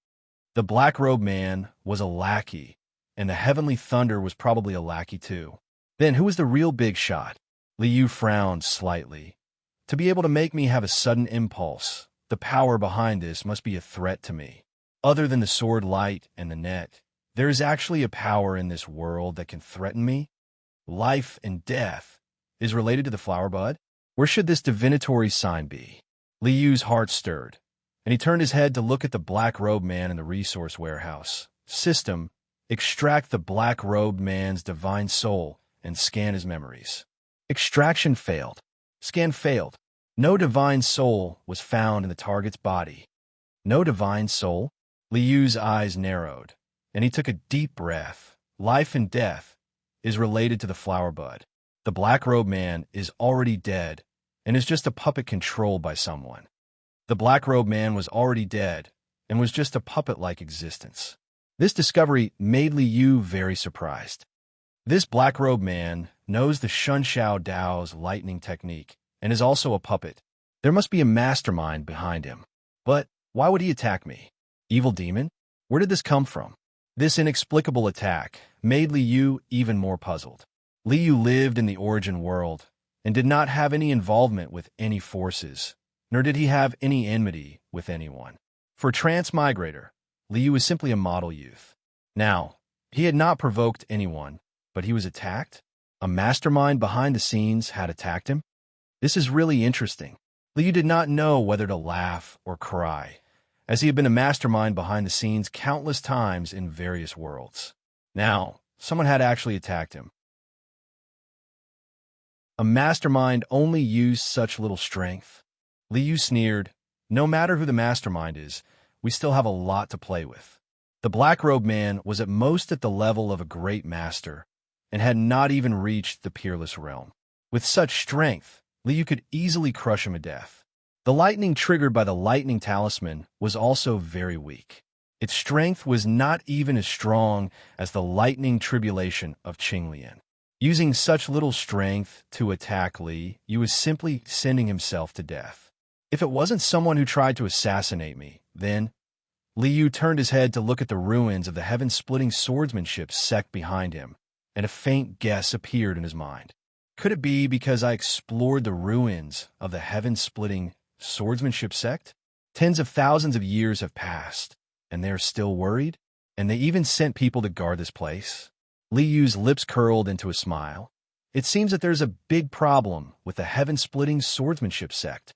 A: The black-robed man was a lackey, and the heavenly thunder was probably a lackey too. Then who was the real big shot? Li Yu frowned slightly. To be able to make me have a sudden impulse, the power behind this must be a threat to me. Other than the sword light and the net, there is actually a power in this world that can threaten me? Life and death is related to the flower bud? Where should this divinatory sign be? Li Yu's heart stirred, and he turned his head to look at the black-robed man in the resource warehouse. System, extract the black-robed man's divine soul and scan his memories. Extraction failed. Scan failed. No divine soul was found in the target's body. No divine soul? Li Yu's eyes narrowed, and he took a deep breath. Life and death is related to the flower bud. The black-robed man is already dead and is just a puppet controlled by someone. The black-robed man was already dead and was just a puppet-like existence. This discovery made Li Yu very surprised. This black-robed man knows the Shunshao Dao's lightning technique and is also a puppet. There must be a mastermind behind him. But why would he attack me? Evil demon? Where did this come from? This inexplicable attack made Li Yu even more puzzled. Li Yu lived in the origin world and did not have any involvement with any forces, nor did he have any enmity with anyone. For a transmigrator, Li Yu was simply a model youth. Now, he had not provoked anyone, but he was attacked? A mastermind behind the scenes had attacked him? This is really interesting. Li Yu did not know whether to laugh or cry, as he had been a mastermind behind the scenes countless times in various worlds. Now, someone had actually attacked him. A mastermind only used such little strength. Li Yu sneered. No matter who the mastermind is, we still have a lot to play with. The black-robed man was at most at the level of a great master and had not even reached the peerless realm. With such strength, Li Yu could easily crush him to death. The lightning triggered by the lightning talisman was also very weak. Its strength was not even as strong as the lightning tribulation of Qinglian. Using such little strength to attack Li, Yu was simply sending himself to death. If it wasn't someone who tried to assassinate me, then Li Yu turned his head to look at the ruins of the heaven-splitting swordsmanship sect behind him, and a faint guess appeared in his mind. Could it be because I explored the ruins of the heaven-splitting swordsmanship sect? Tens of thousands of years have passed, and they're still worried? And they even sent people to guard this place? Li Yu's lips curled into a smile. It seems that there's a big problem with the heaven-splitting swordsmanship sect.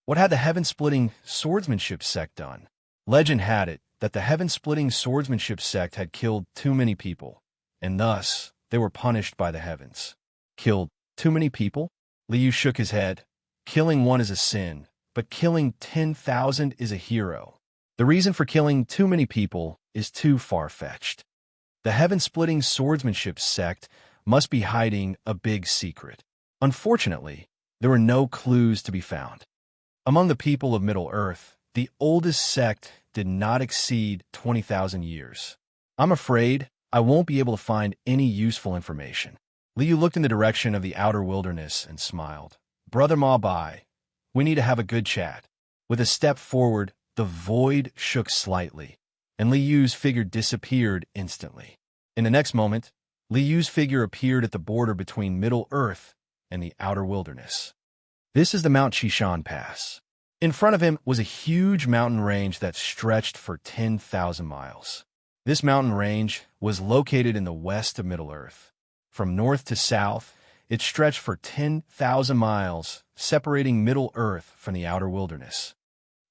A: What had the heaven-splitting swordsmanship sect done? Legend had it that the heaven-splitting swordsmanship sect had killed too many people, and thus they were punished by the heavens. Killed too many people? Li Yu shook his head. Killing one is a sin, but killing 10,000 is a hero. The reason for killing too many people is too far-fetched. The heaven-splitting swordsmanship sect must be hiding a big secret. Unfortunately, there were no clues to be found. Among the people of Middle-earth, the oldest sect did not exceed 20,000 years. I'm afraid I won't be able to find any useful information. Liu looked in the direction of the outer wilderness and smiled. Brother Ma Bai, we need to have a good chat. With a step forward, the void shook slightly, and Li Yu's figure disappeared instantly. In the next moment, Li Yu's figure appeared at the border between Middle-earth and the outer wilderness. This is the Mount Qishan Pass. In front of him was a huge mountain range that stretched for 10,000 miles. This mountain range was located in the west of Middle-earth. From north to south, it stretched for 10,000 miles, separating Middle-earth from the outer wilderness.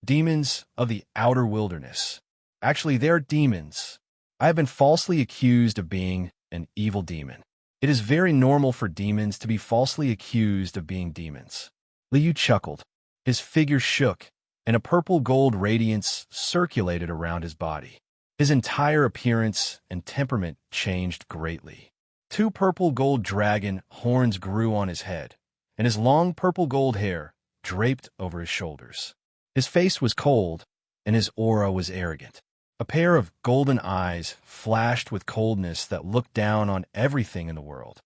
A: Demons of the outer wilderness. Actually, they're demons. I have been falsely accused of being an evil demon. It is very normal for demons to be falsely accused of being demons. Liu chuckled. His figure shook, and a purple-gold radiance circulated around his body. His entire appearance and temperament changed greatly. 2 purple-gold dragon horns grew on his head, and his long purple-gold hair draped over his shoulders. His face was cold, and his aura was arrogant. A pair of golden eyes flashed with coldness that looked down on everything in the world.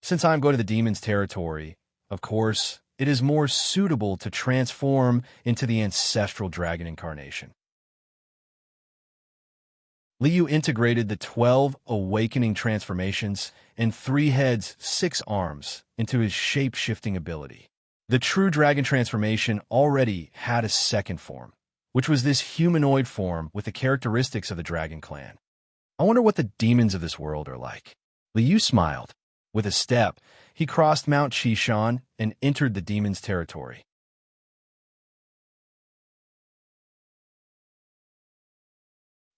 A: Since I'm going to the demon's territory, of course, it is more suitable to transform into the ancestral dragon incarnation. Liu integrated the 12 awakening transformations and 3 heads, 6 arms into his shape-shifting ability. The true dragon transformation already had a second form, which was this humanoid form with the characteristics of the dragon clan. I wonder what the demons of this world are like. Liu smiled. With a step, he crossed Mount Qishan and entered the demon's territory.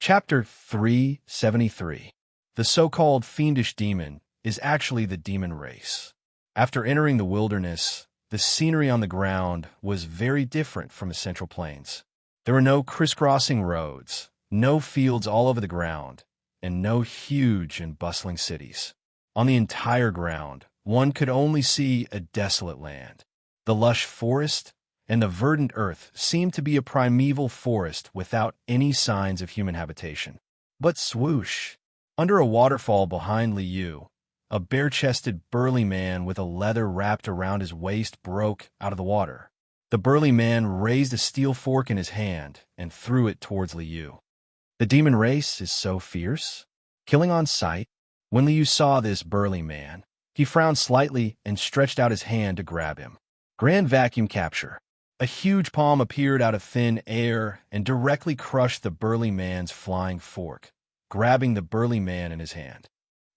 A: Chapter 373. The so-called fiendish demon is actually the demon race. After entering the wilderness, the scenery on the ground was very different from the central plains. There were no crisscrossing roads, no fields all over the ground, and no huge and bustling cities. On the entire ground, one could only see a desolate land. The lush forest and the verdant earth seemed to be a primeval forest without any signs of human habitation. But swoosh! Under a waterfall behind Liu, a bare-chested burly man with a leather wrapped around his waist broke out of the water. The burly man raised a steel fork in his hand and threw it towards Liu. The demon race is so fierce, killing on sight. When Liu saw this burly man, he frowned slightly and stretched out his hand to grab him. Grand vacuum capture. A huge palm appeared out of thin air and directly crushed the burly man's flying fork, grabbing the burly man in his hand.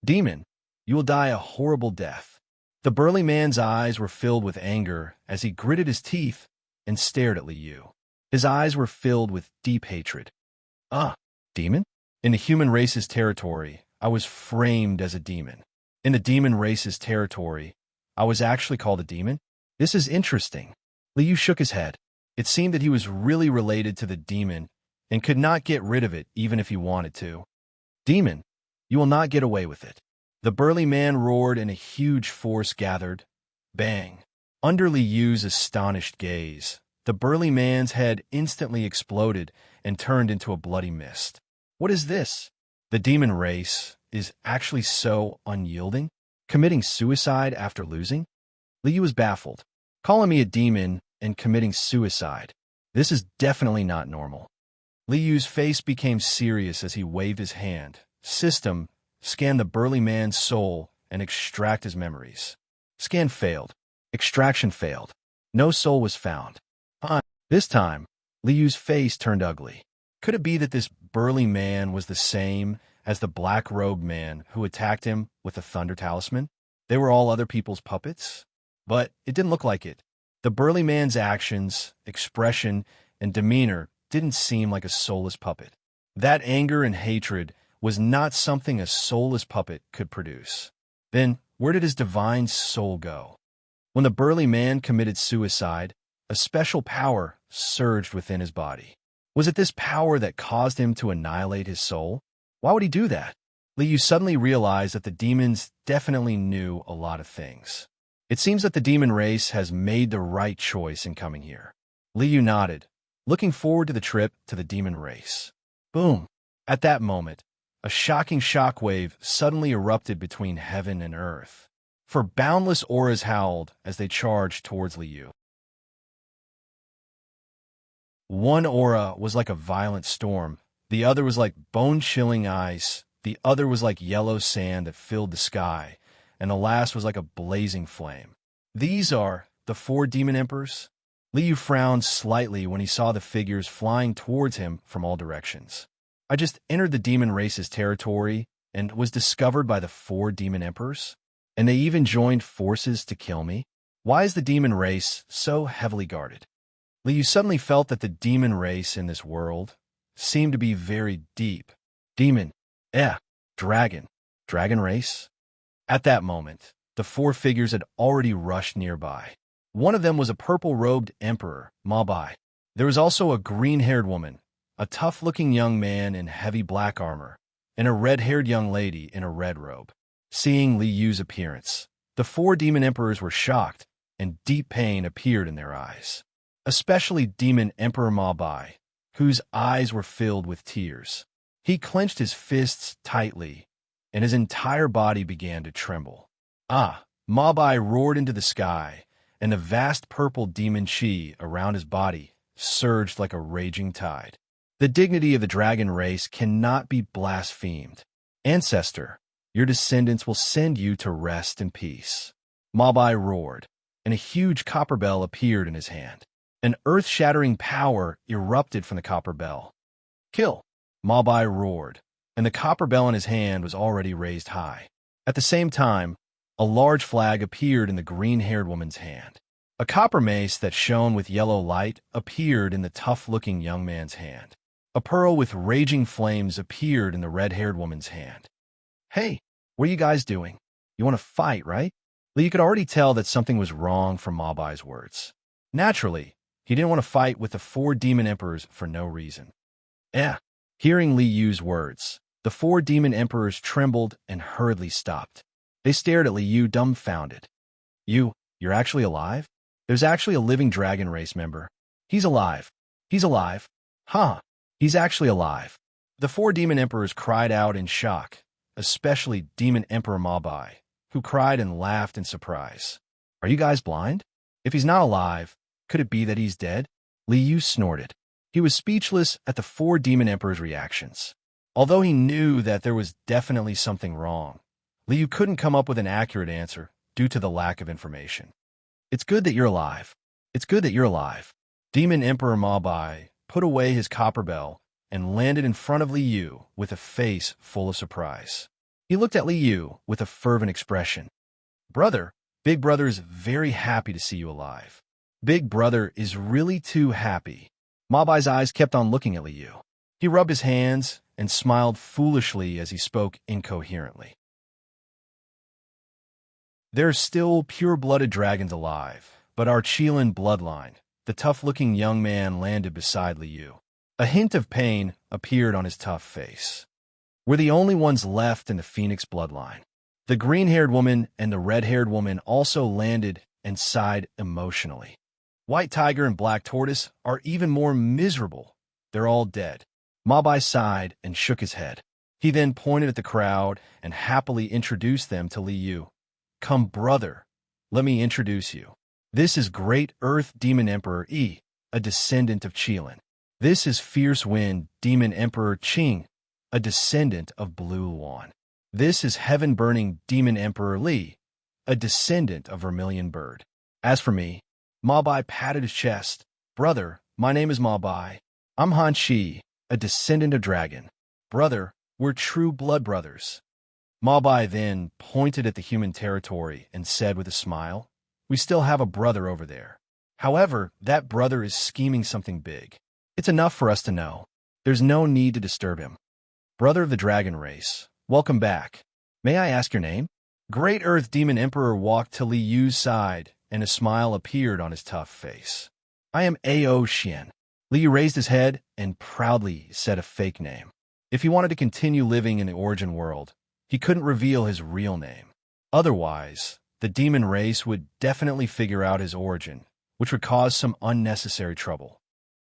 A: Demon, you will die a horrible death. The burly man's eyes were filled with anger as he gritted his teeth and stared at Liu. His eyes were filled with deep hatred. Demon? In the human race's territory, I was framed as a demon. In the demon race's territory, I was actually called a demon? This is interesting. Liu shook his head. It seemed that he was really related to the demon and could not get rid of it even if he wanted to. Demon, you will not get away with it. The burly man roared and a huge force gathered. Bang! Under Liu's astonished gaze, the burly man's head instantly exploded and turned into a bloody mist. What is this? The demon race is actually so unyielding? Committing suicide after losing? Liu was baffled. Calling me a demon and committing suicide. This is definitely not normal. Liu's face became serious as he waved his hand. System, scan the burly man's soul and extract his memories. Scan failed. Extraction failed. No soul was found. This time, Liu's face turned ugly. Could it be that this burly man was the same as the black-robed man who attacked him with the thunder talisman? They were all other people's puppets? But it didn't look like it. The burly man's actions, expression, and demeanor didn't seem like a soulless puppet. That anger and hatred was not something a soulless puppet could produce. Then, where did his divine soul go? When the burly man committed suicide, a special power surged within his body. Was it this power that caused him to annihilate his soul? Why would he do that? Liu suddenly realized that the demons definitely knew a lot of things. It seems that the demon race has made the right choice in coming here. Liu nodded, looking forward to the trip to the demon race. Boom! At that moment, a shocking shockwave suddenly erupted between heaven and earth. for boundless auras howled as they charged towards Liu. One aura was like a violent storm, the other was like bone-chilling ice, the other was like yellow sand that filled the sky, and the last was like a blazing flame. These are the 4 demon emperors? Liu frowned slightly when he saw the figures flying towards him from all directions. I just entered the demon race's territory and was discovered by the 4 demon emperors? And they even joined forces to kill me? Why is the demon race so heavily guarded? Liu suddenly felt that the demon race in this world seemed to be very deep. Demon, dragon race? At that moment, the 4 figures had already rushed nearby. One of them was a purple-robed emperor, Mabai. There was also a green-haired woman, a tough-looking young man in heavy black armor, and a red-haired young lady in a red robe. Seeing Liu's appearance, the 4 demon emperors were shocked, and deep pain appeared in their eyes. Especially Demon Emperor Mabai, whose eyes were filled with tears. He clenched his fists tightly, and his entire body began to tremble. Mabai roared into the sky, and the vast purple demon chi around his body surged like a raging tide. The dignity of the dragon race cannot be blasphemed. Ancestor, your descendants will send you to rest in peace. Mabai roared, and a huge copper bell appeared in his hand. An earth-shattering power erupted from the copper bell. Kill! Mabai roared, and the copper bell in his hand was already raised high. At the same time, a large flag appeared in the green-haired woman's hand. A copper mace that shone with yellow light appeared in the tough-looking young man's hand. A pearl with raging flames appeared in the red-haired woman's hand. Hey, what are you guys doing? You want to fight, right? Liu could already tell that something was wrong from Mabai's words. Naturally, he didn't want to fight with the 4 demon emperors for no reason. Hearing Liu's words, the 4 demon emperors trembled and hurriedly stopped. They stared at Liu dumbfounded. You're actually alive? There's actually a living dragon race member. He's alive. He's alive. He's actually alive. The 4 demon emperors cried out in shock, especially Demon Emperor Mabai, who cried and laughed in surprise. Are you guys blind? If he's not alive, could it be that he's dead? Liu snorted. He was speechless at the 4 demon emperors' reactions. Although he knew that there was definitely something wrong, Liu couldn't come up with an accurate answer due to the lack of information. It's good that you're alive. It's good that you're alive. Demon Emperor Mabai put away his copper bell and landed in front of Liu with a face full of surprise. He looked at Liu with a fervent expression. Brother, Big Brother is very happy to see you alive. Big Brother is really too happy. Mabai's eyes kept on looking at Liu. He rubbed his hands and smiled foolishly as he spoke incoherently. There are still pure-blooded dragons alive, but our Qilin bloodline, the tough-looking young man landed beside Liu. A hint of pain appeared on his tough face. We're the only ones left in the Phoenix bloodline. The green-haired woman and the red-haired woman also landed and sighed emotionally. White Tiger and Black Tortoise are even more miserable. They're all dead. Mabai sighed and shook his head. He then pointed at the crowd and happily introduced them to Liu. Come, brother, let me introduce you. This is Great Earth Demon Emperor Yi, a descendant of Qilin. This is Fierce Wind Demon Emperor Qing, a descendant of Blue Luan. This is Heaven-Burning Demon Emperor Li, a descendant of Vermilion Bird. As for me, Mabai patted his chest. Brother, my name is Mabai. I'm Han Shi, a descendant of Dragon. Brother, we're true blood brothers. Mabai then pointed at the human territory and said with a smile, we still have a brother over there. However, that brother is scheming something big. It's enough for us to know. There's no need to disturb him. Brother of the dragon race, welcome back. May I ask your name? Great Earth Demon Emperor walked to Liu's side, and a smile appeared on his tough face. I am Ao Xian. Liu raised his head and proudly said a fake name. If he wanted to continue living in the origin world, he couldn't reveal his real name. Otherwise, the demon race would definitely figure out his origin, which would cause some unnecessary trouble.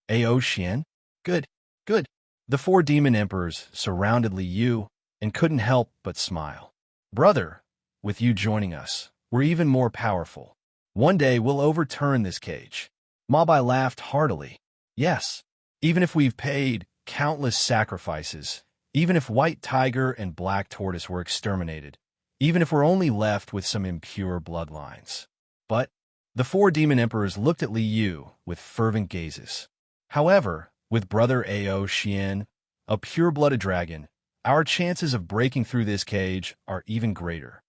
A: Ao Xian? Good, good. The 4 demon emperors surrounded Liu and couldn't help but smile. Brother, with you joining us, we're even more powerful. One day we'll overturn this cage. Mabai laughed heartily. Yes, even if we've paid countless sacrifices, even if White Tiger and Black Tortoise were exterminated, even if we're only left with some impure bloodlines. But the four demon emperors looked at Li Yu with fervent gazes. However, with Brother Ao Xian, a pure-blooded dragon, our chances of breaking through this cage are even greater.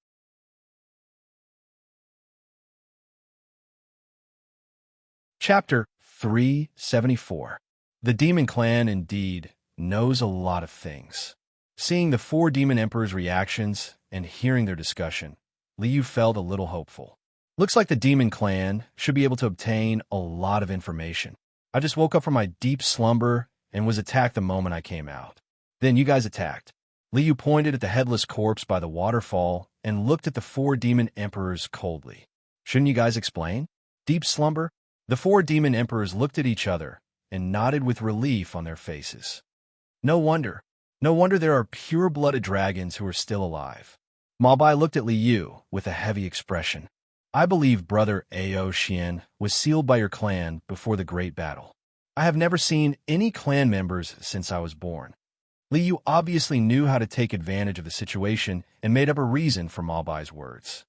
A: Chapter 374. The Demon Clan indeed knows a lot of things. Seeing the four demon emperors' reactions and hearing their discussion, Liu felt a little hopeful. Looks like the Demon Clan should be able to obtain a lot of information. I just woke up from my deep slumber and was attacked the moment I came out. Then you guys attacked. Liu pointed at the headless corpse by the waterfall and looked at the four demon emperors coldly. Shouldn't you guys explain? Deep slumber? The four demon emperors looked at each other and nodded with relief on their faces. No wonder. No wonder there are pure-blooded dragons who are still alive. Mabai looked at Liu with a heavy expression. I believe Brother Ao Xian was sealed by your clan before the great battle. I have never seen any clan members since I was born. Liu obviously knew how to take advantage of the situation and made up a reason for Mabai's words.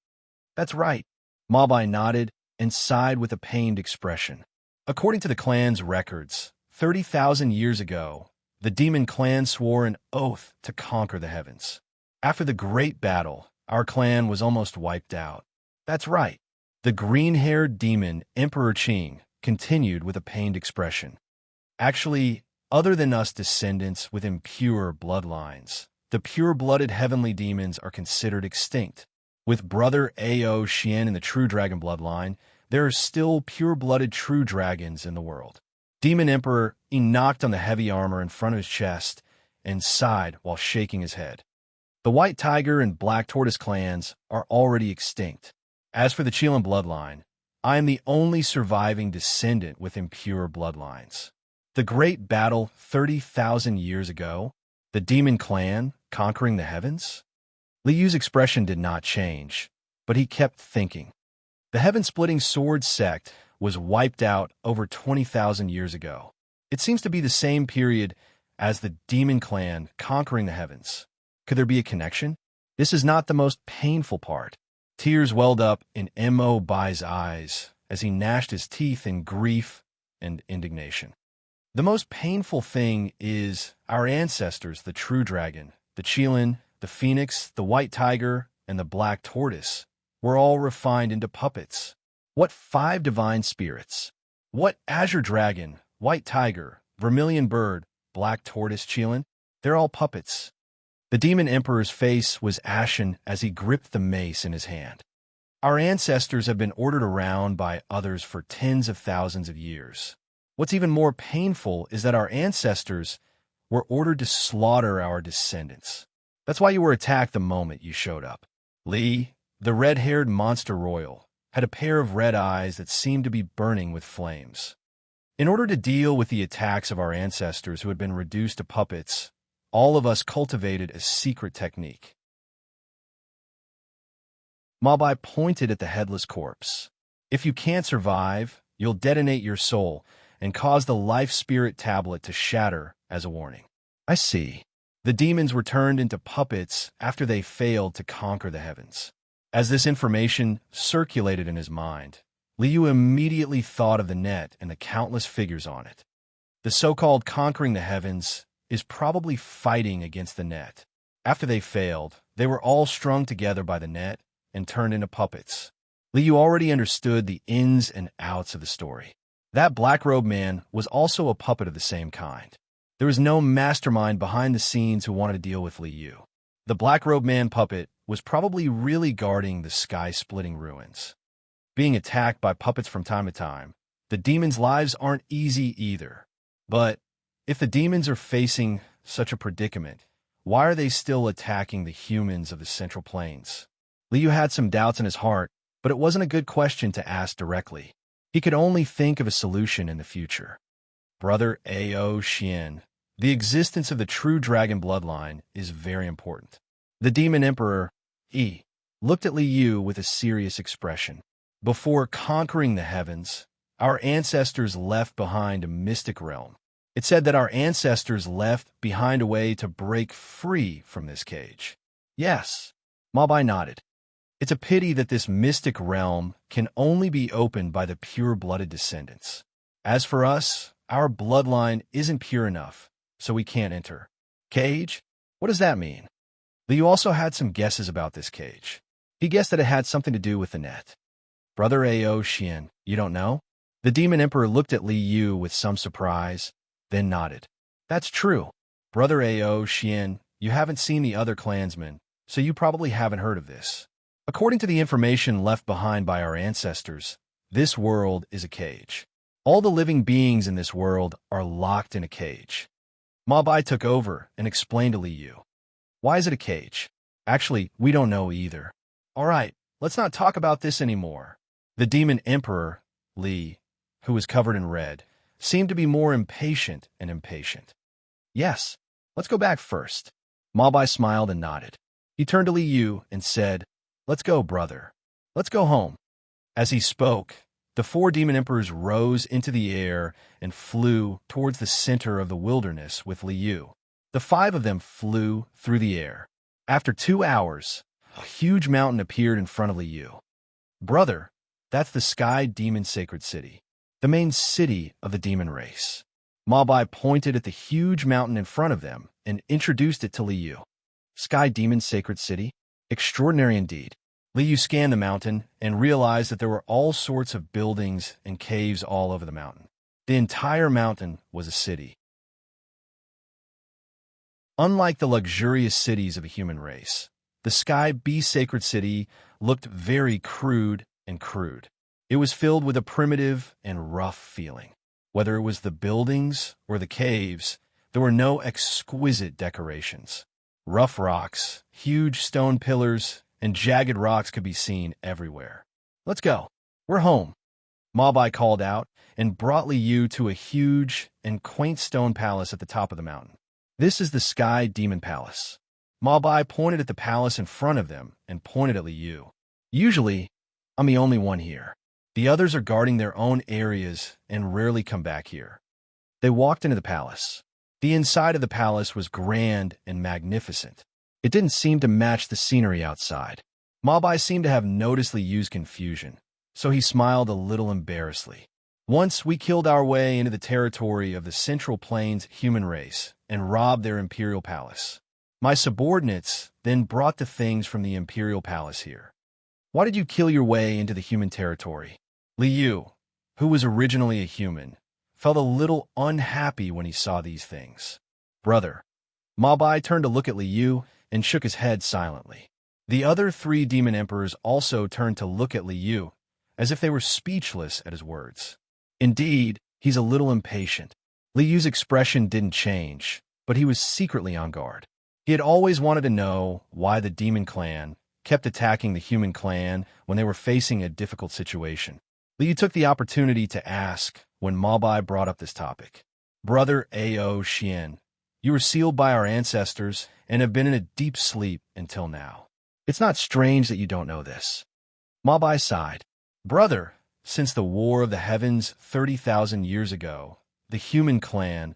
A: That's right. Mabai nodded and sighed with a pained expression. According to the clan's records, 30,000 years ago, the demon clan swore an oath to conquer the heavens. After the great battle, our clan was almost wiped out. That's right. The green-haired demon, Emperor Qing, continued with a pained expression. Actually, other than us descendants with impure bloodlines, the pure-blooded heavenly demons are considered extinct. With Brother Ao Xian in the true dragon bloodline, there are still pure-blooded true dragons in the world. Demon Emperor knocked on the heavy armor in front of his chest and sighed while shaking his head. The White Tiger and Black Tortoise clans are already extinct. As for the Qilin bloodline, I am the only surviving descendant with impure bloodlines. The great battle 30,000 years ago, the demon clan conquering the heavens? Liu's expression did not change, but he kept thinking. The heaven-splitting sword sect was wiped out over 20,000 years ago. It seems to be the same period as the demon clan conquering the heavens. Could there be a connection? This is not the most painful part. Tears welled up in Mo Bai's eyes as he gnashed his teeth in grief and indignation. The most painful thing is our ancestors, the true dragon, the Qilin, the phoenix, the white tiger, and the black tortoise, were all refined into puppets. What 5 divine spirits? What azure dragon, white tiger, vermilion bird, black tortoise, Qilin? They're all puppets. The demon emperor's face was ashen as he gripped the mace in his hand. Our ancestors have been ordered around by others for tens of thousands of years. What's even more painful is that our ancestors were ordered to slaughter our descendants. That's why you were attacked the moment you showed up. Li, the red-haired monster royal, had a pair of red eyes that seemed to be burning with flames. In order to deal with the attacks of our ancestors who had been reduced to puppets, all of us cultivated a secret technique. Mabai pointed at the headless corpse. If you can't survive, you'll detonate your soul and cause the life spirit tablet to shatter as a warning. I see. The demons were turned into puppets after they failed to conquer the heavens. As this information circulated in his mind, Liu immediately thought of the net and the countless figures on it. The so-called conquering the heavens is probably fighting against the net. After they failed, they were all strung together by the net and turned into puppets. Liu already understood the ins and outs of the story. That black-robed man was also a puppet of the same kind. There was no mastermind behind the scenes who wanted to deal with Liu. The black-robed man puppet was probably really guarding the sky-splitting ruins. Being attacked by puppets from time to time, the demons' lives aren't easy either. But if the demons are facing such a predicament, why are they still attacking the humans of the Central Plains? Liu had some doubts in his heart, but it wasn't a good question to ask directly. He could only think of a solution in the future. Brother Ao Xian, the existence of the true dragon bloodline is very important. The demon emperor, looked at Li Yu with a serious expression. Before conquering the heavens, our ancestors left behind a mystic realm. It said that our ancestors left behind a way to break free from this cage. Yes, Mabai nodded. It's a pity that this mystic realm can only be opened by the pure-blooded descendants. As for us, our bloodline isn't pure enough, so we can't enter. Cage? What does that mean? Liu also had some guesses about this cage. He guessed that it had something to do with the net. Brother Ao Xian, you don't know? The Demon Emperor looked at Li Yu with some surprise, then nodded. That's true. Brother Ao Xian, you haven't seen the other clansmen, so you probably haven't heard of this. According to the information left behind by our ancestors, this world is a cage. All the living beings in this world are locked in a cage. Mabai took over and explained to Li Yu. Why is it a cage? Actually, we don't know either. All right, let's not talk about this anymore. The Demon Emperor, Li, who was covered in red, seemed to be more impatient and impatient. Yes, let's go back first. Mabai smiled and nodded. He turned to Li Yu and said, Let's go, brother. Let's go home. As he spoke, the 4 demon emperors rose into the air and flew towards the center of the wilderness with Li Yu. The 5 of them flew through the air. After 2 hours, a huge mountain appeared in front of Li Yu. Brother, that's the Sky Demon Sacred City, the main city of the demon race. Mabai pointed at the huge mountain in front of them and introduced it to Li Yu. Sky Demon Sacred City? Extraordinary indeed. Li Yu scanned the mountain and realized that there were all sorts of buildings and caves all over the mountain. The entire mountain was a city. Unlike the luxurious cities of a human race, the Sky B Sacred City looked very crude and crude. It was filled with a primitive and rough feeling. Whether it was the buildings or the caves, there were no exquisite decorations. Rough rocks, huge stone pillars, and jagged rocks could be seen everywhere. Let's go. We're home. Mabai called out and brought Li Yu to a huge and quaint stone palace at the top of the mountain. This is the Sky Demon Palace. Mabai pointed at the palace in front of them and pointed at Li Yu. Usually, I'm the only one here. The others are guarding their own areas and rarely come back here. They walked into the palace. The inside of the palace was grand and magnificent. It didn't seem to match the scenery outside. Mabai seemed to have noticed Li Yu's confusion, so he smiled a little embarrassedly. Once we killed our way into the territory of the Central Plains human race and robbed their imperial palace. My subordinates then brought the things from the imperial palace here. Why did you kill your way into the human territory? Li Yu, who was originally a human, felt a little unhappy when he saw these things. Brother. Mabai turned to look at Li Yu and shook his head silently. The other 3 demon emperors also turned to look at Li Yu, as if they were speechless at his words. Indeed, he's a little impatient. Li Yu's expression didn't change, but he was secretly on guard. He had always wanted to know why the demon clan kept attacking the human clan when they were facing a difficult situation. Li Yu took the opportunity to ask when Mabai brought up this topic. Brother Ao Xian, you were sealed by our ancestors and have been in a deep sleep until now. It's not strange that you don't know this. Mabai sighed. Brother, since the War of the Heavens 30,000 years ago, the human clan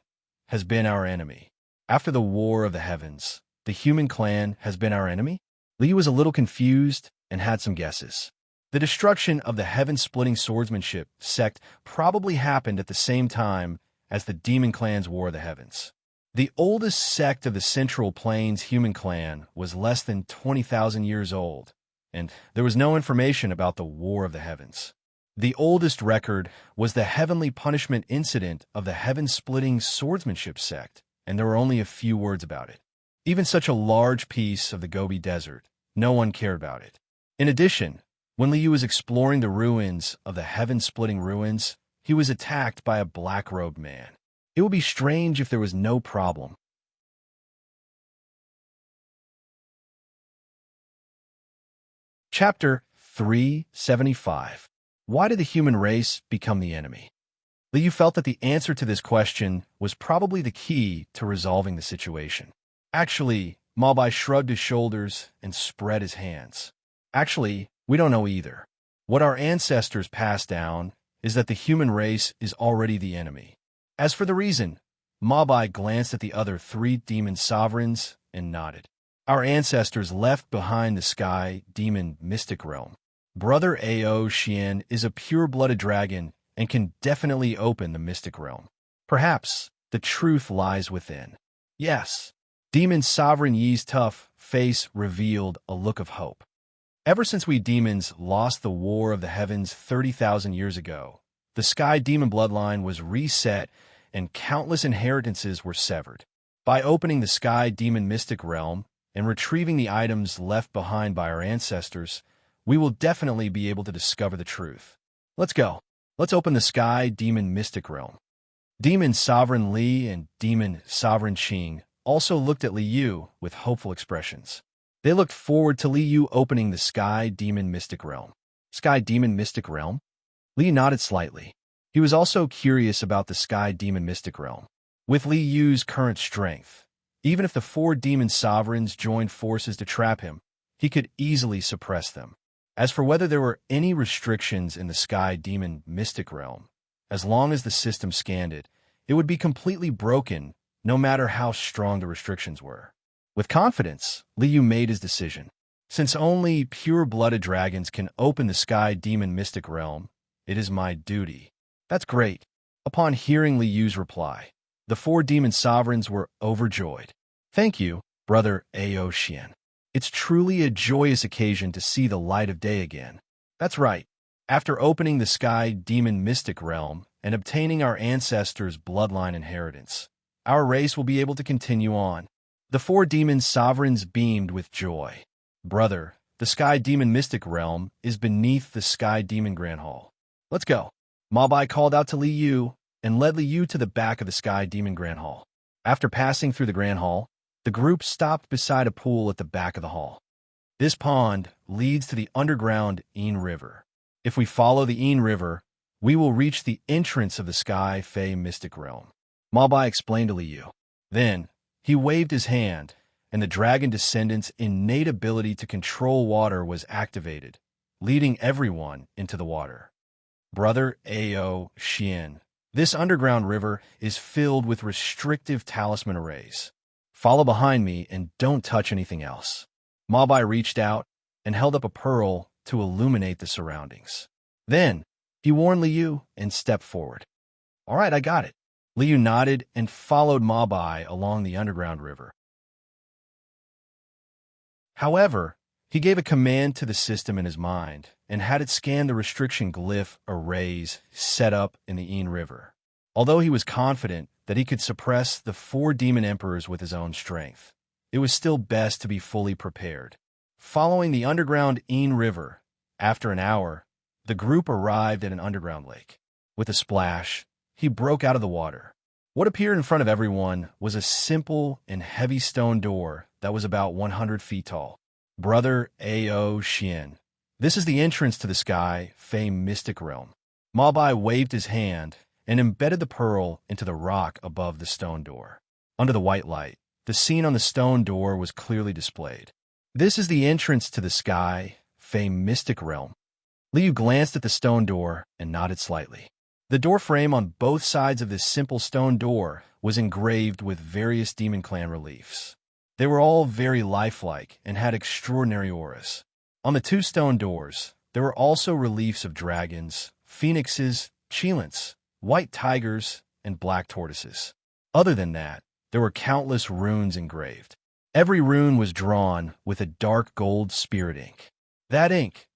A: has been our enemy. After the War of the Heavens, the human clan has been our enemy? Li Yu was a little confused and had some guesses. The destruction of the heaven-splitting swordsmanship sect probably happened at the same time as the Demon Clan's War of the Heavens. The oldest sect of the Central Plains human clan was less than 20,000 years old, and there was no information about the War of the Heavens. The oldest record was the heavenly punishment incident of the heaven-splitting swordsmanship sect, and there were only a few words about it. Even such a large piece of the Gobi Desert, no one cared about it. In addition, when Li Yu was exploring the ruins of the heaven-splitting ruins, he was attacked by a black-robed man. It would be strange if there was no problem. Chapter 375. Why did the human race become the enemy? Li Yu felt that the answer to this question was probably the key to resolving the situation. Actually, Mabai shrugged his shoulders and spread his hands. Actually, we don't know either. What our ancestors passed down is that the human race is already the enemy. As for the reason, Mabai glanced at the other three demon sovereigns and nodded. Our ancestors left behind the sky demon mystic realm. Brother Ao Xian is a pure-blooded dragon and can definitely open the mystic realm. Perhaps the truth lies within. Yes, demon sovereign Yi's tough face revealed a look of hope. Ever since we demons lost the war of the heavens 30,000 years ago, the sky demon bloodline was reset and countless inheritances were severed. By opening the sky demon mystic realm and retrieving the items left behind by our ancestors, we will definitely be able to discover the truth. Let's go. Let's open the sky demon mystic realm. Demon Sovereign Li and Demon Sovereign Qing also looked at Li Yu with hopeful expressions. They looked forward to Li Yu opening the Sky Demon Mystic Realm. Sky Demon Mystic Realm? Li nodded slightly. He was also curious about the Sky Demon Mystic Realm. With Li Yu's current strength, even if the four demon sovereigns joined forces to trap him, he could easily suppress them. As for whether there were any restrictions in the Sky Demon Mystic Realm, as long as the system scanned it, it would be completely broken, no matter how strong the restrictions were. With confidence, Li Yu made his decision. Since only pure-blooded dragons can open the Sky Demon Mystic Realm, it is my duty. That's great. Upon hearing Li Yu's reply, the four demon sovereigns were overjoyed. Thank you, Brother Ao Xian. It's truly a joyous occasion to see the light of day again. That's right. After opening the Sky Demon Mystic Realm and obtaining our ancestors' bloodline inheritance, our race will be able to continue on. The four demon sovereigns beamed with joy. Brother, the Sky Demon Mystic Realm is beneath the Sky Demon Grand Hall. Let's go. Mabai called out to Li Yu and led Li Yu to the back of the Sky Demon Grand Hall. After passing through the Grand Hall, the group stopped beside a pool at the back of the hall. This pond leads to the underground Yin River. If we follow the Yin River, we will reach the entrance of the Sky Fey Mystic Realm. Mabai explained to Li Yu. Then, he waved his hand, and the dragon descendant's innate ability to control water was activated, leading everyone into the water. Brother Ao Xian, this underground river is filled with restrictive talisman arrays. Follow behind me and don't touch anything else. Mabai reached out and held up a pearl to illuminate the surroundings. Then, he warned Li Yu and stepped forward. All right, I got it. Li Yu nodded and followed Mabai along the underground river. However, he gave a command to the system in his mind and had it scan the restriction glyph arrays set up in the Yin River. Although he was confident that he could suppress the four demon emperors with his own strength, it was still best to be fully prepared. Following the underground Yin River, after an hour, the group arrived at an underground lake. With a splash, he broke out of the water. What appeared in front of everyone was a simple and heavy stone door that was about 100 feet tall. Brother Ao Xian, this is the entrance to the Sky Fey Mystic Realm. Mabai waved his hand and embedded the pearl into the rock above the stone door. Under the white light, the scene on the stone door was clearly displayed. This is the entrance to the Sky Fey Mystic Realm. Li Yu glanced at the stone door and nodded slightly. The door frame on both sides of this simple stone door was engraved with various Demon Clan reliefs. They were all very lifelike and had extraordinary auras. On the two stone doors, there were also reliefs of dragons, phoenixes, cheilants, white tigers, and black tortoises. Other than that, there were countless runes engraved. Every rune was drawn with a dark gold spirit ink. That ink,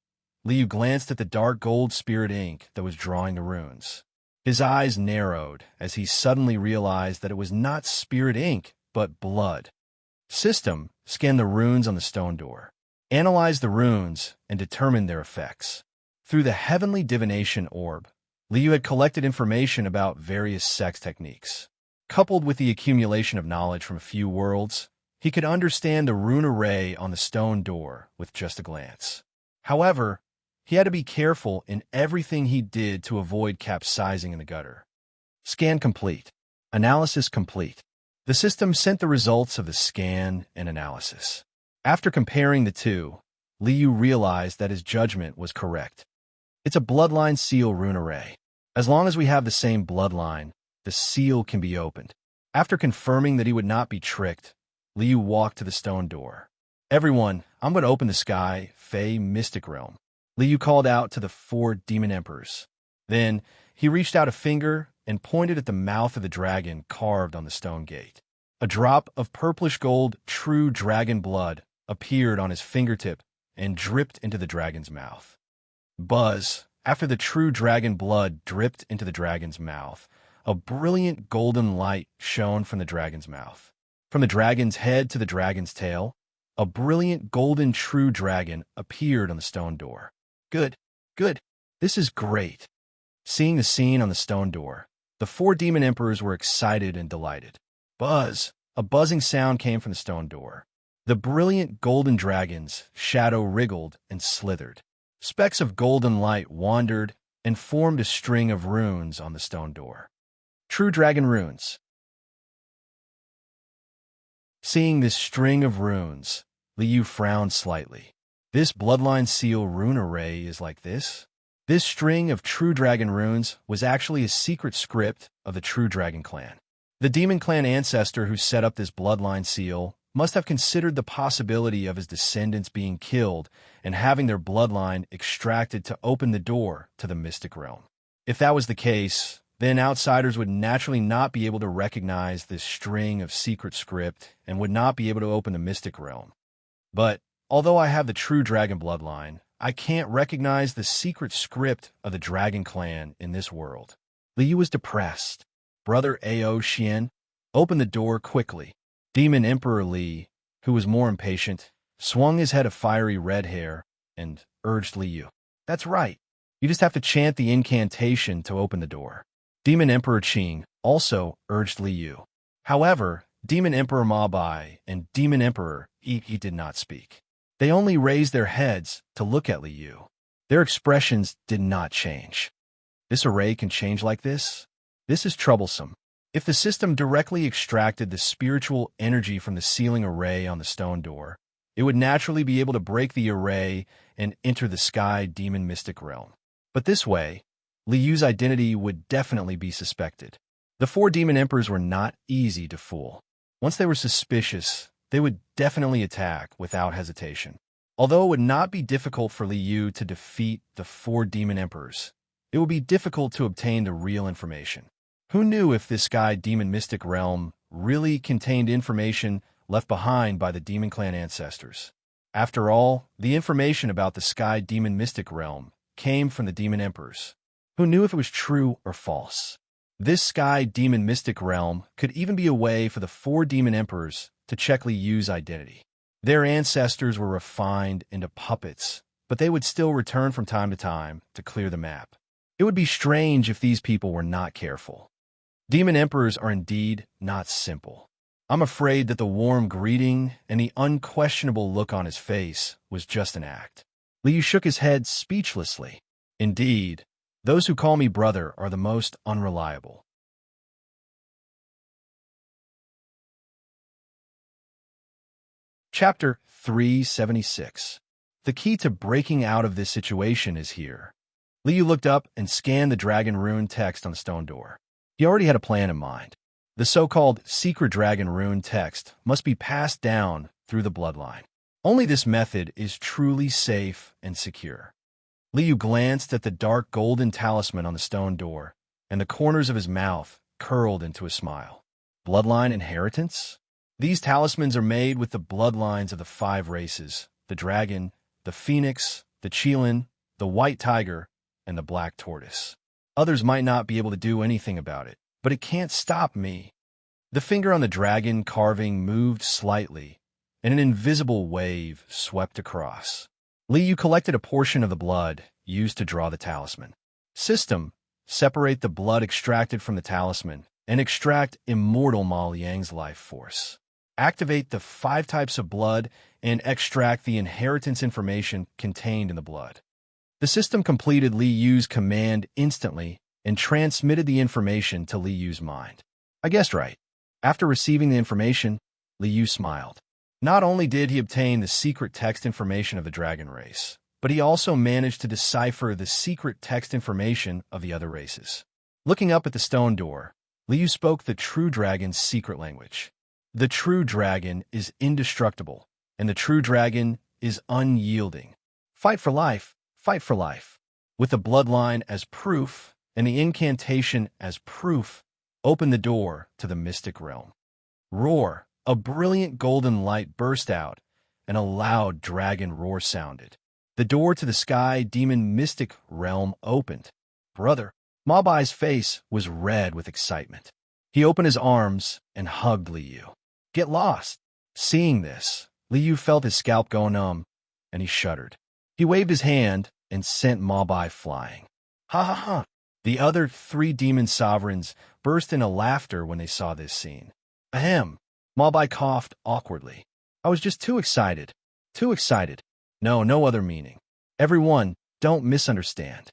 A: Li Yu glanced at the dark gold spirit ink that was drawing the runes. His eyes narrowed as he suddenly realized that it was not spirit ink, but blood. System scanned the runes on the stone door, analyzed the runes, and determined their effects. Through the heavenly divination orb, Li Yu had collected information about various sex techniques. Coupled with the accumulation of knowledge from a few worlds, he could understand the rune array on the stone door with just a glance. However, he had to be careful in everything he did to avoid capsizing in the gutter. Scan complete. Analysis complete. The system sent the results of the scan and analysis. After comparing the two, Li Yu realized that his judgment was correct. It's a bloodline seal rune array. As long as we have the same bloodline, the seal can be opened. After confirming that he would not be tricked, Li Yu walked to the stone door. Everyone, I'm going to open the sky, Fey mystic realm. Li Yu called out to the 4 demon emperors. Then, he reached out a finger and pointed at the mouth of the dragon carved on the stone gate. A drop of purplish gold, true dragon blood appeared on his fingertip and dripped into the dragon's mouth. Buzz, after the true dragon blood dripped into the dragon's mouth, a brilliant golden light shone from the dragon's mouth. From the dragon's head to the dragon's tail, a brilliant golden true dragon appeared on the stone door. Good, good, this is great. Seeing the scene on the stone door, the 4 demon emperors were excited and delighted. Buzz, a buzzing sound came from the stone door. The brilliant golden dragon's shadow wriggled and slithered. Specks of golden light wandered and formed a string of runes on the stone door. True dragon runes. Seeing this string of runes, Li Yu frowned slightly. This bloodline seal rune array is like this? This string of true dragon runes was actually a secret script of the True Dragon clan. The demon clan ancestor who set up this bloodline seal must have considered the possibility of his descendants being killed and having their bloodline extracted to open the door to the mystic realm. If that was the case, then outsiders would naturally not be able to recognize this string of secret script and would not be able to open the mystic realm. But, although I have the true dragon bloodline, I can't recognize the secret script of the dragon clan in this world. Li Yu was depressed. Brother Ao Xian, open the door quickly. Demon Emperor Li, who was more impatient, swung his head of fiery red hair and urged Li Yu. That's right. You just have to chant the incantation to open the door. Demon Emperor Qing also urged Li Yu. However, Demon Emperor Ma Bai and Demon Emperor Yi did not speak. They only raised their heads to look at Li Yu. Their expressions did not change. This array can change like this? This is troublesome. If the system directly extracted the spiritual energy from the sealing array on the stone door, it would naturally be able to break the array and enter the sky demon mystic realm. But this way, Li Yu's identity would definitely be suspected. The 4 demon emperors were not easy to fool. Once they were suspicious, they would definitely attack without hesitation. Although it would not be difficult for Li Yu to defeat the 4 demon emperors, it would be difficult to obtain the real information. Who knew if this sky demon mystic realm really contained information left behind by the demon clan ancestors? After all, the information about the sky demon mystic realm came from the demon emperors. Who knew if it was true or false? This sky demon mystic realm could even be a way for the 4 demon emperors to check Li Yu's identity. Their ancestors were refined into puppets, but they would still return from time to time to clear the map. It would be strange if these people were not careful. Demon emperors are indeed not simple. I'm afraid that the warm greeting and the unquestionable look on his face was just an act. Li Yu shook his head speechlessly. Indeed, those who call me brother are the most unreliable. Chapter 376. The key to breaking out of this situation is here. Li Yu looked up and scanned the dragon rune text on the stone door. He already had a plan in mind. The so-called secret dragon rune text must be passed down through the bloodline. Only this method is truly safe and secure. Li Yu glanced at the dark golden talisman on the stone door, and the corners of his mouth curled into a smile. Bloodline inheritance? These talismans are made with the bloodlines of the 5 races: the dragon, the phoenix, the qilin, the white tiger, and the black tortoise. Others might not be able to do anything about it, but it can't stop me. The finger on the dragon carving moved slightly, and an invisible wave swept across. Li Yu collected a portion of the blood used to draw the talisman. System: separate the blood extracted from the talisman and extract immortal Ma Liang's life force. Activate the 5 types of blood and extract the inheritance information contained in the blood. The system completed Li Yu's command instantly and transmitted the information to Li Yu's mind. I guessed right. After receiving the information, Li Yu smiled. Not only did he obtain the secret text information of the dragon race, but he also managed to decipher the secret text information of the other races. Looking up at the stone door, Liu spoke the true dragon's secret language. The true dragon is indestructible, and the true dragon is unyielding. Fight for life, fight for life. With the bloodline as proof and the incantation as proof, open the door to the mystic realm. Roar! A brilliant golden light burst out, and a loud dragon roar sounded. The door to the sky demon mystic realm opened. Brother, Mabai's face was red with excitement. He opened his arms and hugged Liu. Get lost. Seeing this, Liu felt his scalp go numb, and he shuddered. He waved his hand and sent Mabai flying. Ha ha ha! The other 3 demon sovereigns burst into laughter when they saw this scene. Ahem! Mabai coughed awkwardly. I was just too excited. Too excited. No other meaning. Everyone, don't misunderstand.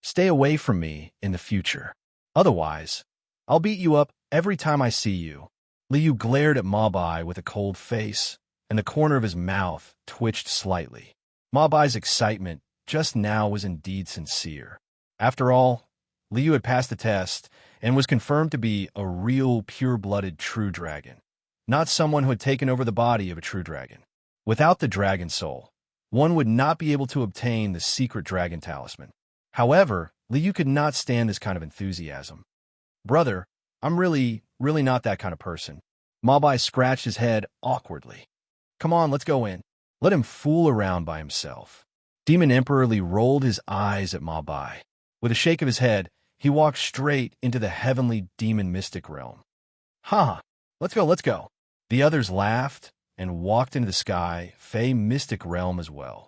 A: Stay away from me in the future. Otherwise, I'll beat you up every time I see you. Liu glared at Mabai with a cold face, and the corner of his mouth twitched slightly. Mabai's excitement just now was indeed sincere. After all, Liu had passed the test and was confirmed to be a real pure-blooded true dragon, not someone who had taken over the body of a true dragon. Without the dragon soul, one would not be able to obtain the secret dragon talisman. However, Liu could not stand this kind of enthusiasm. Brother, I'm really not that kind of person. Mabai scratched his head awkwardly. Come on, let's go in. Let him fool around by himself. Demon Emperor Li rolled his eyes at Mabai. With a shake of his head, he walked straight into the heavenly demon mystic realm. Ha! Let's go. The others laughed and walked into the sky, Fey mystic realm as well.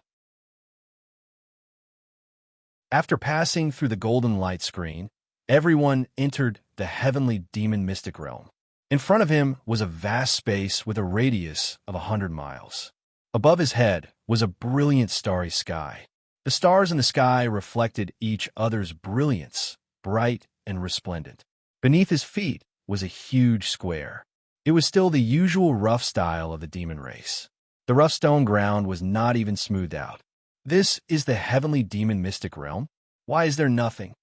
A: After passing through the golden light screen, everyone entered the heavenly demon mystic realm. In front of him was a vast space with a radius of 100 miles. Above his head was a brilliant starry sky. The stars in the sky reflected each other's brilliance, bright and resplendent. Beneath his feet was a huge square. It was still the usual rough style of the demon race. The rough stone ground was not even smoothed out. This is the heavenly demon mystic realm? Why is there nothing?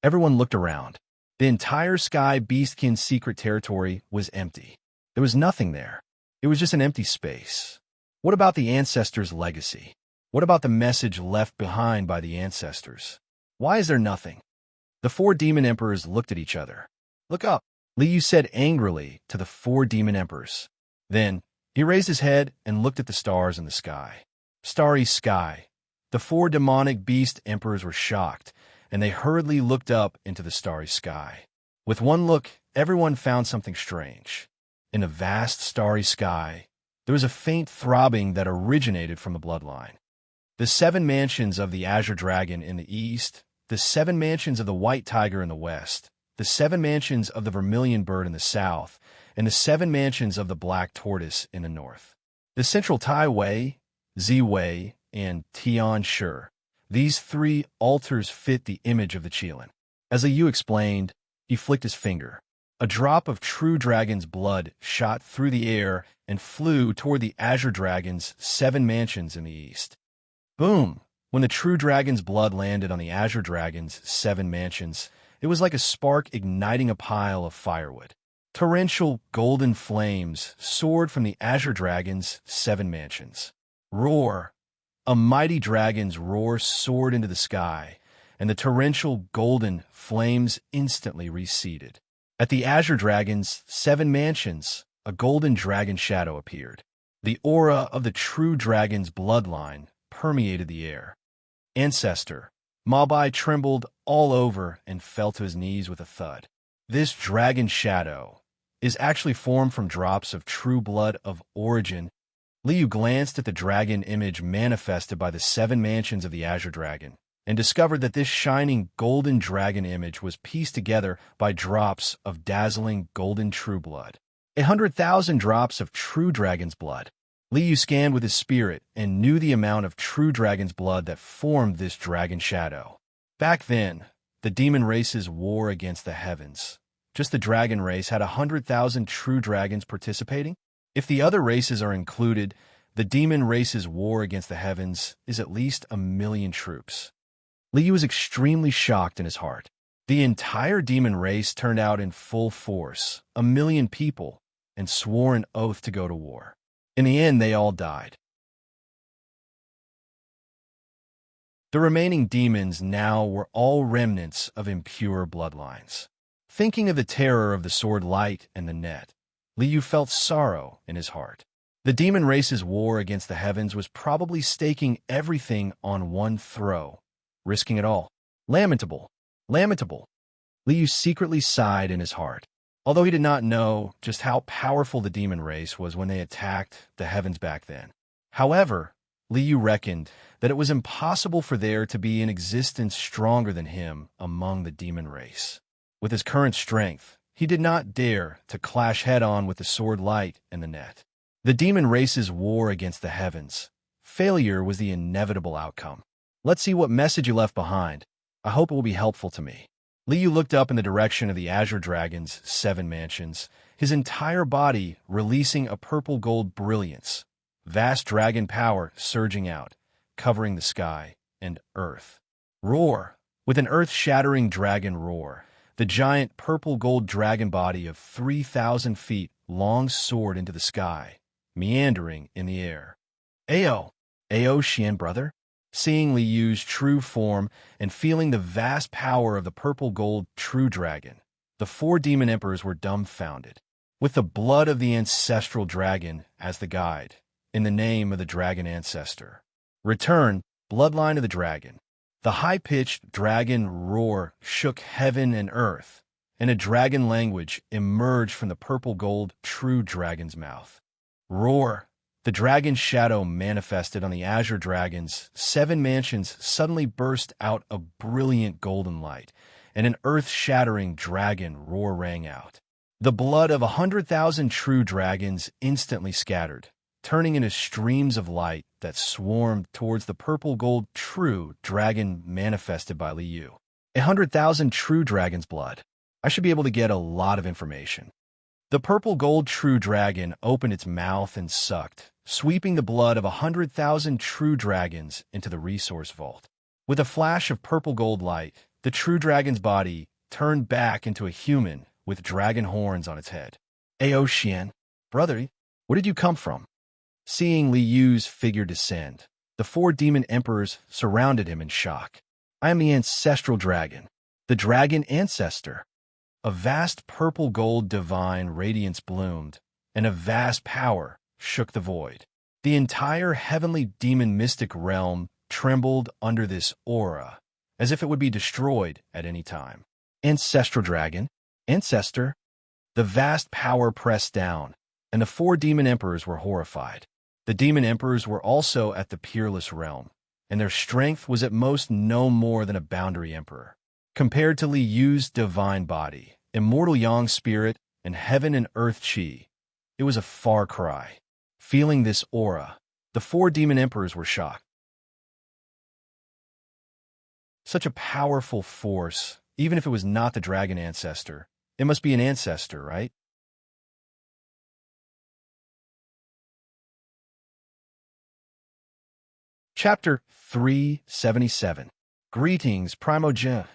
A: Everyone looked around. The entire sky beastkin secret territory was empty. There was nothing there. It was just an empty space. What about the ancestors' legacy? What about the message left behind by the ancestors? Why is there nothing? The 4 demon emperors looked at each other. Look up, Liu said angrily to the 4 demon emperors. Then, he raised his head and looked at the stars in the sky. Starry sky. The 4 demonic beast emperors were shocked, and they hurriedly looked up into the starry sky. With one look, everyone found something strange. In the vast starry sky, there was a faint throbbing that originated from the bloodline. The 7 mansions of the azure dragon in the east, the 7 mansions of the white tiger in the west, the 7 mansions of the vermilion bird in the south, and the 7 mansions of the black tortoise in the north. The central Tai Wei, Zi Wei, and Tian Shi. These 3 altars fit the image of the Qilin. As Liu explained, he flicked his finger. A drop of true dragon's blood shot through the air and flew toward the azure dragon's 7 mansions in the east. Boom! When the true dragon's blood landed on the azure dragon's 7 mansions, it was like a spark igniting a pile of firewood. Torrential golden flames soared from the azure dragon's 7 mansions. Roar! A mighty dragon's roar soared into the sky, and the torrential golden flames instantly receded. At the azure dragon's 7 mansions, a golden dragon shadow appeared. The aura of the true dragon's bloodline permeated the air. Ancestor, Mabai trembled all over and fell to his knees with a thud. This dragon shadow is actually formed from drops of true blood of origin. Liu glanced at the dragon image manifested by the 7 mansions of the azure dragon and discovered that this shining golden dragon image was pieced together by drops of dazzling golden true blood. 100,000 drops of true dragon's blood. Liu scanned with his spirit and knew the amount of true dragon's blood that formed this dragon shadow. Back then, the demon races war against the heavens. Just the dragon race had 100,000 true dragons participating? If the other races are included, the demon race's war against the heavens is at least 1,000,000 troops. Liu was extremely shocked in his heart. The entire demon race turned out in full force, 1,000,000 people, and swore an oath to go to war. In the end, they all died. The remaining demons now were all remnants of impure bloodlines. Thinking of the terror of the sword light and the net, Liu felt sorrow in his heart. The demon race's war against the heavens was probably staking everything on one throw, risking it all. Lamentable, lamentable. Liu secretly sighed in his heart. Although he did not know just how powerful the demon race was when they attacked the heavens back then. However, Liu reckoned that it was impossible for there to be an existence stronger than him among the demon race. With his current strength, he did not dare to clash head-on with the sword light and the net. The demon race's war against the heavens. Failure was the inevitable outcome. Let's see what message you left behind. I hope it will be helpful to me. Liu looked up in the direction of the azure dragon's 7 mansions, his entire body releasing a purple-gold brilliance, vast dragon power surging out, covering the sky and earth. Roar! With an earth-shattering dragon roar, the giant purple-gold dragon body of 3,000 feet long soared into the sky, meandering in the air. Ao! Ao Xian, brother? Seeing Liu's true form and feeling the vast power of the purple-gold true dragon, the 4 demon emperors were dumbfounded. With the blood of the ancestral dragon as the guide, in the name of the dragon ancestor. Return, bloodline of the dragon. The high-pitched dragon roar shook heaven and earth, and a dragon language emerged from the purple-gold true dragon's mouth. Roar! The dragon shadow manifested on the azure dragon's 7 mansions suddenly burst out a brilliant golden light, and an earth-shattering dragon roar rang out. The blood of 100,000 true dragons instantly scattered, turning into streams of light that swarmed towards the purple-gold true dragon manifested by Liu. 100,000 true dragon's blood. I should be able to get a lot of information. The purple-gold true dragon opened its mouth and sucked, sweeping the blood of 100,000 true dragons into the resource vault. With a flash of purple-gold light, the true dragon's body turned back into a human with dragon horns on its head. Ao Xian, brother, where did you come from? Seeing Liu's figure descend, the 4 demon emperors surrounded him in shock. I am the ancestral dragon, the dragon ancestor. A vast purple-gold divine radiance bloomed, and a vast power shook the void. The entire heavenly demon mystic realm trembled under this aura, as if it would be destroyed at any time. Ancestral dragon, ancestor. The vast power pressed down, and the 4 demon emperors were horrified. The demon emperors were also at the peerless realm, and their strength was at most no more than a boundary emperor. Compared to Liu's divine body, immortal yang spirit, and heaven and earth chi, it was a far cry. Feeling this aura, the 4 demon emperors were shocked. Such a powerful force, even if it was not the dragon ancestor, it must be an ancestor, right? Chapter 377. Greetings, Primogen.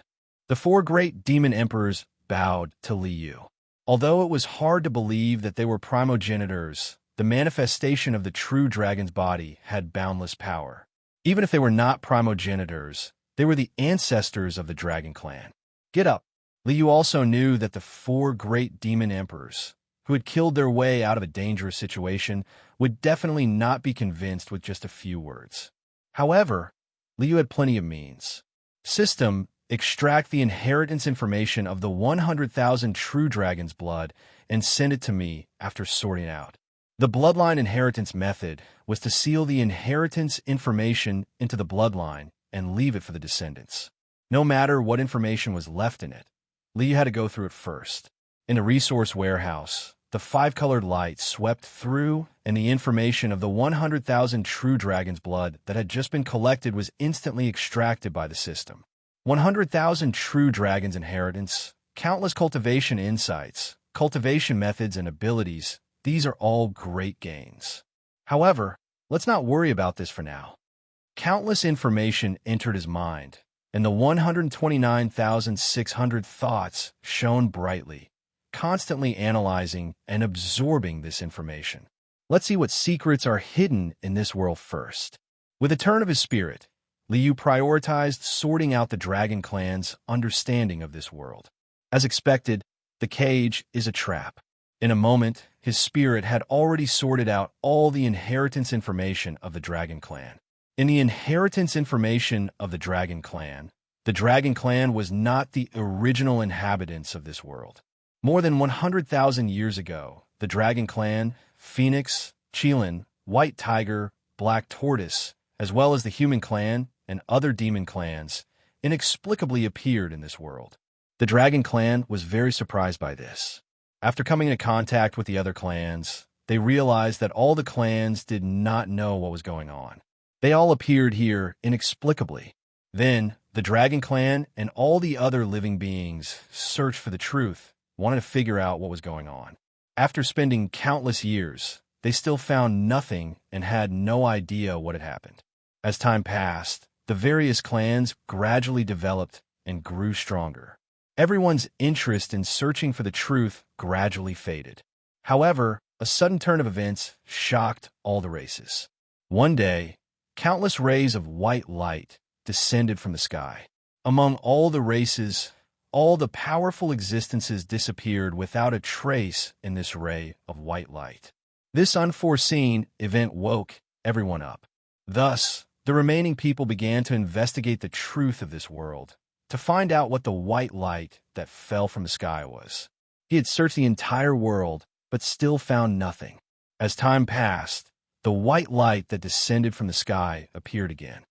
A: The 4 great demon emperors bowed to Liu. Although it was hard to believe that they were primogenitors, the manifestation of the true dragon's body had boundless power. Even if they were not primogenitors, they were the ancestors of the dragon clan. Get up. Liu also knew that the 4 great demon emperors, who had killed their way out of a dangerous situation, would definitely not be convinced with just a few words. However, Liu had plenty of means. System, extract the inheritance information of the 100,000 true dragon's blood and send it to me after sorting out. The bloodline inheritance method was to seal the inheritance information into the bloodline and leave it for the descendants. No matter what information was left in it, Liu had to go through it first. In the resource warehouse, the 5-colored light swept through, and the information of the 100,000 true dragon's blood that had just been collected was instantly extracted by the system. 100,000 true dragons' inheritance, countless cultivation insights, cultivation methods and abilities, these are all great gains. However, let's not worry about this for now. Countless information entered his mind, and the 129,600 thoughts shone brightly, constantly analyzing and absorbing this information. Let's see what secrets are hidden in this world first. With a turn of his spirit, Liu prioritized sorting out the dragon clan's understanding of this world. As expected, the cage is a trap. In a moment, his spirit had already sorted out all the inheritance information of the dragon clan. In the inheritance information of the dragon clan was not the original inhabitants of this world. More than 100,000 years ago, the dragon clan, Phoenix, Qilin, White Tiger, Black Tortoise, as well as the human clan and other demon clans, inexplicably appeared in this world. The dragon clan was very surprised by this. After coming into contact with the other clans, they realized that all the clans did not know what was going on. They all appeared here inexplicably. Then, the dragon clan and all the other living beings searched for the truth, wanted to figure out what was going on. After spending countless years, they still found nothing and had no idea what had happened. As time passed, the various clans gradually developed and grew stronger. Everyone's interest in searching for the truth gradually faded. However, a sudden turn of events shocked all the races. One day, countless rays of white light descended from the sky. Among all the races, all the powerful existences disappeared without a trace in this ray of white light. This unforeseen event woke everyone up. Thus, the remaining people began to investigate the truth of this world, to find out what the white light that fell from the sky was. He had searched the entire world, but still found nothing. As time passed, the white light that descended from the sky appeared again.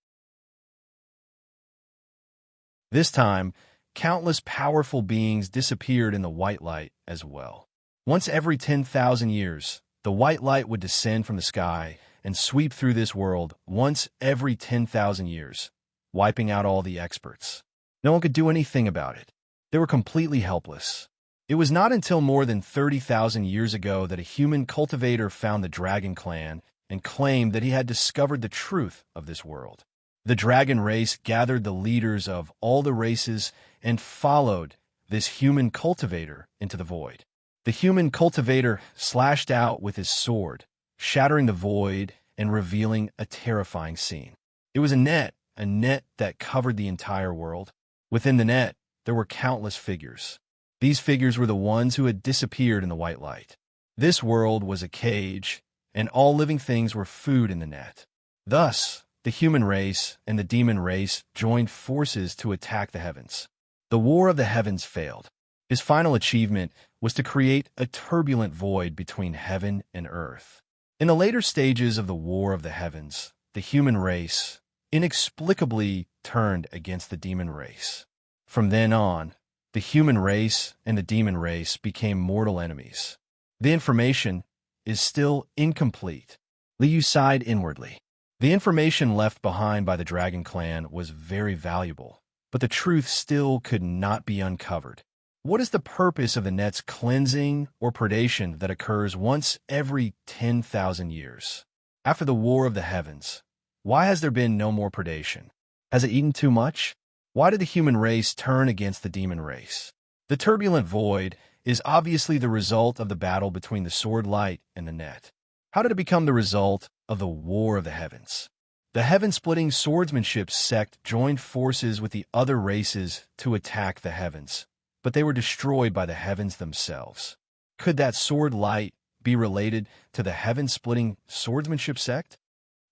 A: This time, countless powerful beings disappeared in the white light as well. Once every 10,000 years, the white light would descend from the sky and sweep through this world once every 10,000 years, wiping out all the experts. No one could do anything about it. They were completely helpless. It was not until more than 30,000 years ago that a human cultivator found the dragon clan and claimed that he had discovered the truth of this world. The dragon race gathered the leaders of all the races and followed this human cultivator into the void. The human cultivator slashed out with his sword, shattering the void and revealing a terrifying scene. It was a net that covered the entire world. Within the net, there were countless figures. These figures were the ones who had disappeared in the white light. This world was a cage, and all living things were food in the net. Thus, the human race and the demon race joined forces to attack the heavens. The War of the Heavens failed. His final achievement was to create a turbulent void between heaven and earth. In the later stages of the War of the Heavens, the human race inexplicably turned against the demon race. From then on, the human race and the demon race became mortal enemies. The information is still incomplete. Liu sighed inwardly. The information left behind by the Dragon Clan was very valuable, but the truth still could not be uncovered. What is the purpose of the net's cleansing or predation that occurs once every 10,000 years? After the War of the Heavens, why has there been no more predation? Has it eaten too much? Why did the human race turn against the demon race? The turbulent void is obviously the result of the battle between the sword light and the net. How did it become the result of the War of the Heavens? The heaven-splitting swordsmanship sect joined forces with the other races to attack the heavens, but they were destroyed by the heavens themselves. Could that sword light be related to the heaven-splitting swordsmanship sect?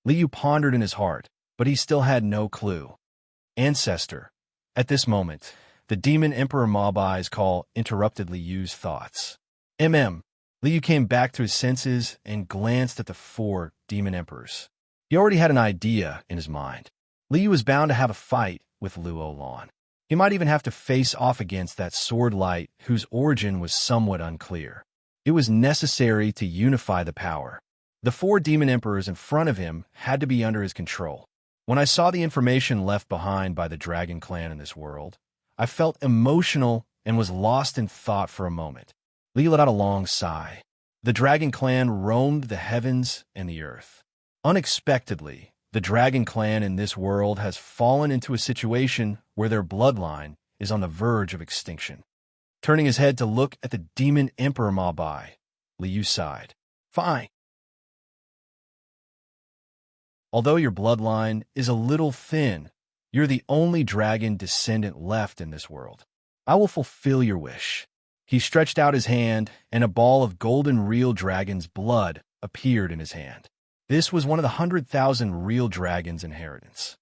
A: Liu pondered in his heart, but he still had no clue. Ancestor. At this moment, the demon Emperor Mobai's call interrupted Liu's thoughts. Liu came back to his senses and glanced at the 4 demon emperors. He already had an idea in his mind. Liu was bound to have a fight with Luo Lan. He might even have to face off against that sword light whose origin was somewhat unclear. It was necessary to unify the power. The 4 demon emperors in front of him had to be under his control. When I saw the information left behind by the Dragon Clan in this world, I felt emotional and was lost in thought for a moment. Liu let out a long sigh. The dragon clan roamed the heavens and the earth. Unexpectedly, the dragon clan in this world has fallen into a situation where their bloodline is on the verge of extinction. Turning his head to look at the demon emperor Mabai, Liu sighed. Fine. Although your bloodline is a little thin, you're the only dragon descendant left in this world. I will fulfill your wish. He stretched out his hand, and a ball of golden real dragon's blood appeared in his hand. This was one of the 100,000 real dragon's inheritance.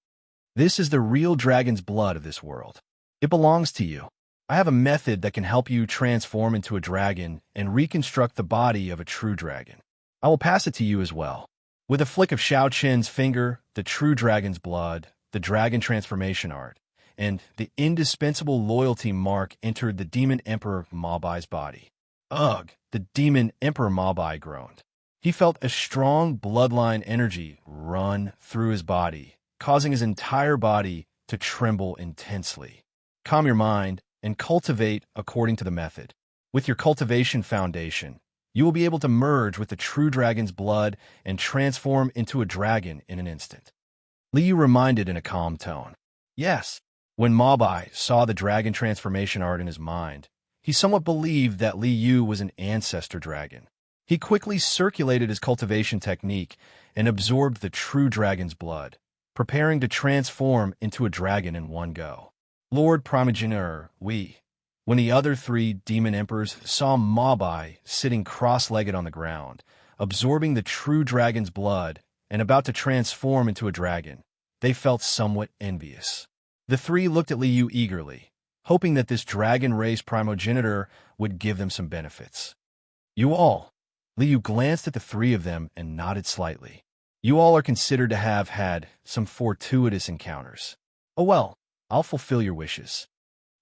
A: This is the real dragon's blood of this world. It belongs to you. I have a method that can help you transform into a dragon and reconstruct the body of a true dragon. I will pass it to you as well. With a flick of Xiao Qin's finger, the true dragon's blood, the dragon transformation art, and the indispensable loyalty mark entered the demon emperor Mabai's body. Ugh, the demon emperor Mabai groaned. He felt a strong bloodline energy run through his body, causing his entire body to tremble intensely. Calm your mind and cultivate according to the method. With your cultivation foundation, you will be able to merge with the true dragon's blood and transform into a dragon in an instant. Liu reminded in a calm tone. Yes. When Mabai saw the dragon transformation art in his mind, he somewhat believed that Liu was an ancestor dragon. He quickly circulated his cultivation technique and absorbed the true dragon's blood, preparing to transform into a dragon in one go. Lord Primogenitor, when the other three demon emperors saw Mabai sitting cross-legged on the ground, absorbing the true dragon's blood and about to transform into a dragon, they felt somewhat envious. The three looked at Liu eagerly, hoping that this dragon race primogenitor would give them some benefits. You all. Liu glanced at the three of them and nodded slightly. You all are considered to have had some fortuitous encounters. Oh well, I'll fulfill your wishes.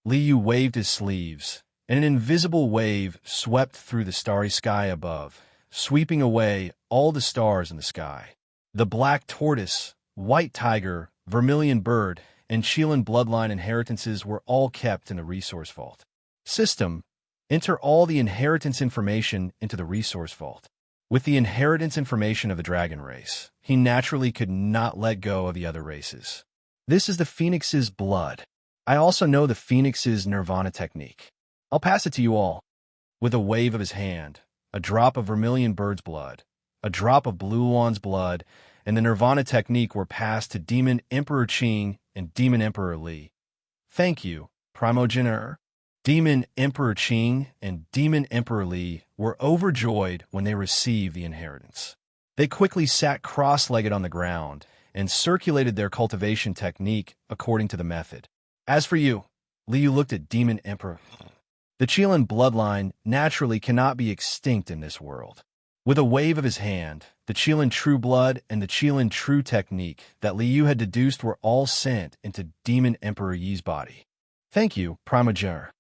A: Liu waved his sleeves, and an invisible wave swept through the starry sky above, sweeping away all the stars in the sky. The black tortoise, white tiger, vermilion bird, and Chilan bloodline inheritances were all kept in the resource vault. System, enter all the inheritance information into the resource vault. With the inheritance information of the dragon race, he naturally could not let go of the other races. This is the phoenix's blood. I also know the phoenix's nirvana technique. I'll pass it to you all. With a wave of his hand, a drop of vermilion bird's blood, a drop of blue one's blood, and the nirvana technique were passed to Demon Emperor Qing and Demon Emperor Li. Thank you, primogenitor. Demon Emperor Qing and Demon Emperor Li were overjoyed when they received the inheritance. They quickly sat cross-legged on the ground and circulated their cultivation technique according to the method. As for you, Liu looked at Demon Emperor. The Chilan bloodline naturally cannot be extinct in this world. With a wave of his hand, the Chilan True Blood and the Chilan True Technique that Liu had deduced were all sent into Demon Emperor Yi's body. Thank you, primogenitor.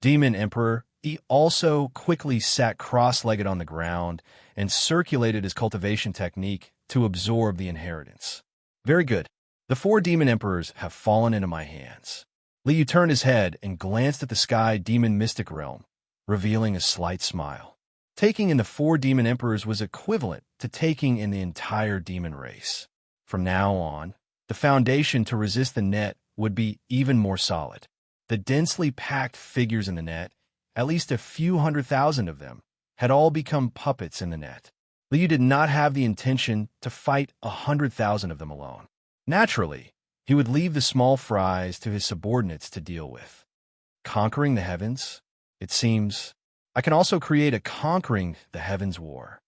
A: Demon Emperor Yi also quickly sat cross-legged on the ground and circulated his cultivation technique to absorb the inheritance. Very good. The 4 demon emperors have fallen into my hands. Liu turned his head and glanced at the sky demon mystic realm, revealing a slight smile. Taking in the 4 demon emperors was equivalent to taking in the entire demon race. From now on, the foundation to resist the net would be even more solid. The densely packed figures in the net, at least a few 100,000 of them, had all become puppets in the net. Liu did not have the intention to fight 100,000 of them alone. Naturally, he would leave the small fries to his subordinates to deal with. Conquering the heavens? It seems I can also create a conquering the heavens war.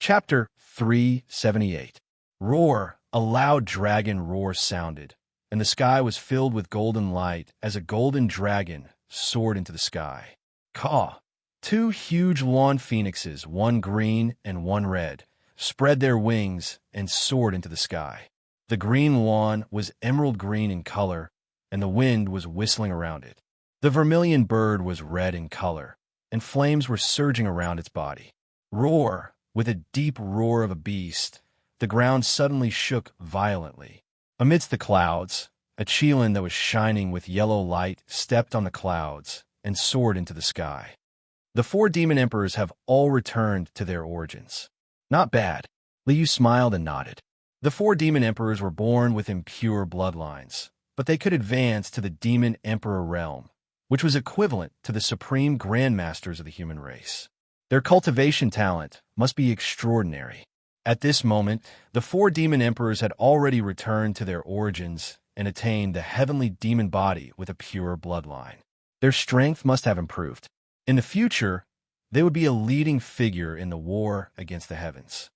A: Chapter 378. Roar! A loud dragon roar sounded, and the sky was filled with golden light as a golden dragon soared into the sky. Caw! 2 huge lawn phoenixes, one green and one red, spread their wings and soared into the sky. The green lawn was emerald green in color, and the wind was whistling around it. The vermilion bird was red in color, and flames were surging around its body. Roar! With a deep roar of a beast, the ground suddenly shook violently. Amidst the clouds, a qilin that was shining with yellow light stepped on the clouds and soared into the sky. The four demon emperors have all returned to their origins. Not bad. Liu smiled and nodded. The four demon emperors were born with impure bloodlines, but they could advance to the demon emperor realm, which was equivalent to the supreme grandmasters of the human race. Their cultivation talent must be extraordinary. At this moment, the four demon emperors had already returned to their origins and attained the heavenly demon body with a pure bloodline. Their strength must have improved. In the future, they would be a leading figure in the war against the heavens.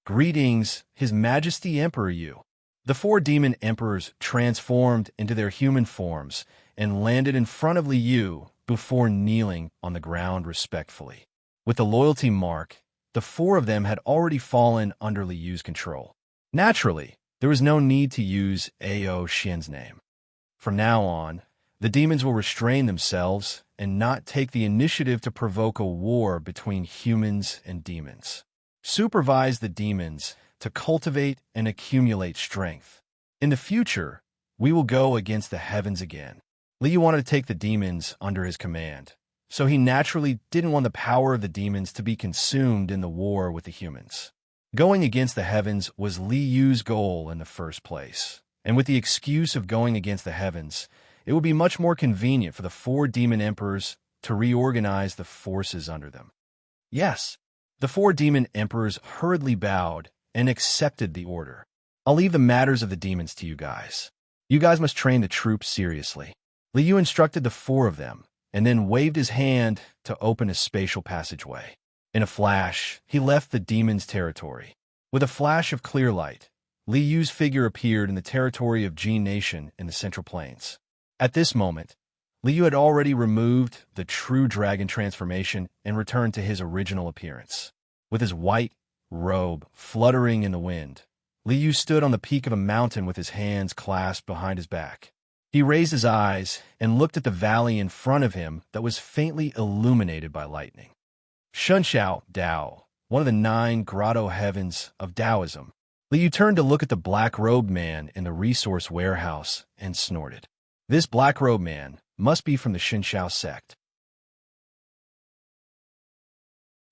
A: Greetings, His Majesty Emperor Yu. The four demon emperors transformed into their human forms and landed in front of Liu before kneeling on the ground respectfully. With the loyalty mark, the four of them had already fallen under Liu's control. Naturally, there was no need to use Ao Shin's name. From now on, the demons will restrain themselves and not take the initiative to provoke a war between humans and demons. Supervise the demons to cultivate and accumulate strength. In the future, we will go against the heavens again. Liu wanted to take the demons under his command, so he naturally didn't want the power of the demons to be consumed in the war with the humans. Going against the heavens was Liu's goal in the first place, and with the excuse of going against the heavens, it would be much more convenient for the four demon emperors to reorganize the forces under them. Yes, the four demon emperors hurriedly bowed and accepted the order. I'll leave the matters of the demons to you guys. You guys must train the troops seriously. Liu instructed the four of them, and then waved his hand to open a spatial passageway. In a flash, he left the demons' territory. With a flash of clear light, Liu's figure appeared in the territory of Jin Nation in the Central Plains. At this moment, Liu had already removed the true dragon transformation and returned to his original appearance. With his white robe fluttering in the wind, Liu stood on the peak of a mountain with his hands clasped behind his back. He raised his eyes and looked at the valley in front of him that was faintly illuminated by lightning. Shunshao Dao, one of the 9 grotto heavens of Taoism. Liu turned to look at the black-robed man in the resource warehouse and snorted. This black-robed man must be from the Shunshao sect.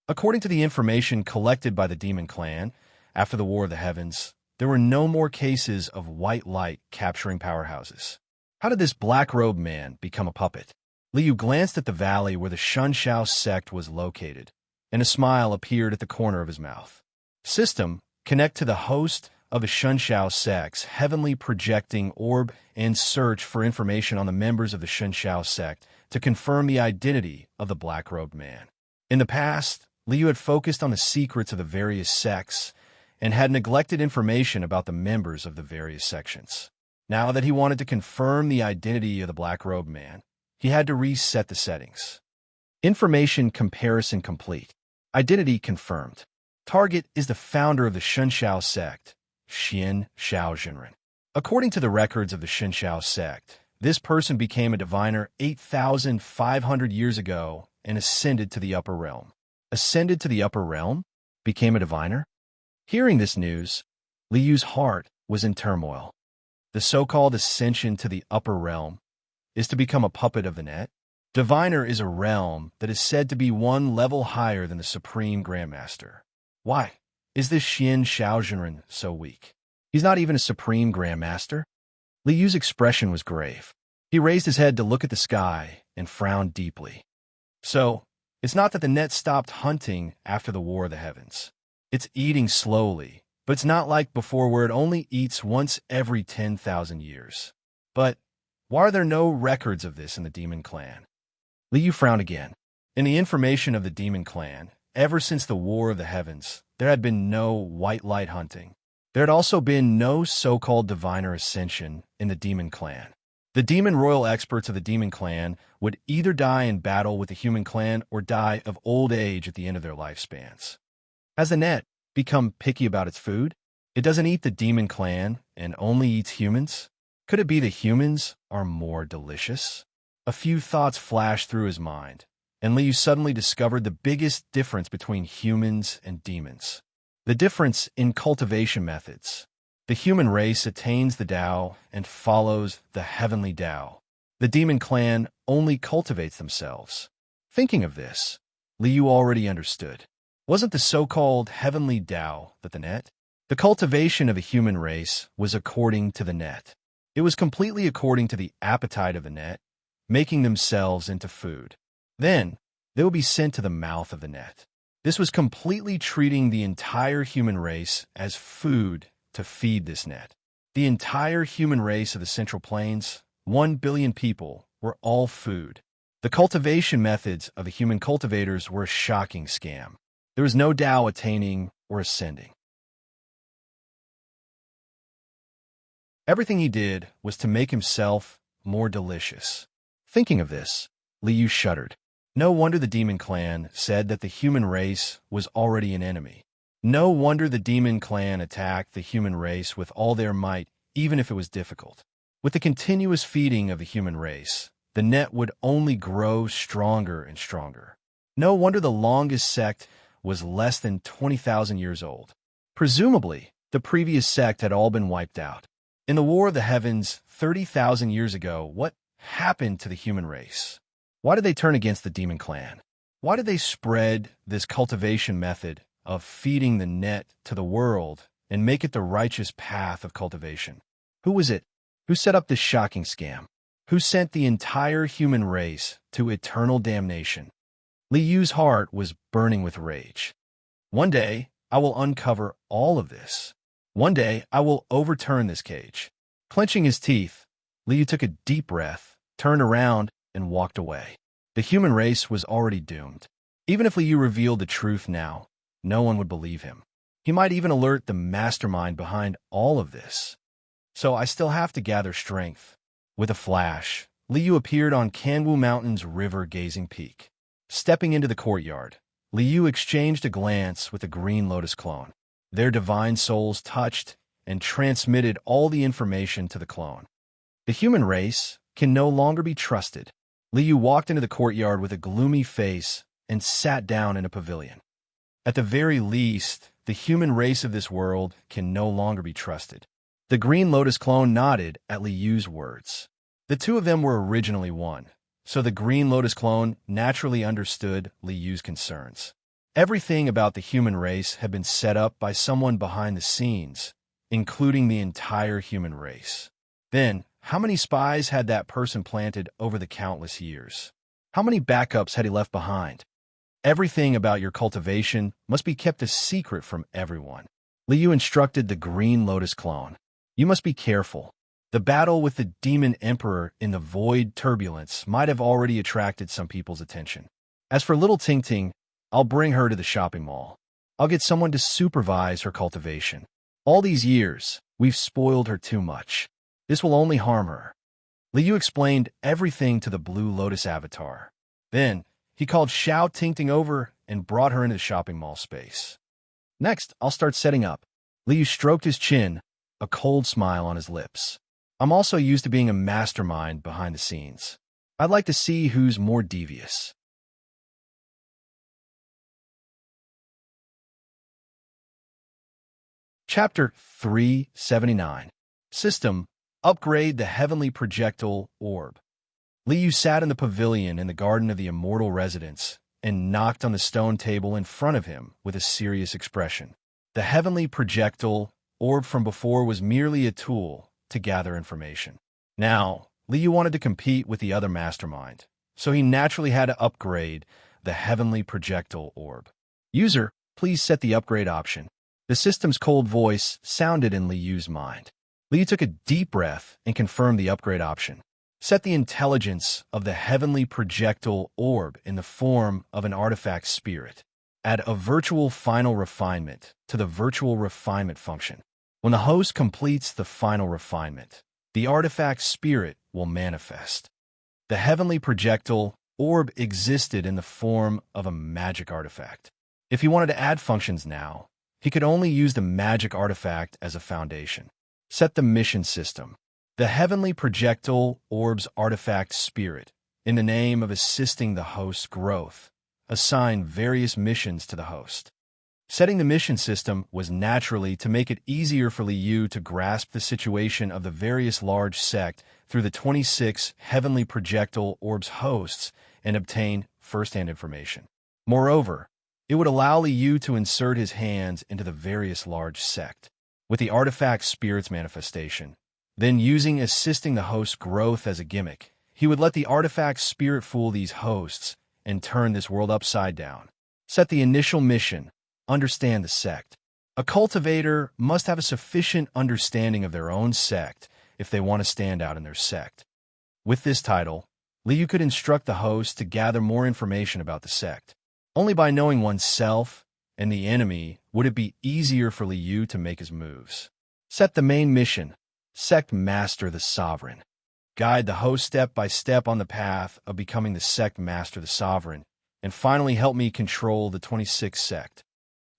A: According to the information collected by the Demon Clan, after the War of the Heavens, there were no more cases of white light capturing powerhouses. How did this black-robed man become a puppet? Liu glanced at the valley where the Shunshao sect was located, and a smile appeared at the corner of his mouth. System, connect to the host of the Shunshao sect's heavenly projecting orb and search for information on the members of the Shunshao sect to confirm the identity of the black-robed man. In the past, Liu had focused on the secrets of the various sects and had neglected information about the members of the various sections. Now that he wanted to confirm the identity of the black-robed man, he had to reset the settings. Information comparison complete. Identity confirmed. Target is the founder of the Shunshao sect, Xian Shaozhenren. According to the records of the Shunshao sect, this person became a diviner 8,500 years ago and ascended to the upper realm. Ascended to the upper realm? Became a diviner? Hearing this news, Liu's heart was in turmoil. The so-called ascension to the upper realm is to become a puppet of the net. Diviner is a realm that is said to be one level higher than the Supreme Grandmaster. Why is this Xian Shaozhenren so weak? He's not even a Supreme Grandmaster. Liu's expression was grave. He raised his head to look at the sky and frowned deeply. So, it's not that the net stopped hunting after the War of the Heavens. It's eating slowly, but it's not like before where it only eats once every 10,000 years. But why are there no records of this in the Demon Clan? Liu frowned again. In the information of the Demon Clan, ever since the War of the Heavens, there had been no white light hunting. There had also been no so-called diviner ascension in the Demon Clan. The demon royal experts of the Demon Clan would either die in battle with the human clan or die of old age at the end of their lifespans. Has the net become picky about its food? It doesn't eat the Demon Clan and only eats humans? Could it be the humans are more delicious? A few thoughts flashed through his mind, and Liu suddenly discovered the biggest difference between humans and demons. The difference in cultivation methods. The human race attains the Tao and follows the heavenly Tao. The demon clan only cultivates themselves. Thinking of this, Liu already understood. Wasn't the so-called heavenly Tao that the net? The cultivation of a human race was according to the net. It was completely according to the appetite of the net, making themselves into food. Then, they would be sent to the mouth of the net. This was completely treating the entire human race as food to feed this net. The entire human race of the Central Plains, 1 billion people, were all food. The cultivation methods of the human cultivators were a shocking scam. There was no Tao attaining or ascending. Everything he did was to make himself more delicious. Thinking of this, Liu shuddered. No wonder the demon clan said that the human race was already an enemy. No wonder the demon clan attacked the human race with all their might, even if it was difficult. With the continuous feeding of the human race, the net would only grow stronger and stronger. No wonder the longest sect was less than 20,000 years old. Presumably, the previous sect had all been wiped out. In the War of the Heavens 30,000 years ago, what happened to the human race? Why did they turn against the demon clan? Why did they spread this cultivation method of feeding the net to the world and make it the righteous path of cultivation? Who was it? Who set up this shocking scam? Who sent the entire human race to eternal damnation? Liu's heart was burning with rage. One day, I will uncover all of this. One day, I will overturn this cage. Clenching his teeth, Liu took a deep breath, turned around, and walked away. The human race was already doomed. Even if Liu revealed the truth now, no one would believe him. He might even alert the mastermind behind all of this. So I still have to gather strength. With a flash, Liu appeared on Kanwu Mountain's river-gazing peak. Stepping into the courtyard, Liu exchanged a glance with the Green Lotus clone. Their divine souls touched and transmitted all the information to the clone. The human race can no longer be trusted. Liu walked into the courtyard with a gloomy face and sat down in a pavilion. At the very least, the human race of this world can no longer be trusted. The Green Lotus clone nodded at Liu's words. The two of them were originally one, so the Green Lotus clone naturally understood Liu's concerns. Everything about the human race had been set up by someone behind the scenes, including the entire human race. Then, how many spies had that person planted over the countless years? How many backups had he left behind? Everything about your cultivation must be kept a secret from everyone. Liu instructed the Green Lotus clone. You must be careful. The battle with the Demon Emperor in the Void Turbulence might have already attracted some people's attention. As for little Ting Ting, I'll bring her to the shopping mall. I'll get someone to supervise her cultivation. All these years, we've spoiled her too much. This will only harm her. Liu explained everything to the Blue Lotus avatar. Then, he called Xiao Tingting over and brought her into the shopping mall space. Next, I'll start setting up. Liu stroked his chin, a cold smile on his lips. I'm also used to being a mastermind behind the scenes. I'd like to see who's more devious. Chapter 379. System: Upgrade the Heavenly Projectile Orb. Liu sat in the pavilion in the garden of the immortal residence and knocked on the stone table in front of him with a serious expression. The Heavenly Projectile Orb from before was merely a tool to gather information. Now, Liu wanted to compete with the other mastermind, so he naturally had to upgrade the Heavenly Projectile Orb. User, please set the upgrade option. The system's cold voice sounded in Liu's mind. Liu took a deep breath and confirmed the upgrade option. Set the intelligence of the Heavenly Projectile Orb in the form of an artifact spirit. Add a virtual final refinement to the virtual refinement function. When the host completes the final refinement, the artifact spirit will manifest. The Heavenly Projectile Orb existed in the form of a magic artifact. If he wanted to add functions now, he could only use the magic artifact as a foundation. Set the mission system. The Heavenly Projectile Orb's artifact spirit, in the name of assisting the host's growth, assign various missions to the host. Setting the mission system was naturally to make it easier for Liu to grasp the situation of the various large sect through the 26 heavenly projectile orbs hosts and obtain first-hand information. Moreover, it would allow Liu to insert his hands into the various large sect with the artifact spirit's manifestation. Then, using assisting the host's growth as a gimmick, he would let the artifact spirit fool these hosts and turn this world upside down. Set the initial mission. Understand the sect. A cultivator must have a sufficient understanding of their own sect if they want to stand out in their sect. With this title, Liu could instruct the host to gather more information about the sect. Only by knowing oneself and the enemy would it be easier for Liu to make his moves. Set the main mission. Sect Master the Sovereign. Guide the host step by step on the path of becoming the Sect Master the Sovereign, and finally help me control the 26th sect.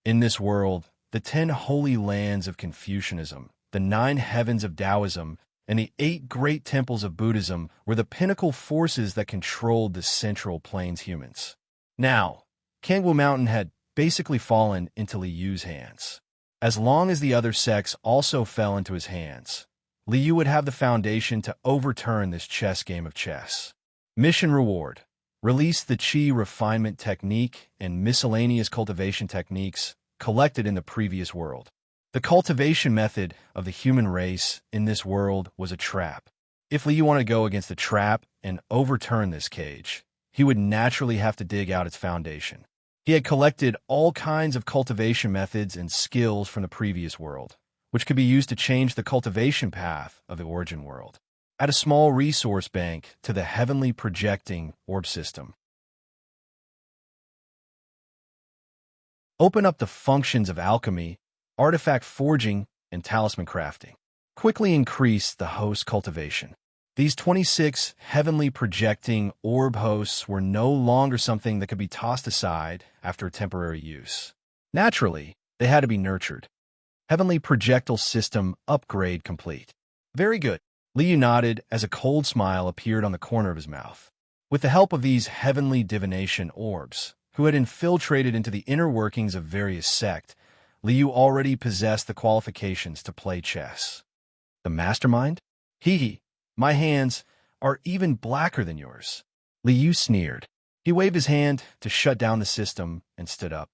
A: In this world, the 10 holy lands of Confucianism, the 9 heavens of Taoism, and the 8 great temples of Buddhism were the pinnacle forces that controlled the Central Plains humans. Now, Kangwu Mountain had basically fallen into Liu's hands. As long as the other sects also fell into his hands, Liu would have the foundation to overturn this chess game of chess. Mission reward. Release the Qi refinement technique and miscellaneous cultivation techniques collected in the previous world. The cultivation method of the human race in this world was a trap. If Liu wanted to go against the trap and overturn this cage, he would naturally have to dig out its foundation. He had collected all kinds of cultivation methods and skills from the previous world, which could be used to change the cultivation path of the origin world. Add a small resource bank to the heavenly projecting orb system. Open up the functions of alchemy, artifact forging, and talisman crafting. Quickly increase the host cultivation. These 26 heavenly projecting orb hosts were no longer something that could be tossed aside after temporary use. Naturally, they had to be nurtured. Heavenly projectile system upgrade complete. Very good. Liu nodded as a cold smile appeared on the corner of his mouth. With the help of these heavenly divination orbs, who had infiltrated into the inner workings of various sects, Liu already possessed the qualifications to play chess. The mastermind? Hee, my hands are even blacker than yours. Liu sneered. He waved his hand to shut down the system and stood up.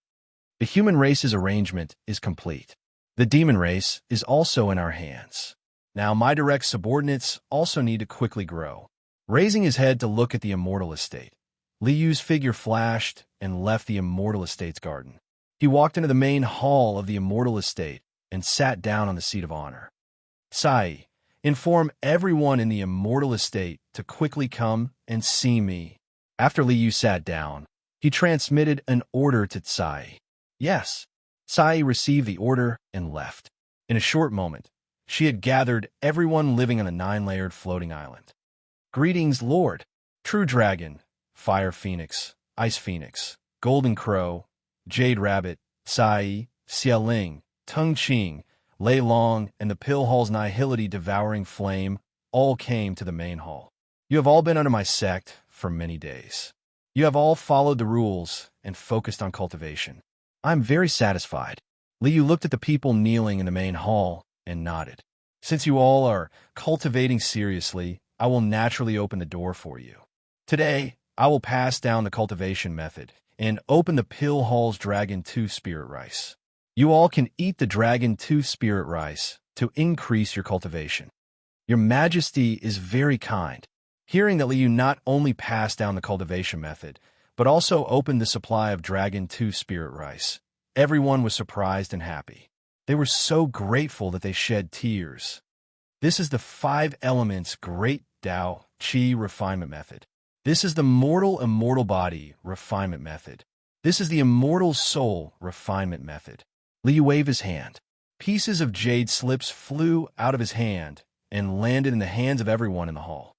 A: The human race's arrangement is complete. The demon race is also in our hands. Now my direct subordinates also need to quickly grow. Raising his head to look at the immortal estate, Liu's figure flashed and left the immortal estate's garden. He walked into the main hall of the immortal estate and sat down on the seat of honor. Sai, inform everyone in the immortal estate to quickly come and see me. After Liu sat down, he transmitted an order to Tsai. Yes. Tsai received the order and left. In a short moment, she had gathered everyone living on the 9-layered floating island. Greetings, Lord. True Dragon, Fire Phoenix, Ice Phoenix, Golden Crow, Jade Rabbit, Tsai, Xiaoling, Tung Qing, Lei Long, and the Pill Hall's Nihility Devouring Flame all came to the main hall. You have all been under my sect for many days. You have all followed the rules and focused on cultivation. I am very satisfied. Liu looked at the people kneeling in the main hall and nodded. Since you all are cultivating seriously, I will naturally open the door for you. Today, I will pass down the cultivation method and open the Pill Hall's Dragon Tooth Spirit Rice. You all can eat the Dragon Tooth Spirit Rice to increase your cultivation. Your Majesty is very kind. Hearing that Liu not only passed down the cultivation method, but also opened the supply of Dragon Tooth Spirit Rice, everyone was surprised and happy. They were so grateful that they shed tears. This is the 5 elements Great Tao Qi refinement method. This is the immortal body refinement method. This is the immortal soul refinement method. Liu waved his hand. Pieces of jade slips flew out of his hand and landed in the hands of everyone in the hall.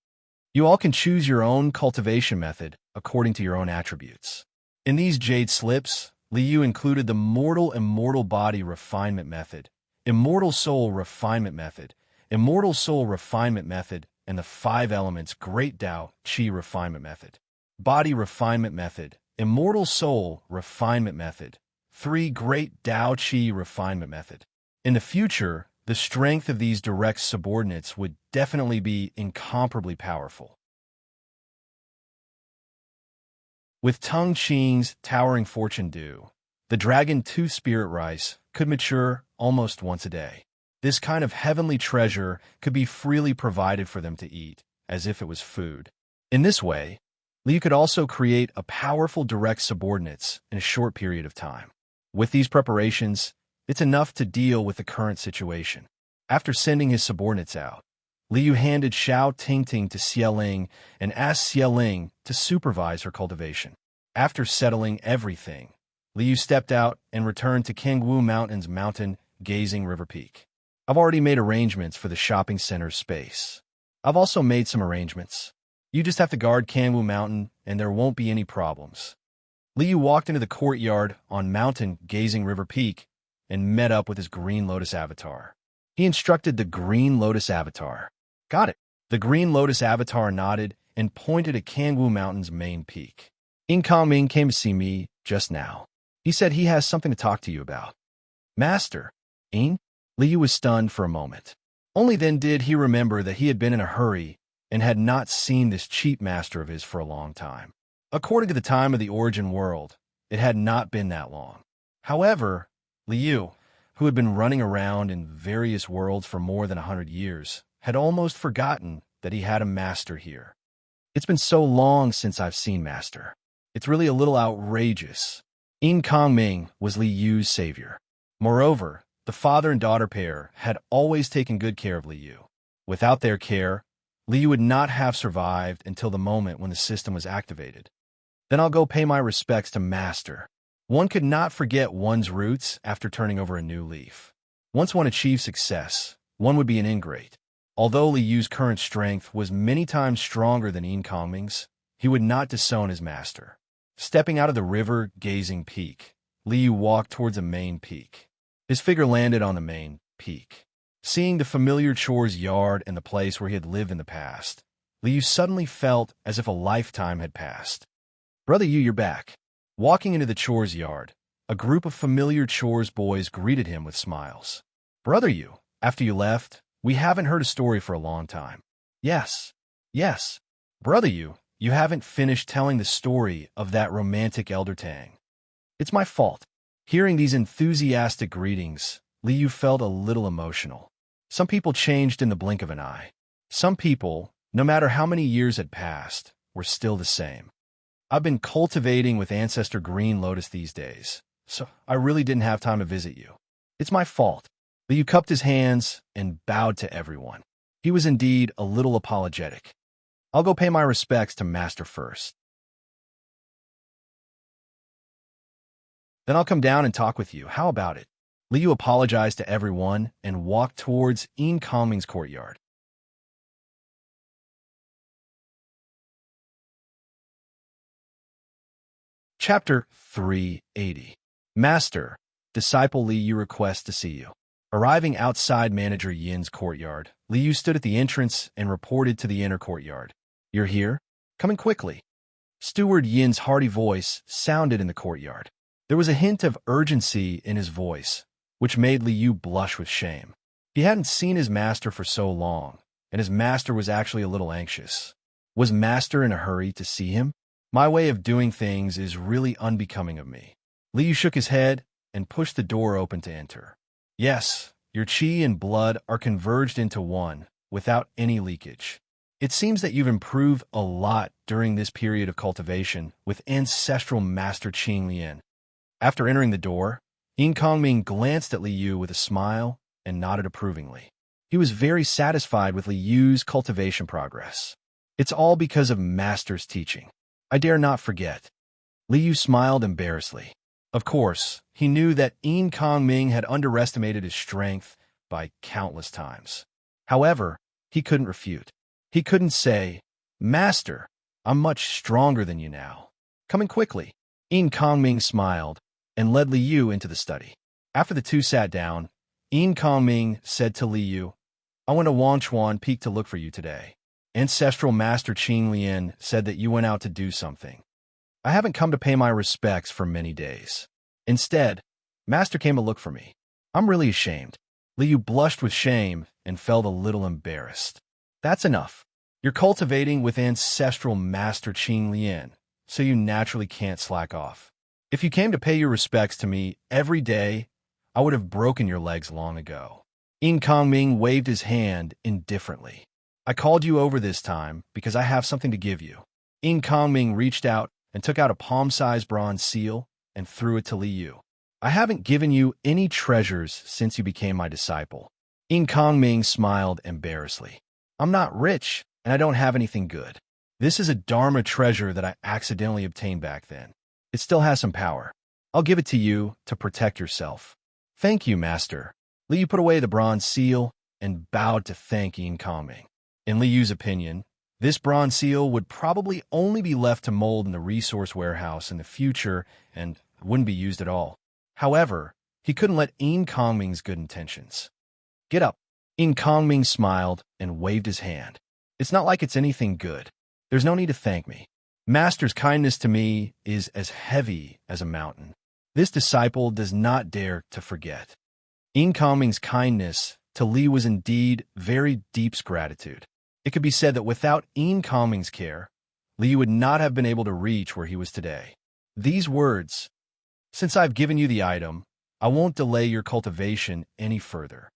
A: You all can choose your own cultivation method according to your own attributes. In these jade slips, Liu included the immortal body refinement method, immortal soul refinement method, immortal soul refinement method, and the 5 elements Great Tao Qi refinement method. Body refinement method, immortal soul refinement method, 3 Great Tao Chi Refinement Method. In the future, the strength of these direct subordinates would definitely be incomparably powerful. With Tung Ching's towering fortune due, the Dragon 2 Spirit Rice could mature almost once a day. This kind of heavenly treasure could be freely provided for them to eat, as if it was food. In this way, Liu could also create a powerful direct subordinates in a short period of time. With these preparations, it's enough to deal with the current situation. After sending his subordinates out, Liu handed Xiao Tingting to Xieling and asked Xieling to supervise her cultivation. After settling everything, Liu stepped out and returned to Kangwu Mountain's mountain-gazing river peak. I've already made arrangements for the shopping center's space. I've also made some arrangements. You just have to guard Kangwu Mountain, and there won't be any problems. Liu walked into the courtyard on mountain-gazing river peak and met up with his Green Lotus avatar. He instructed the Green Lotus avatar. Got it. The Green Lotus avatar nodded and pointed at Kangwu Mountain's main peak. Ming came to see me just now. He said he has something to talk to you about. Master, Liu was stunned for a moment. Only then did he remember that he had been in a hurry and had not seen this cheap master of his for a long time. According to the time of the origin world, it had not been that long. However, Liu, who had been running around in various worlds for more than 100 years, had almost forgotten that he had a master here. It's been so long since I've seen master. It's really a little outrageous. Ming was Liu's savior. Moreover, the father and daughter pair had always taken good care of Liu. Without their care, Liu would not have survived until the moment when the system was activated. Then I'll go pay my respects to master. One could not forget one's roots after turning over a new leaf. Once one achieved success, one would be an ingrate. Although Liu's current strength was many times stronger than Ming's, he would not disown his master. Stepping out of the river-gazing peak, Liu walked towards the main peak. His figure landed on the main peak. Seeing the familiar chores yard and the place where he had lived in the past, Liu suddenly felt as if a lifetime had passed. Brother Yu, you're back. Walking into the chores yard, a group of familiar chores boys greeted him with smiles. Brother Yu, after you left, we haven't heard a story for a long time. Yes. Brother Yu, you haven't finished telling the story of that romantic elder Tang. It's my fault. Hearing these enthusiastic greetings, Liu felt a little emotional. Some people changed in the blink of an eye. Some people, no matter how many years had passed, were still the same. I've been cultivating with Ancestor Green Lotus these days, so I really didn't have time to visit you. It's my fault. Liu cupped his hands and bowed to everyone. He was indeed a little apologetic. I'll go pay my respects to Master first. Then I'll come down and talk with you. How about it? Liu apologized to everyone and walked towards Ming's courtyard. Chapter 380. Master, Disciple Liu requests to see you. Arriving outside Manager Yin's courtyard, Liu stood at the entrance and reported to the inner courtyard. You're here? Come in quickly. Steward Yin's hearty voice sounded in the courtyard. There was a hint of urgency in his voice, which made Liu blush with shame. He hadn't seen his master for so long, and his master was actually a little anxious. Was master in a hurry to see him? My way of doing things is really unbecoming of me. Liu shook his head and pushed the door open to enter. Yes, your qi and blood are converged into one, without any leakage. It seems that you've improved a lot during this period of cultivation with ancestral master Qing Lian. After entering the door, Ming glanced at Liu with a smile and nodded approvingly. He was very satisfied with Liu's cultivation progress. It's all because of master's teaching. I dare not forget. Liu smiled embarrassedly. Of course, he knew that Ming had underestimated his strength by countless times. However, he couldn't refute. He couldn't say, Master, I'm much stronger than you now. Come in quickly. Ming smiled and led Liu into the study. After the two sat down, Ming said to Liu, I went to Wangchuan Peak to look for you today. Ancestral Master Qing Lian said that you went out to do something. I haven't come to pay my respects for many days. Instead, Master came to look for me. I'm really ashamed. Liu blushed with shame and felt a little embarrassed. That's enough. You're cultivating with ancestral Master Qing Lian, so you naturally can't slack off. If you came to pay your respects to me every day, I would have broken your legs long ago. Yin Kongming waved his hand indifferently. I called you over this time because I have something to give you. Yin Kongming reached out and took out a palm-sized bronze seal and threw it to Liu. I haven't given you any treasures since you became my disciple. Yin Kongming smiled embarrassedly. I'm not rich, and I don't have anything good. This is a Dharma treasure that I accidentally obtained back then. It still has some power. I'll give it to you to protect yourself. Thank you, Master. Liu put away the bronze seal and bowed to thank Yin Kongming. In Liu's opinion, this bronze seal would probably only be left to mold in the resource warehouse in the future and wouldn't be used at all. However, he couldn't let Yin Kongming's good intentions. Get up. Yin Kongming smiled and waved his hand. It's not like it's anything good. There's no need to thank me. Master's kindness to me is as heavy as a mountain. This disciple does not dare to forget. Yin Kongming's kindness to Li was indeed very deep gratitude. It could be said that without Yin Kongming's care, Li would not have been able to reach where he was today. These words, since I've given you the item, I won't delay your cultivation any further.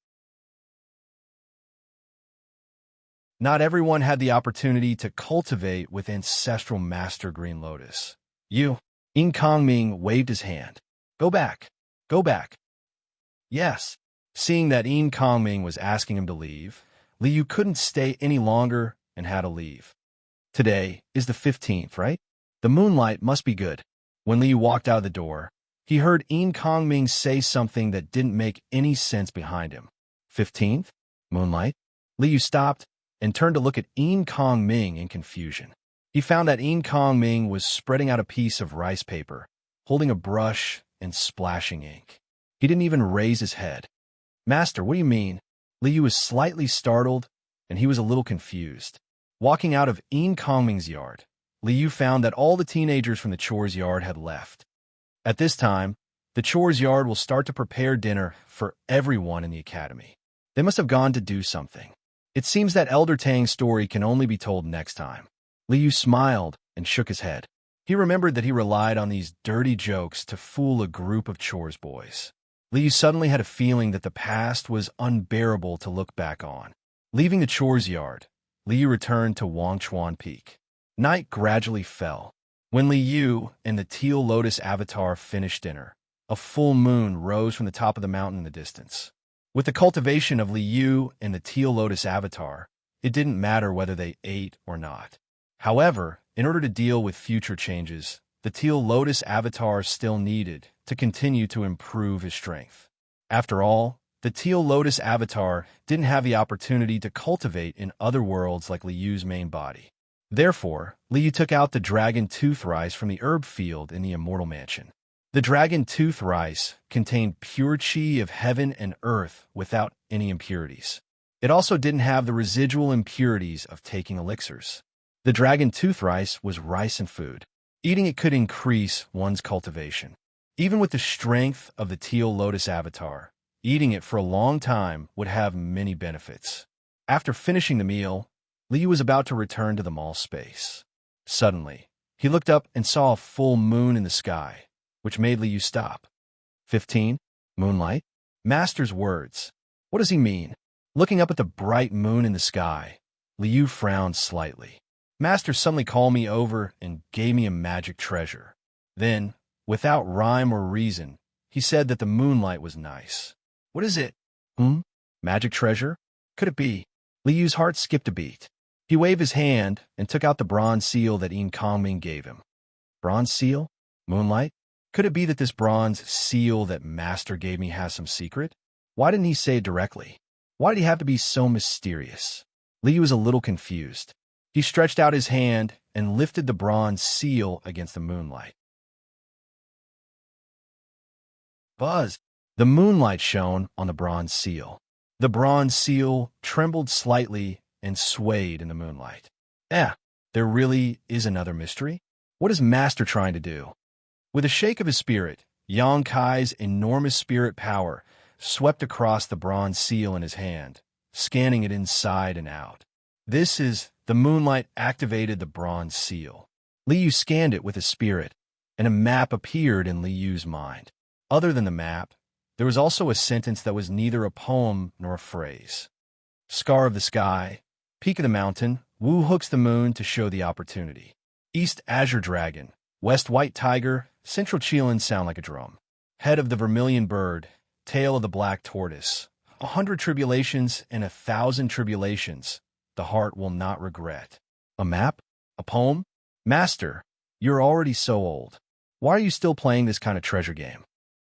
A: Not everyone had the opportunity to cultivate with ancestral Master Green Lotus. Yin Kongming waved his hand. Go back. Go back. Yes. Seeing that Yin Kongming was asking him to leave, Liu couldn't stay any longer and had to leave. Today is the 15th, right? The moonlight must be good. When Liu walked out of the door, he heard Yin Kongming say something that didn't make any sense behind him. 15th? Moonlight? Liu stopped and turned to look at Yin Kongming in confusion. He found that Yin Kongming was spreading out a piece of rice paper, holding a brush and splashing ink. He didn't even raise his head. Master, what do you mean? Liu was slightly startled, and he was a little confused. Walking out of Yin Kongming's yard, Liu found that all the teenagers from the chores yard had left. At this time, the chores yard will start to prepare dinner for everyone in the academy. They must have gone to do something. It seems that Elder Tang's story can only be told next time. Liu smiled and shook his head. He remembered that he relied on these dirty jokes to fool a group of chores boys. Liu suddenly had a feeling that the past was unbearable to look back on. Leaving the chores yard, Liu returned to Wangchuan Peak. Night gradually fell. When Liu and the Teal Lotus Avatar finished dinner, a full moon rose from the top of the mountain in the distance. With the cultivation of Liu and the Teal Lotus Avatar, it didn't matter whether they ate or not. However, in order to deal with future changes, the Teal Lotus Avatar still needed to continue to improve his strength. After all, the Teal Lotus Avatar didn't have the opportunity to cultivate in other worlds like Liu's main body. Therefore, Liu took out the dragon tooth rice from the herb field in the Immortal Mansion. The dragon tooth rice contained pure qi of heaven and earth without any impurities. It also didn't have the residual impurities of taking elixirs. The dragon tooth rice was rice and food. Eating it could increase one's cultivation. Even with the strength of the Teal Lotus Avatar, eating it for a long time would have many benefits. After finishing the meal, Liu was about to return to the mall space. Suddenly, he looked up and saw a full moon in the sky, which made Liu stop. 15? Moonlight? Master's words. What does he mean? Looking up at the bright moon in the sky, Liu frowned slightly. Master suddenly called me over and gave me a magic treasure. Then, without rhyme or reason, he said that the moonlight was nice. What is it? Magic treasure? Could it be? Liu's heart skipped a beat. He waved his hand and took out the bronze seal that Yin Kongming gave him. Bronze seal? Moonlight? Could it be that this bronze seal that Master gave me has some secret? Why didn't he say it directly? Why did he have to be so mysterious? Liu was a little confused. He stretched out his hand and lifted the bronze seal against the moonlight. Buzz! The moonlight shone on the bronze seal. The bronze seal trembled slightly and swayed in the moonlight. There really is another mystery? What is Master trying to do? With a shake of his spirit, Yang Kai's enormous spirit power swept across the bronze seal in his hand, scanning it inside and out. The moonlight activated the bronze seal. Li Yu scanned it with his spirit, and a map appeared in Li Yu's mind. Other than the map, there was also a sentence that was neither a poem nor a phrase. Scar of the sky, peak of the mountain, Wu hooks the moon to show the opportunity. East azure dragon, west white tiger, central Qilin sound like a drum. Head of the vermilion bird, tail of the black tortoise. 100 tribulations and 1,000 tribulations, the heart will not regret. A map? A poem? Master, you're already so old. Why are you still playing this kind of treasure game?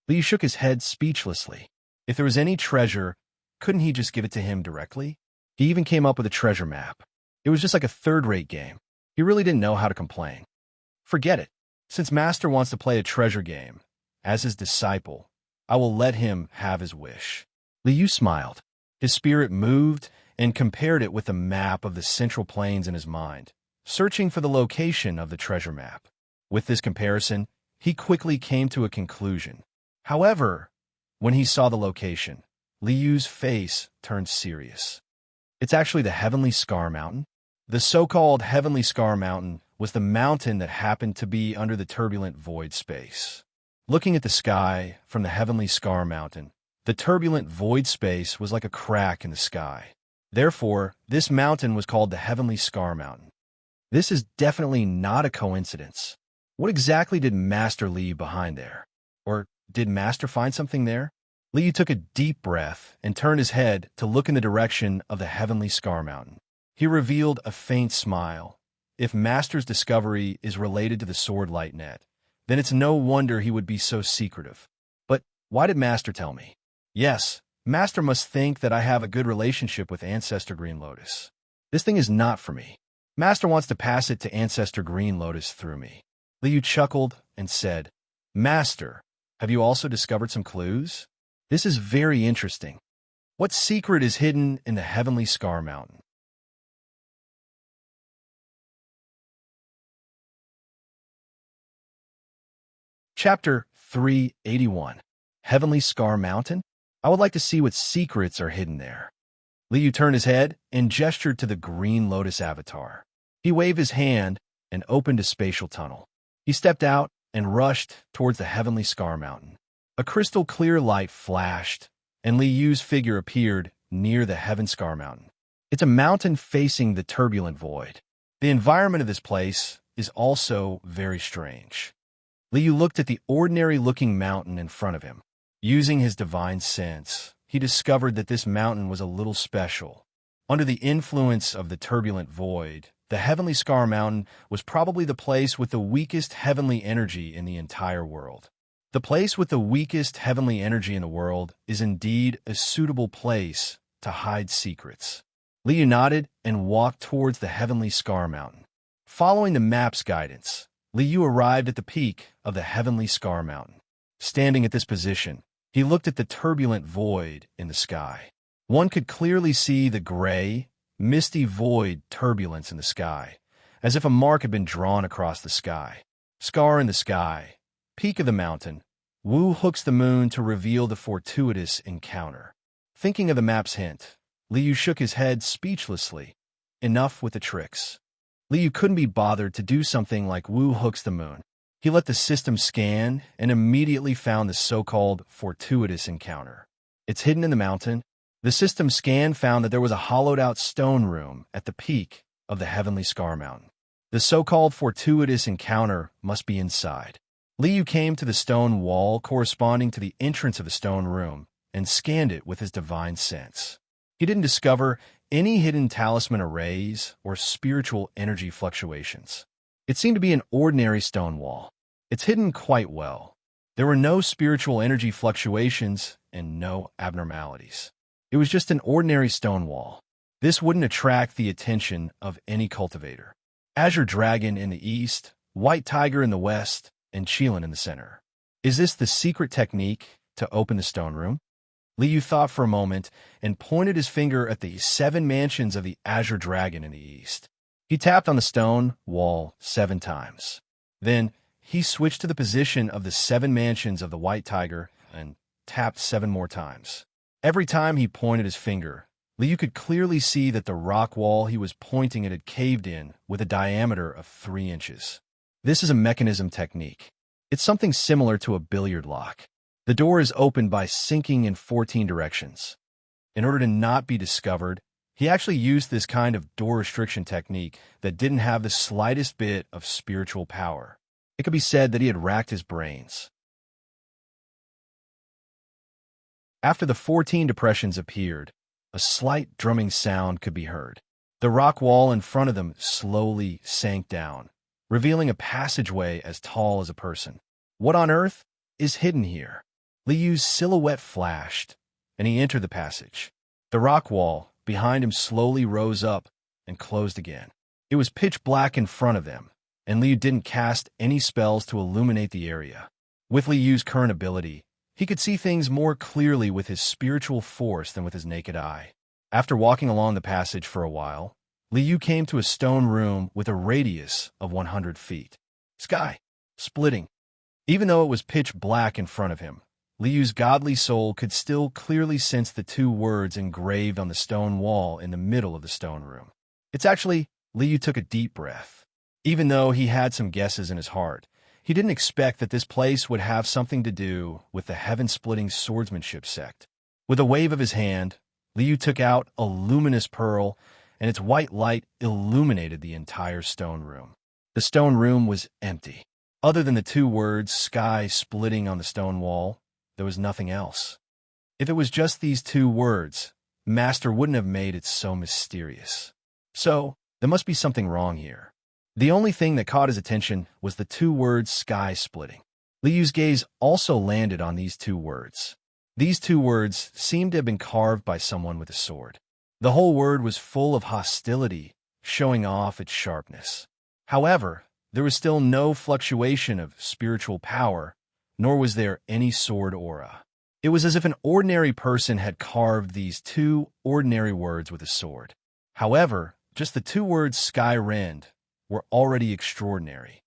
A: Li shook his head speechlessly. If there was any treasure, couldn't he just give it to him directly? He even came up with a treasure map. It was just like a third-rate game. He really didn't know how to complain. Forget it. Since Master wants to play a treasure game, as his disciple, I will let him have his wish. Li Yu smiled. His spirit moved and compared it with the map of the Central Plains in his mind, searching for the location of the treasure map. With this comparison, he quickly came to a conclusion. However, when he saw the location, Li Yu's face turned serious. It's actually the Heavenly Scar Mountain. The so-called Heavenly Scar Mountain was the mountain that happened to be under the turbulent void space. Looking at the sky from the Heavenly Scar Mountain, the turbulent void space was like a crack in the sky. Therefore, this mountain was called the Heavenly Scar Mountain. This is definitely not a coincidence. What exactly did Master leave behind there? Or did Master find something there? Li Yu took a deep breath and turned his head to look in the direction of the Heavenly Scar Mountain. He revealed a faint smile. If Master's discovery is related to the sword light net, then it's no wonder he would be so secretive. But why did Master tell me? Yes, Master must think that I have a good relationship with Ancestor Green Lotus. This thing is not for me. Master wants to pass it to Ancestor Green Lotus through me. Li Yu chuckled and said, Master, have you also discovered some clues? This is very interesting. What secret is hidden in the Heavenly Scar Mountain? Chapter 381. Heavenly Scar Mountain? I would like to see what secrets are hidden there. Li Yu turned his head and gestured to the Green Lotus avatar. He waved his hand and opened a spatial tunnel. He stepped out and rushed towards the Heavenly Scar Mountain. A crystal-clear light flashed, and Li Yu's figure appeared near the Heaven Scar Mountain. It's a mountain facing the turbulent void. The environment of this place is also very strange. Li Yu looked at the ordinary-looking mountain in front of him. Using his divine sense, he discovered that this mountain was a little special. Under the influence of the turbulent void, the Heavenly Scar Mountain was probably the place with the weakest heavenly energy in the entire world. The place with the weakest heavenly energy in the world is indeed a suitable place to hide secrets. Li Yu nodded and walked towards the Heavenly Scar Mountain. Following the map's guidance, Li Yu arrived at the peak of the Heavenly Scar Mountain. Standing at this position, he looked at the turbulent void in the sky. One could clearly see the gray, misty void turbulence in the sky, as if a mark had been drawn across the sky. Scar in the sky. Peak of the mountain, Wu hooks the moon to reveal the fortuitous encounter. Thinking of the map's hint, Li Yu shook his head speechlessly. Enough with the tricks. Li Yu couldn't be bothered to do something like Wu hooks the moon. He let the system scan and immediately found the so-called fortuitous encounter. It's hidden in the mountain. The system scan found that there was a hollowed-out stone room at the peak of the Heavenly Scar Mountain. The so-called fortuitous encounter must be inside. Li Yu came to the stone wall corresponding to the entrance of the stone room and scanned it with his divine sense. He didn't discover any hidden talisman arrays or spiritual energy fluctuations. It seemed to be an ordinary stone wall. It's hidden quite well. There were no spiritual energy fluctuations and no abnormalities. It was just an ordinary stone wall. This wouldn't attract the attention of any cultivator. Azure Dragon in the east, White Tiger in the west, and Qilin in the center. Is this the secret technique to open the stone room? Li Yu thought for a moment and pointed his finger at the 7 mansions of the Azure Dragon in the east. He tapped on the stone wall 7 times. Then he switched to the position of the 7 mansions of the White Tiger and tapped 7 more times. Every time he pointed his finger, Liu could clearly see that the rock wall he was pointing at had caved in with a diameter of 3 inches. This is a mechanism technique. It's something similar to a billiard lock. The door is opened by sinking in 14 directions. In order to not be discovered, he actually used this kind of door restriction technique that didn't have the slightest bit of spiritual power. It could be said that he had racked his brains. After the 14 depressions appeared, a slight drumming sound could be heard. The rock wall in front of them slowly sank down, revealing a passageway as tall as a person. What on earth is hidden here? Liu's silhouette flashed, and he entered the passage. The rock wall behind him slowly rose up and closed again. It was pitch black in front of them, and Liu didn't cast any spells to illuminate the area. With Liu's current ability, he could see things more clearly with his spiritual force than with his naked eye. After walking along the passage for a while, Liu came to a stone room with a radius of 100 feet. Sky, splitting. Even though it was pitch black in front of him, Liu's godly soul could still clearly sense the 2 words engraved on the stone wall in the middle of the stone room. Liu took a deep breath. Even though he had some guesses in his heart, he didn't expect that this place would have something to do with the heaven-splitting swordsmanship sect. With a wave of his hand, Liu took out a luminous pearl, and its white light illuminated the entire stone room. The stone room was empty. Other than the 2 words, sky splitting on the stone wall, there was nothing else. If it was just these 2 words, Master wouldn't have made it so mysterious. So, there must be something wrong here. The only thing that caught his attention was the 2 words sky splitting. Liu's gaze also landed on these 2 words. These 2 words seemed to have been carved by someone with a sword. The whole word was full of hostility, showing off its sharpness. However, there was still no fluctuation of spiritual power, nor was there any sword aura. It was as if an ordinary person had carved these 2 ordinary words with a sword. However, just the 2 words sky rend were already extraordinary.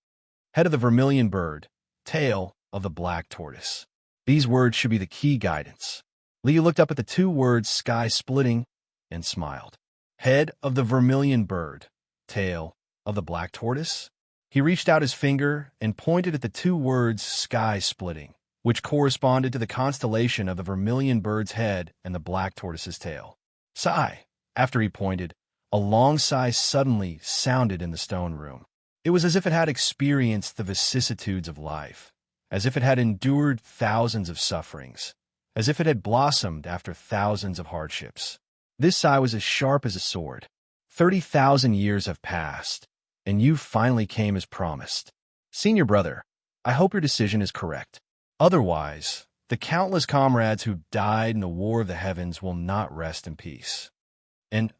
A: Head of the vermilion bird, tail of the black tortoise. These words should be the key guidance. Liu looked up at the 2 words sky splitting and smiled. Head of the vermilion bird, tail of the black tortoise? He reached out his finger and pointed at the 2 words sky splitting, which corresponded to the constellation of the vermilion bird's head and the black tortoise's tail. Sigh. After he pointed, a long sigh suddenly sounded in the stone room. It was as if it had experienced the vicissitudes of life, as if it had endured thousands of sufferings, as if it had blossomed after thousands of hardships. This sigh was as sharp as a sword. 30,000 years have passed, and you finally came as promised. Senior brother, I hope your decision is correct. Otherwise, the countless comrades who died in the War of the Heavens will not rest in peace. And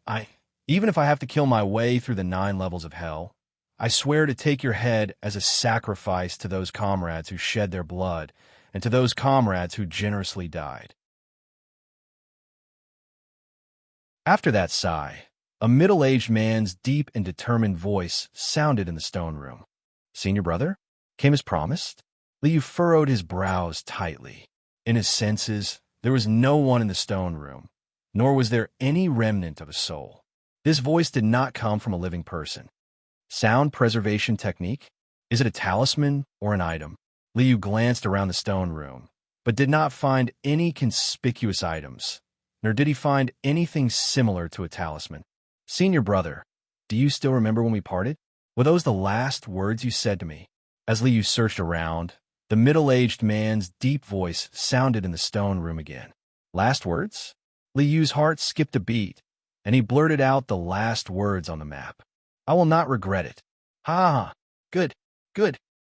A: even if I have to kill my way through the 9 levels of hell, I swear to take your head as a sacrifice to those comrades who shed their blood and to those comrades who generously died. After that sigh, a middle-aged man's deep and determined voice sounded in the stone room. Senior brother? Came as promised? Liu furrowed his brows tightly. In his senses, there was no one in the stone room, nor was there any remnant of a soul. This voice did not come from a living person. Sound preservation technique? Is it a talisman or an item? Liu glanced around the stone room, but did not find any conspicuous items, nor did he find anything similar to a talisman. Senior brother, do you still remember when we parted? Were those the last words you said to me? As Liu searched around, the middle-aged man's deep voice sounded in the stone room again. Last words? Liu's heart skipped a beat, and he blurted out the last words on the map. I will not regret it. Ha! Good.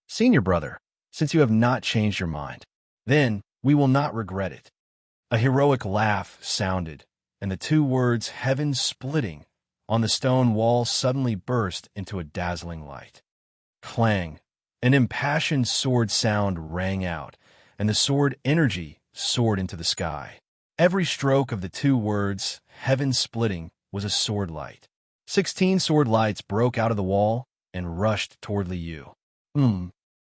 A: Senior brother, since you have not changed your mind, then we will not regret it. A heroic laugh sounded, and the 2 words heaven splitting on the stone wall suddenly burst into a dazzling light. Clang! An impassioned sword sound rang out, and the sword energy soared into the sky. Every stroke of the 2 words, heaven splitting, was a sword light. 16 sword lights broke out of the wall and rushed toward Liu.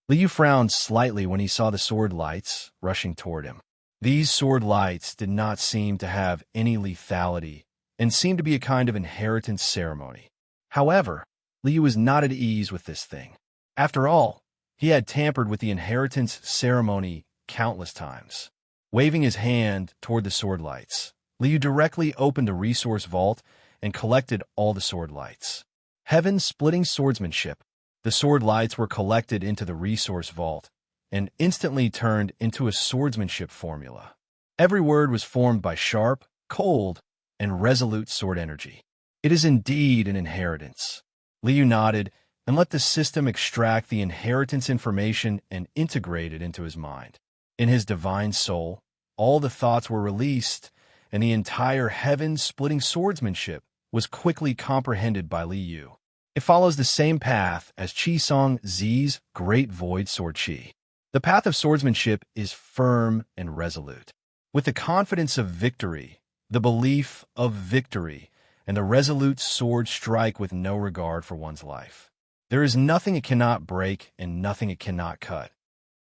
A: Liu frowned slightly when he saw the sword lights rushing toward him. These sword lights did not seem to have any lethality and seemed to be a kind of inheritance ceremony. However, Liu was not at ease with this thing. After all, he had tampered with the inheritance ceremony countless times. Waving his hand toward the sword lights, Liu directly opened a resource vault and collected all the sword lights. Heaven-splitting swordsmanship. The sword lights were collected into the resource vault and instantly turned into a swordsmanship formula. Every word was formed by sharp, cold, and resolute sword energy. It is indeed an inheritance. Liu nodded and let the system extract the inheritance information and integrate it into his mind. In his divine soul, all the thoughts were released, and the entire heaven-splitting swordsmanship was quickly comprehended by Liu. It follows the same path as Qisong Zi's Great Void Sword Qi. The path of swordsmanship is firm and resolute. With the confidence of victory, the belief of victory, and the resolute sword strike with no regard for one's life. There is nothing it cannot break and nothing it cannot cut.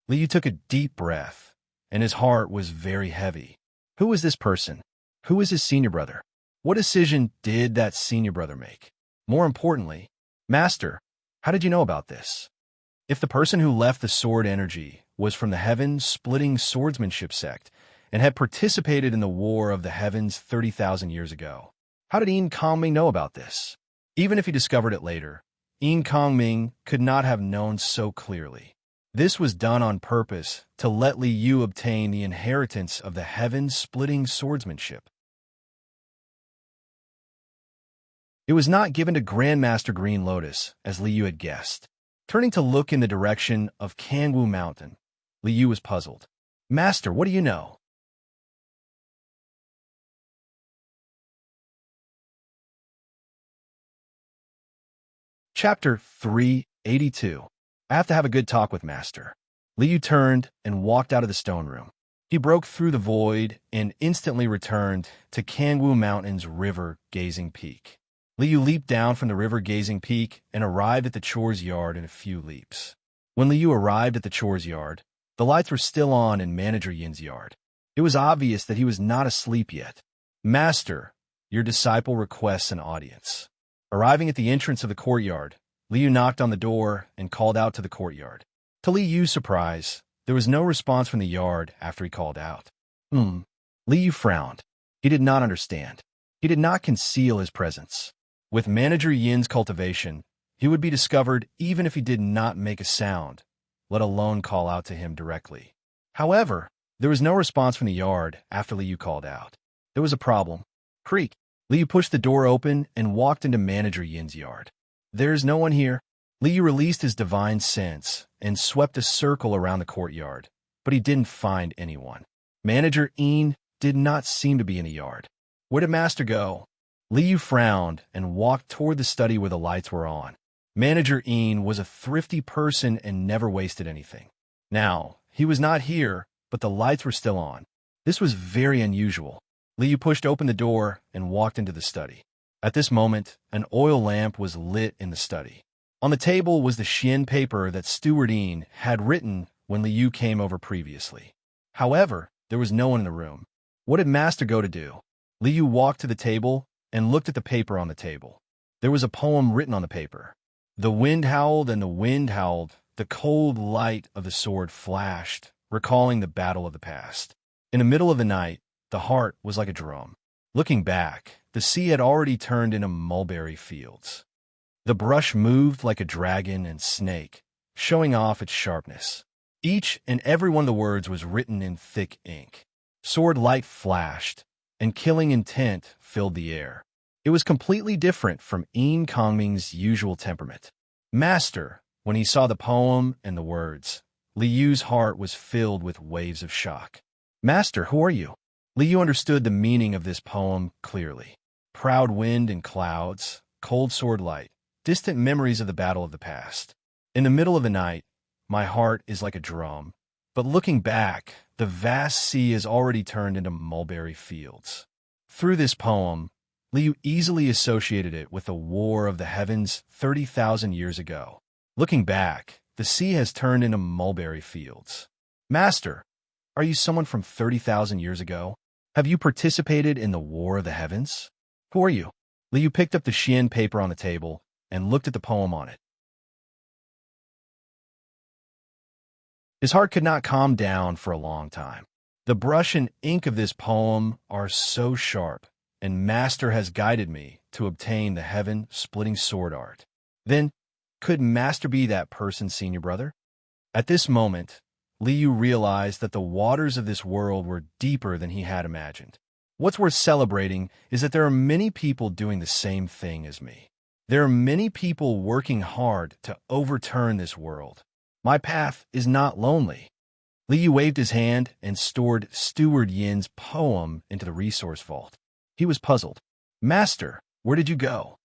A: Liu took a deep breath, and his heart was very heavy. Who was this person? Who was his senior brother? What decision did that senior brother make? More importantly, Master, how did you know about this? If the person who left the sword energy was from the heaven-splitting swordsmanship sect and had participated in the War of the Heavens 30,000 years ago, how did Yin Kongming know about this? Even if he discovered it later, Yin Kongming could not have known so clearly. This was done on purpose to let Liu obtain the inheritance of the heaven-splitting swordsmanship. It was not given to Grandmaster Green Lotus, as Liu had guessed. Turning to look in the direction of Kangwu Mountain, Liu was puzzled. Master, what do you know? Chapter 382. I have to have a good talk with Master. Liu turned and walked out of the stone room. He broke through the void and instantly returned to Kangwu Mountain's river-gazing peak. Liu leaped down from the river-gazing peak and arrived at the chores yard in a few leaps. When Liu arrived at the chores yard, the lights were still on in Manager Yin's yard. It was obvious that he was not asleep yet. Master, your disciple requests an audience. Arriving at the entrance of the courtyard, Liu knocked on the door and called out to the courtyard. To Liu's surprise, there was no response from the yard after he called out. Liu frowned. He did not understand. He did not conceal his presence. With Manager Yin's cultivation, he would be discovered even if he did not make a sound, let alone call out to him directly. However, there was no response from the yard after Liu called out. There was a problem. Creak. Liu pushed the door open and walked into Manager Yin's yard. There's no one here. Liu released his divine sense and swept a circle around the courtyard, but he didn't find anyone. Manager Yin did not seem to be in the yard. Where did Master go? Liu frowned and walked toward the study where the lights were on. Manager Yin was a thrifty person and never wasted anything. Now, he was not here, but the lights were still on. This was very unusual. Liu pushed open the door and walked into the study. At this moment, an oil lamp was lit in the study. On the table was the Xian paper that Steward Yin had written when Liu came over previously. However, there was no one in the room. What did Master go to do? Liu walked to the table and looked at the paper on the table. There was a poem written on the paper. The wind howled and the wind howled. The cold light of the sword flashed, recalling the battle of the past. In the middle of the night, the heart was like a drum. Looking back, the sea had already turned into mulberry fields. The brush moved like a dragon and snake, showing off its sharpness. Each and every one of the words was written in thick ink. Sword light flashed, and killing intent filled the air. It was completely different from Yin Kongming's usual temperament. Master, when he saw the poem and the words, Liu's heart was filled with waves of shock. Master, who are you? Liu understood the meaning of this poem clearly. Proud wind and clouds, cold sword light, distant memories of the battle of the past. In the middle of the night, my heart is like a drum, but looking back, the vast sea has already turned into mulberry fields. Through this poem, Liu easily associated it with the War of the Heavens 30,000 years ago. Looking back, the The sea has turned into mulberry fields. Master, are you someone from 30,000 years ago? Have you participated in the War of the Heavens? Who are you? Liu picked up the Xian paper on the table and looked at the poem on it. His heart could not calm down for a long time. The brush and ink of this poem are so sharp, and Master has guided me to obtain the heaven-splitting sword art. Then, could Master be that person's senior brother? At this moment, Liu realized that the waters of this world were deeper than he had imagined. What's worth celebrating is that there are many people doing the same thing as me. There are many people working hard to overturn this world. My path is not lonely. Liu waved his hand and stored Steward Yin's poem into the resource vault. He was puzzled. Master, where did you go?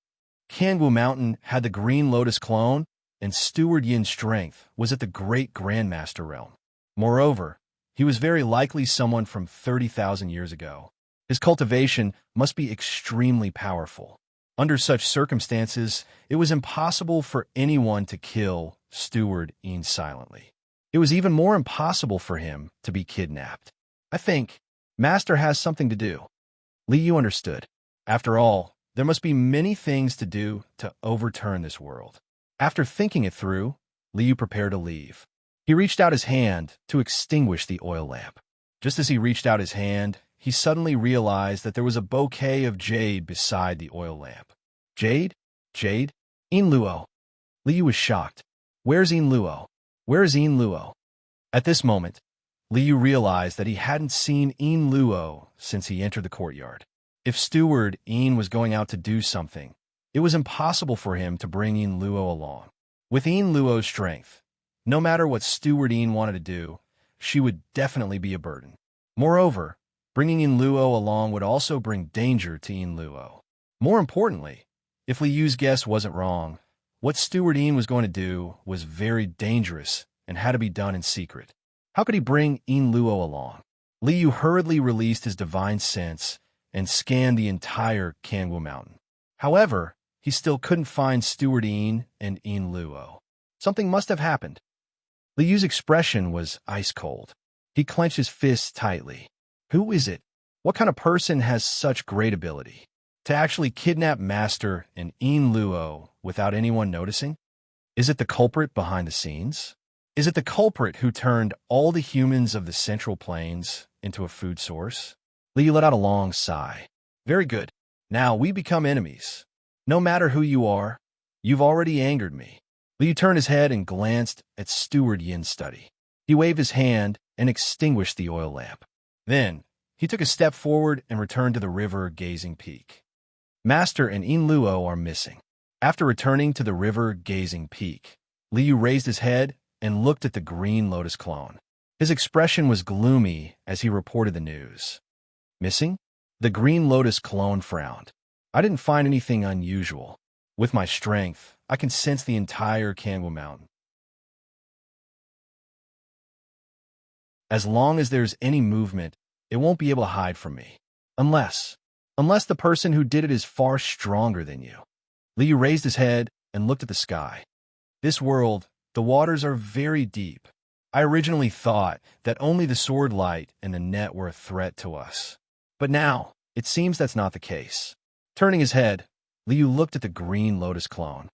A: Kangwu Mountain had the Green Lotus clone, and Steward Yin's strength was at the Great Grandmaster realm. Moreover, he was very likely someone from 30,000 years ago. His cultivation must be extremely powerful. Under such circumstances, it was impossible for anyone to kill Steward Yin silently. It was even more impossible for him to be kidnapped. I think Master has something to do. Liu understood. After all, there must be many things to do to overturn this world. After thinking it through, Liu prepared to leave. He reached out his hand to extinguish the oil lamp. Just as he reached out his hand, he suddenly realized that there was a bouquet of jade beside the oil lamp. Jade? Jade? Yin Luo. Liu was shocked. Where's Yin Luo? Where is Yin Luo? At this moment, Liu realized that he hadn't seen Yin Luo since he entered the courtyard. If Steward Yin was going out to do something, it was impossible for him to bring Yin Luo along. With Yin Luo's strength, no matter what Steward Yin wanted to do, she would definitely be a burden. Moreover, bringing Yin Luo along would also bring danger to Yin Luo. More importantly, if Liu's guess wasn't wrong, what Steward Yin was going to do was very dangerous and had to be done in secret. How could he bring Yin Luo along? Liu hurriedly released his divine sense and scanned the entire Kangwu Mountain. However, he still couldn't find Steward Yin and Yin Luo. Something must have happened. Liu's expression was ice cold. He clenched his fists tightly. Who is it? What kind of person has such great ability? To actually kidnap Master and Yin Luo without anyone noticing? Is it the culprit behind the scenes? Is it the culprit who turned all the humans of the Central Plains into a food source? Liu let out a long sigh. Very good. Now we become enemies. No matter who you are, you've already angered me. Liu turned his head and glanced at Steward Yin's study. He waved his hand and extinguished the oil lamp. Then, he took a step forward and returned to the river gazing peak. Master and Yin Luo are missing. After returning to the river gazing peak, Liu raised his head and looked at the Green Lotus clone. His expression was gloomy as he reported the news. Missing? The Green Lotus clone frowned. I didn't find anything unusual. With my strength, I can sense the entire Kangwu Mountain. As long as there's any movement, it won't be able to hide from me. Unless the person who did it is far stronger than you. Liu raised his head and looked at the sky. This world, the waters are very deep. I originally thought that only the sword light and the net were a threat to us. But now, it seems that's not the case. Turning his head, Liu looked at the Green Lotus clone.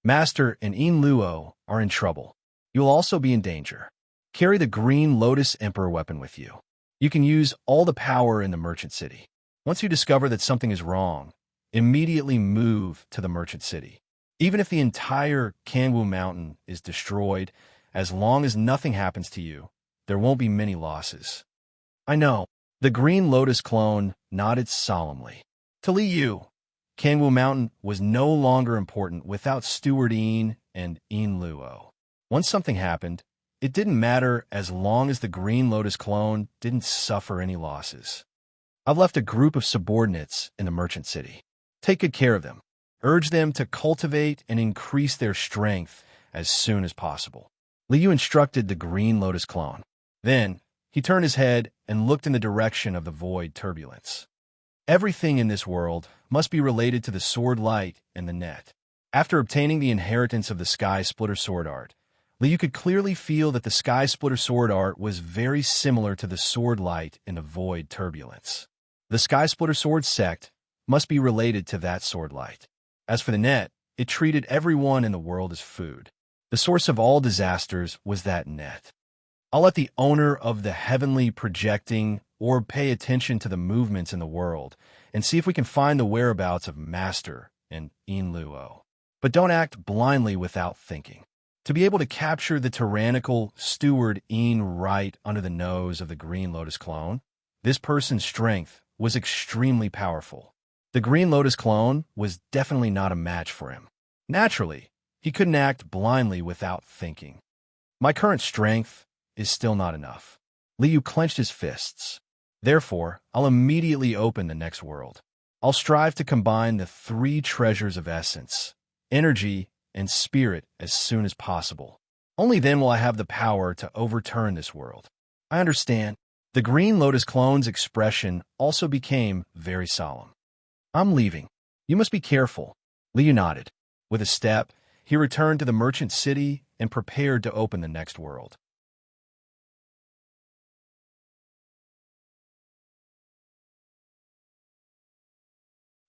A: Master and Yin Luo are in trouble. You'll also be in danger. Carry the Green Lotus Emperor weapon with you. You can use all the power in the merchant city. Once you discover that something is wrong, immediately move to the merchant city. Even if the entire Kangwu Mountain is destroyed, as long as nothing happens to you, there won't be many losses. I know. The Green Lotus clone nodded solemnly. To Liu, Kangwu Mountain was no longer important without Steward Yin and Yin Luo. Once something happened, it didn't matter as long as the Green Lotus clone didn't suffer any losses. I've left a group of subordinates in the merchant city. Take good care of them. Urge them to cultivate and increase their strength as soon as possible. Liu instructed the Green Lotus clone. Then, he turned his head and looked in the direction of the void turbulence. Everything in this world must be related to the sword light and the net. After obtaining the inheritance of the Sky Splitter sword art, Liu could clearly feel that the Sky Splitter sword art was very similar to the sword light in the void turbulence. The Sky Splitter sword sect must be related to that sword light. As for the net, it treated everyone in the world as food. The source of all disasters was that net. I'll let the owner of the heavenly projecting orb pay attention to the movements in the world and see if we can find the whereabouts of Master and Inluo. But don't act blindly without thinking. To be able to capture the tyrannical steward In right under the nose of the Green Lotus clone, this person's strength was extremely powerful. The Green Lotus clone was definitely not a match for him. Naturally, he couldn't act blindly without thinking. My current strength is still not enough. Liu clenched his fists. Therefore, I'll immediately open the next world. I'll strive to combine the three treasures of essence, energy, and spirit as soon as possible. Only then will I have the power to overturn this world. I understand. The Green Lotus clone's expression also became very solemn. I'm leaving. You must be careful. Liu nodded. With a step, he returned to the merchant city and prepared to open the next world.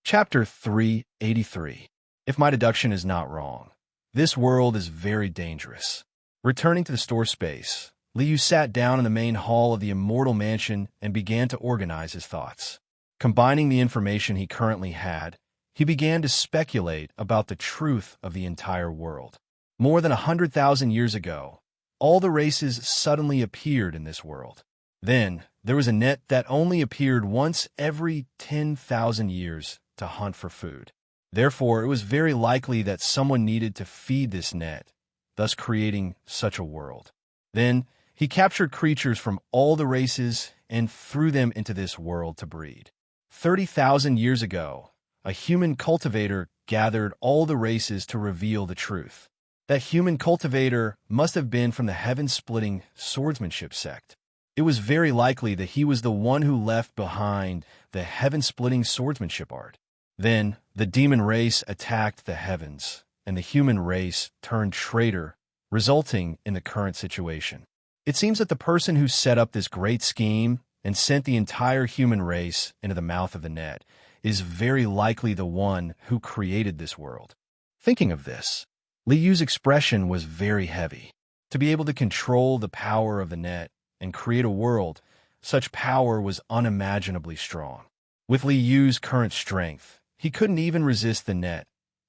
A: Chapter 383. If my deduction is not wrong, this world is very dangerous. Returning to the store space, Liu sat down in the main hall of the immortal mansion and began to organize his thoughts. Combining the information he currently had, he began to speculate about the truth of the entire world. More than 100,000 years ago, all the races suddenly appeared in this world. Then, there was a net that only appeared once every 10,000 years to hunt for food. Therefore, it was very likely that someone needed to feed this net, thus creating such a world. Then, he captured creatures from all the races and threw them into this world to breed. 30,000 years ago, a human cultivator gathered all the races to reveal the truth. That human cultivator must have been from the heaven-splitting swordsmanship sect. It was very likely that he was the one who left behind the heaven-splitting swordsmanship art. Then, the demon race attacked the heavens, and the human race turned traitor, resulting in the current situation. It seems that the person who set up this great scheme and sent the entire human race into the mouth of the net is very likely the one who created this world. Thinking of this, Liu's expression was very heavy. To be able to control the power of the net and create a world, such power was unimaginably strong. With Liu's current strength, he couldn't even resist the net,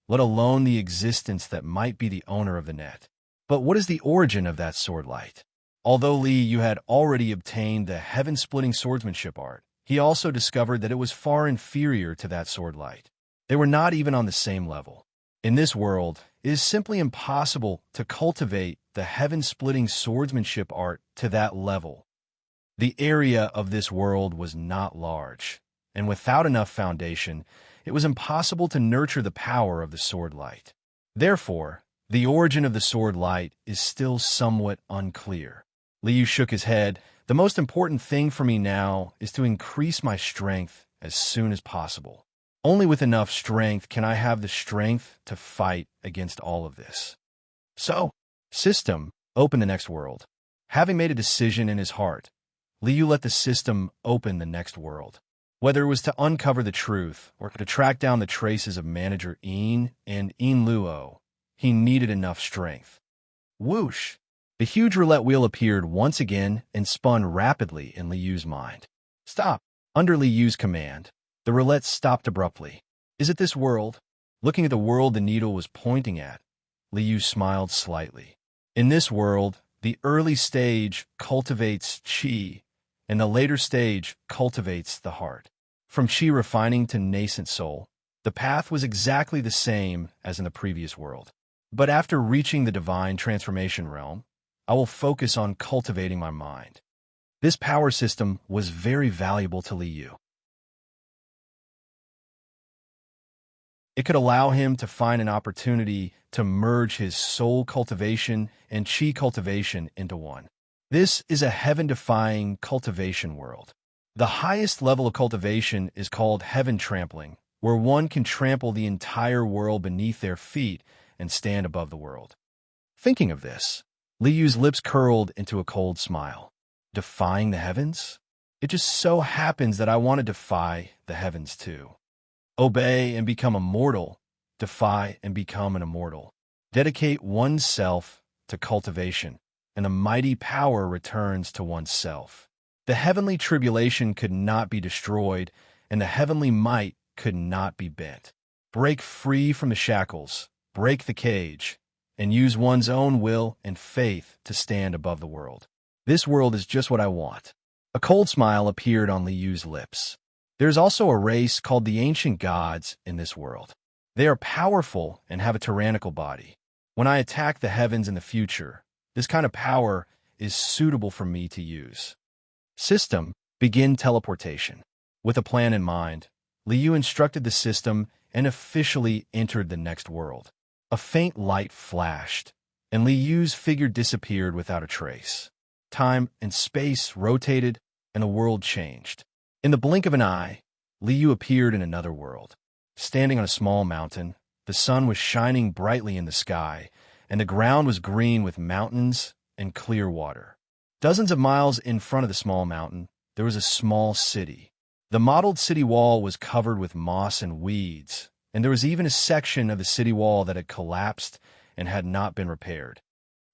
A: let alone the existence that might be the owner of the net. But what is the origin of that sword light? Although Liu had already obtained the heaven-splitting swordsmanship art, he also discovered that it was far inferior to that sword light. They were not even on the same level. In this world, it is simply impossible to cultivate the heaven-splitting swordsmanship art to that level. The area of this world was not large, and without enough foundation, it was impossible to nurture the power of the sword light. Therefore, the origin of the sword light is still somewhat unclear. Liu shook his head. The most important thing for me now is to increase my strength as soon as possible. Only with enough strength can I have the strength to fight against all of this. So, system, open the next world. Having made a decision in his heart, Liu let the system open the next world. Whether it was to uncover the truth or to track down the traces of manager In and Inluo, he needed enough strength. Whoosh! The huge roulette wheel appeared once again and spun rapidly in Liu's mind. Stop! Under Liu's command, the roulette stopped abruptly. Is it this world? Looking at the world the needle was pointing at, Liu smiled slightly. In this world, the early stage cultivates qi, and the later stage cultivates the heart. From qi refining to nascent soul, the path was exactly the same as in the previous world. But after reaching the divine transformation realm, I will focus on cultivating my mind. This power system was very valuable to Liu. It could allow him to find an opportunity to merge his soul cultivation and qi cultivation into one. This is a heaven-defying cultivation world. The highest level of cultivation is called heaven trampling, where one can trample the entire world beneath their feet and stand above the world. Thinking of this, Li Yu's lips curled into a cold smile. Defying the heavens? It just so happens that I want to defy the heavens too. Obey and become immortal. Defy and become an immortal. Dedicate oneself to cultivation, and the mighty power returns to oneself. The heavenly tribulation could not be destroyed, and the heavenly might could not be bent. Break free from the shackles, break the cage, and use one's own will and faith to stand above the world. This world is just what I want. A cold smile appeared on Li Yu's lips. There is also a race called the ancient gods in this world. They are powerful and have a tyrannical body. When I attack the heavens in the future, this kind of power is suitable for me to use. System, begin teleportation. With a plan in mind, Li Yu instructed the system and officially entered the next world. A faint light flashed, and Li Yu's figure disappeared without a trace. Time and space rotated, and the world changed. In the blink of an eye, Li Yu appeared in another world. Standing on a small mountain, the sun was shining brightly in the sky, and the ground was green with mountains and clear water. Dozens of miles in front of the small mountain, there was a small city. The mottled city wall was covered with moss and weeds, and there was even a section of the city wall that had collapsed and had not been repaired.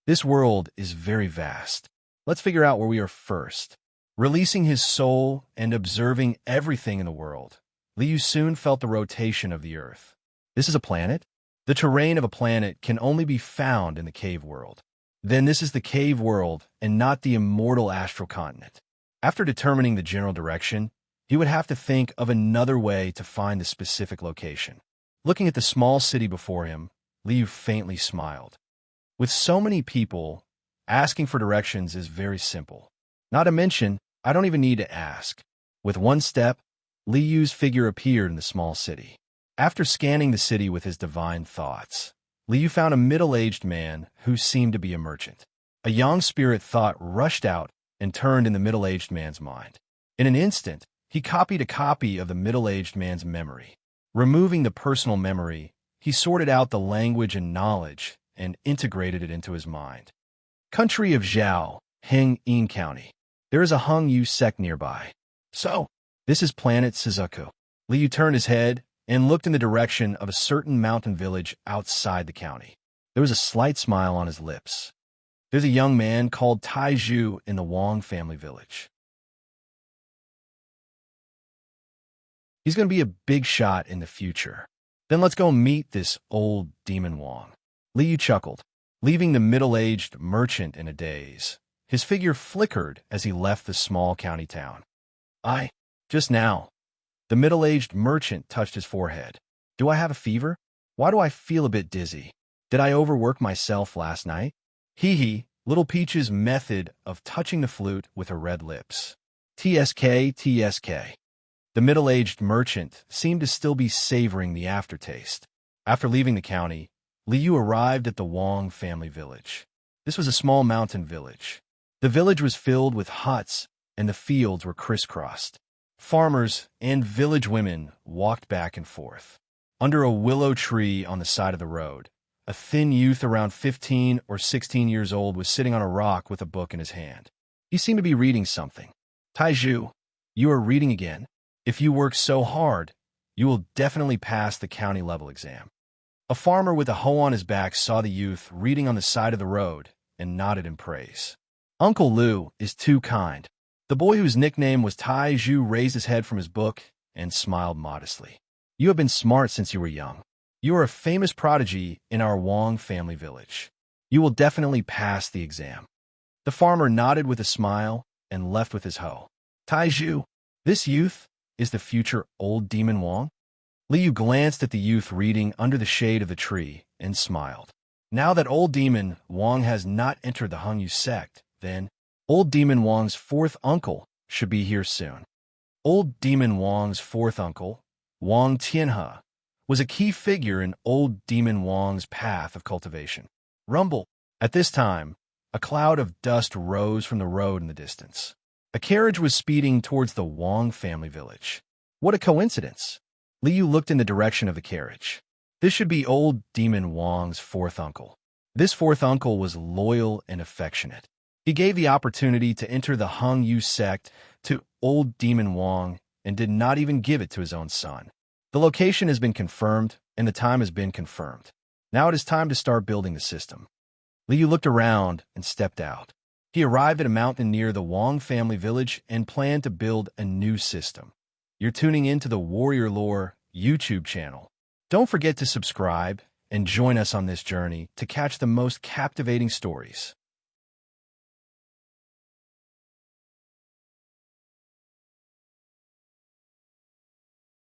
A: This world is very vast. Let's figure out where we are first. Releasing his soul and observing everything in the world, Li Yu soon felt the rotation of the earth. This is a planet? The terrain of a planet can only be found in the cave world. Then this is the cave world and not the immortal astral continent. After determining the general direction, he would have to think of another way to find the specific location. Looking at the small city before him, Li Yu faintly smiled. With so many people, asking for directions is very simple. Not to mention, I don't even need to ask. With one step, Li Yu's figure appeared in the small city. After scanning the city with his divine thoughts, Li Yu found a middle-aged man who seemed to be a merchant. A young spirit thought rushed out and turned in the middle-aged man's mind. In an instant, he copied a copy of the middle-aged man's memory. Removing the personal memory, he sorted out the language and knowledge and integrated it into his mind. Country of Zhao, Heng-In County. There is a Hung Yu sect nearby. So, this is planet Suzuku. Li Yu turned his head and looked in the direction of a certain mountain village outside the county. There was a slight smile on his lips. There's a young man called Taiju in the Wang family village. He's going to be a big shot in the future. Then let's go meet this old demon Wang. Li Yu chuckled, leaving the middle-aged merchant in a daze. His figure flickered as he left the small county town. Just now. The middle-aged merchant touched his forehead. Do I have a fever? Why do I feel a bit dizzy? Did I overwork myself last night? Hee, Little Peach's method of touching the flute with her red lips. TSK. The middle-aged merchant seemed to still be savoring the aftertaste. After leaving the county, Li Yu arrived at the Wang family village. This was a small mountain village. The village was filled with huts, and the fields were crisscrossed. Farmers and village women walked back and forth. Under a willow tree on the side of the road, a thin youth around 15 or 16 years old was sitting on a rock with a book in his hand. He seemed to be reading something. Taiju, you are reading again. If you work so hard, you will definitely pass the county-level exam. A farmer with a hoe on his back saw the youth reading on the side of the road and nodded in praise. Uncle Lu is too kind. The boy whose nickname was Taiju raised his head from his book and smiled modestly. You have been smart since you were young. You are a famous prodigy in our Wang family village. You will definitely pass the exam. The farmer nodded with a smile and left with his hoe. Taiju, this youth is the future old demon Wang? Li Yu glanced at the youth reading under the shade of the tree and smiled. Now that old demon Wang has not entered the Hung Yu sect, then old demon Wang's fourth uncle should be here soon. Old demon Wang's fourth uncle, Wang Tianhe, was a key figure in old demon Wang's path of cultivation. Rumble. At this time, a cloud of dust rose from the road in the distance. A carriage was speeding towards the Wang family village. What a coincidence! Li Yu looked in the direction of the carriage. This should be old demon Wang's fourth uncle. This fourth uncle was loyal and affectionate. He gave the opportunity to enter the Hung Yu sect to old Demon Wang and did not even give it to his own son. The location has been confirmed, and the time has been confirmed. Now it is time to start building the system. Liu looked around and stepped out. He arrived at a mountain near the Wang family village and planned to build a new system. You're tuning into the Warrior Lore YouTube channel. Don't forget to subscribe and join us on this journey to catch the most captivating stories.